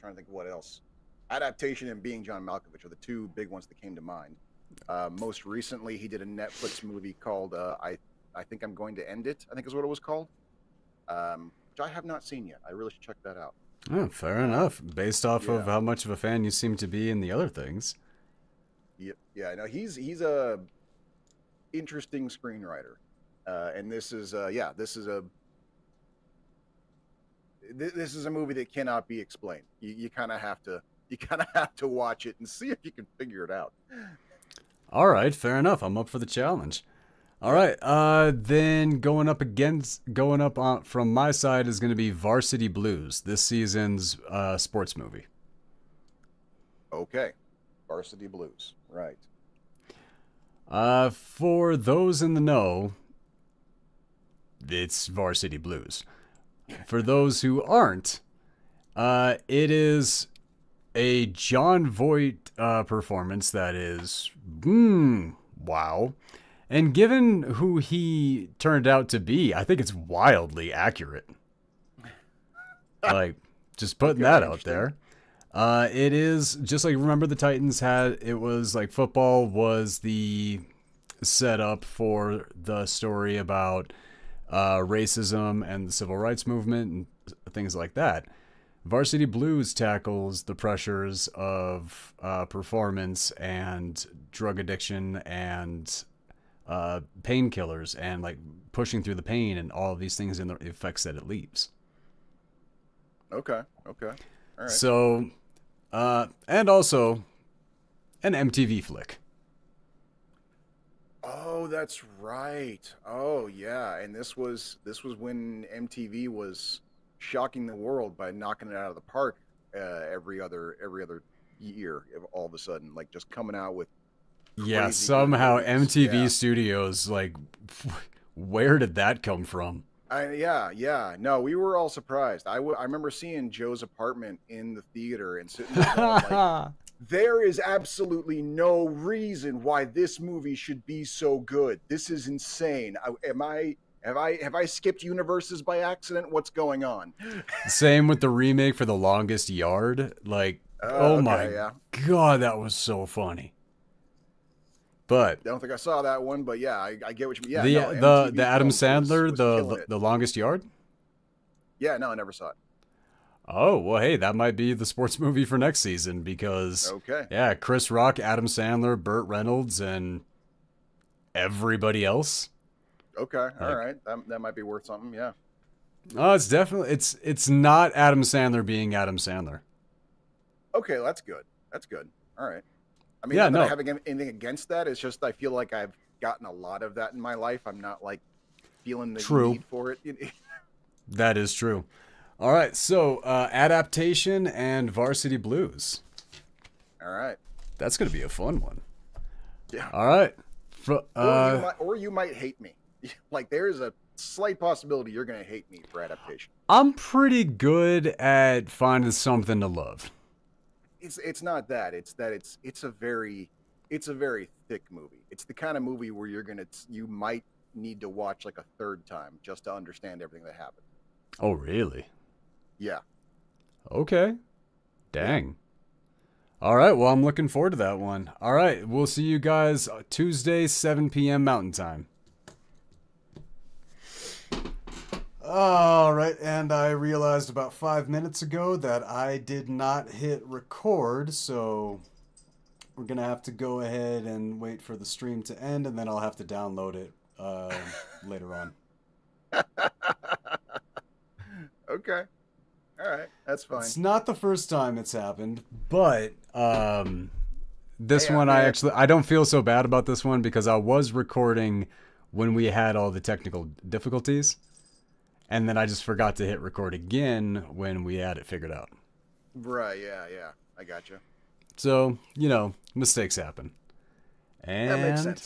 to think of what else. Adaptation and Being John Malkovich are the two big ones that came to mind. Most recently, he did a Netflix movie called I Think I'm Going to End It, I think is what it was called, which I have not seen yet. I really should check that out. Oh, fair enough. Based off of how much of a fan you seem to be in the other things. Yeah. No, he's a interesting screenwriter, and this is a movie that cannot be explained. You kind of have to watch it and see if you can figure it out. All right, fair enough. I'm up for the challenge. All right, then going up from my side is going to be Varsity Blues, this season's sports movie. Okay, Varsity Blues, right. For those in the know, it's Varsity Blues. For those who aren't, it is a Jon Voight performance that is, wow. And given who he turned out to be, I think it's wildly accurate. Like, just putting that out there. It is just like Remember the Titans had, it was like football was the setup for the story about racism and the civil rights movement and things like that. Varsity Blues tackles the pressures of performance and drug addiction and painkillers and like pushing through the pain and all of these things and the effects that it leaves. Okay. All right. So, and also an MTV flick. Oh, that's right. Oh, yeah. And this was when MTV was shocking the world by knocking it out of the park every other year. All of a sudden, like just coming out with. Yeah, somehow MTV Studios, like, where did that come from? Yeah. No, we were all surprised. I remember seeing Joe's apartment in the theater and sitting there going, like, there is absolutely no reason why this movie should be so good. This is insane. Have I skipped universes by accident? What's going on? Same with the remake for The Longest Yard. Like, my God, that was so funny. But I don't think I saw that one, but yeah, I get what you mean. Yeah, the Adam Sandler, was the Longest Yard? Yeah, no, I never saw it. Oh, well, hey, that might be the sports movie for next season because, yeah, Chris Rock, Adam Sandler, Burt Reynolds, and everybody else. Okay, all right. That might be worth something, yeah. Oh, it's definitely, it's not Adam Sandler being Adam Sandler. Okay, that's good. All right. I mean, not that I have anything against that. It's just I feel like I've gotten a lot of that in my life. I'm not like feeling the need for it. That is true. All right, so adaptation and Varsity Blues. All right. That's going to be a fun one. Yeah. All right. Or you might hate me. Like there is a slight possibility you're going to hate me for adaptation. I'm pretty good at finding something to love. It's not that. It's that it's a very thick movie. It's the kind of movie where you might need to watch like a third time just to understand everything that happened. Oh, really? Yeah. Okay. Dang. All right. Well, I'm looking forward to that one. All right. We'll see you guys Tuesday, 7 p.m. Mountain Time. All right. And I realized about 5 minutes ago that I did not hit record. So we're going to have to go ahead and wait for the stream to end. And then I'll have to download it later on. Okay. All right. That's fine. It's not the first time it's happened, but this Hey, one I I mean, I don't feel so bad about this one because I was recording when we had all the technical difficulties, and then I just forgot to hit record again when we had it figured out. Right. Yeah. I gotcha. So, mistakes happen. And That makes sense.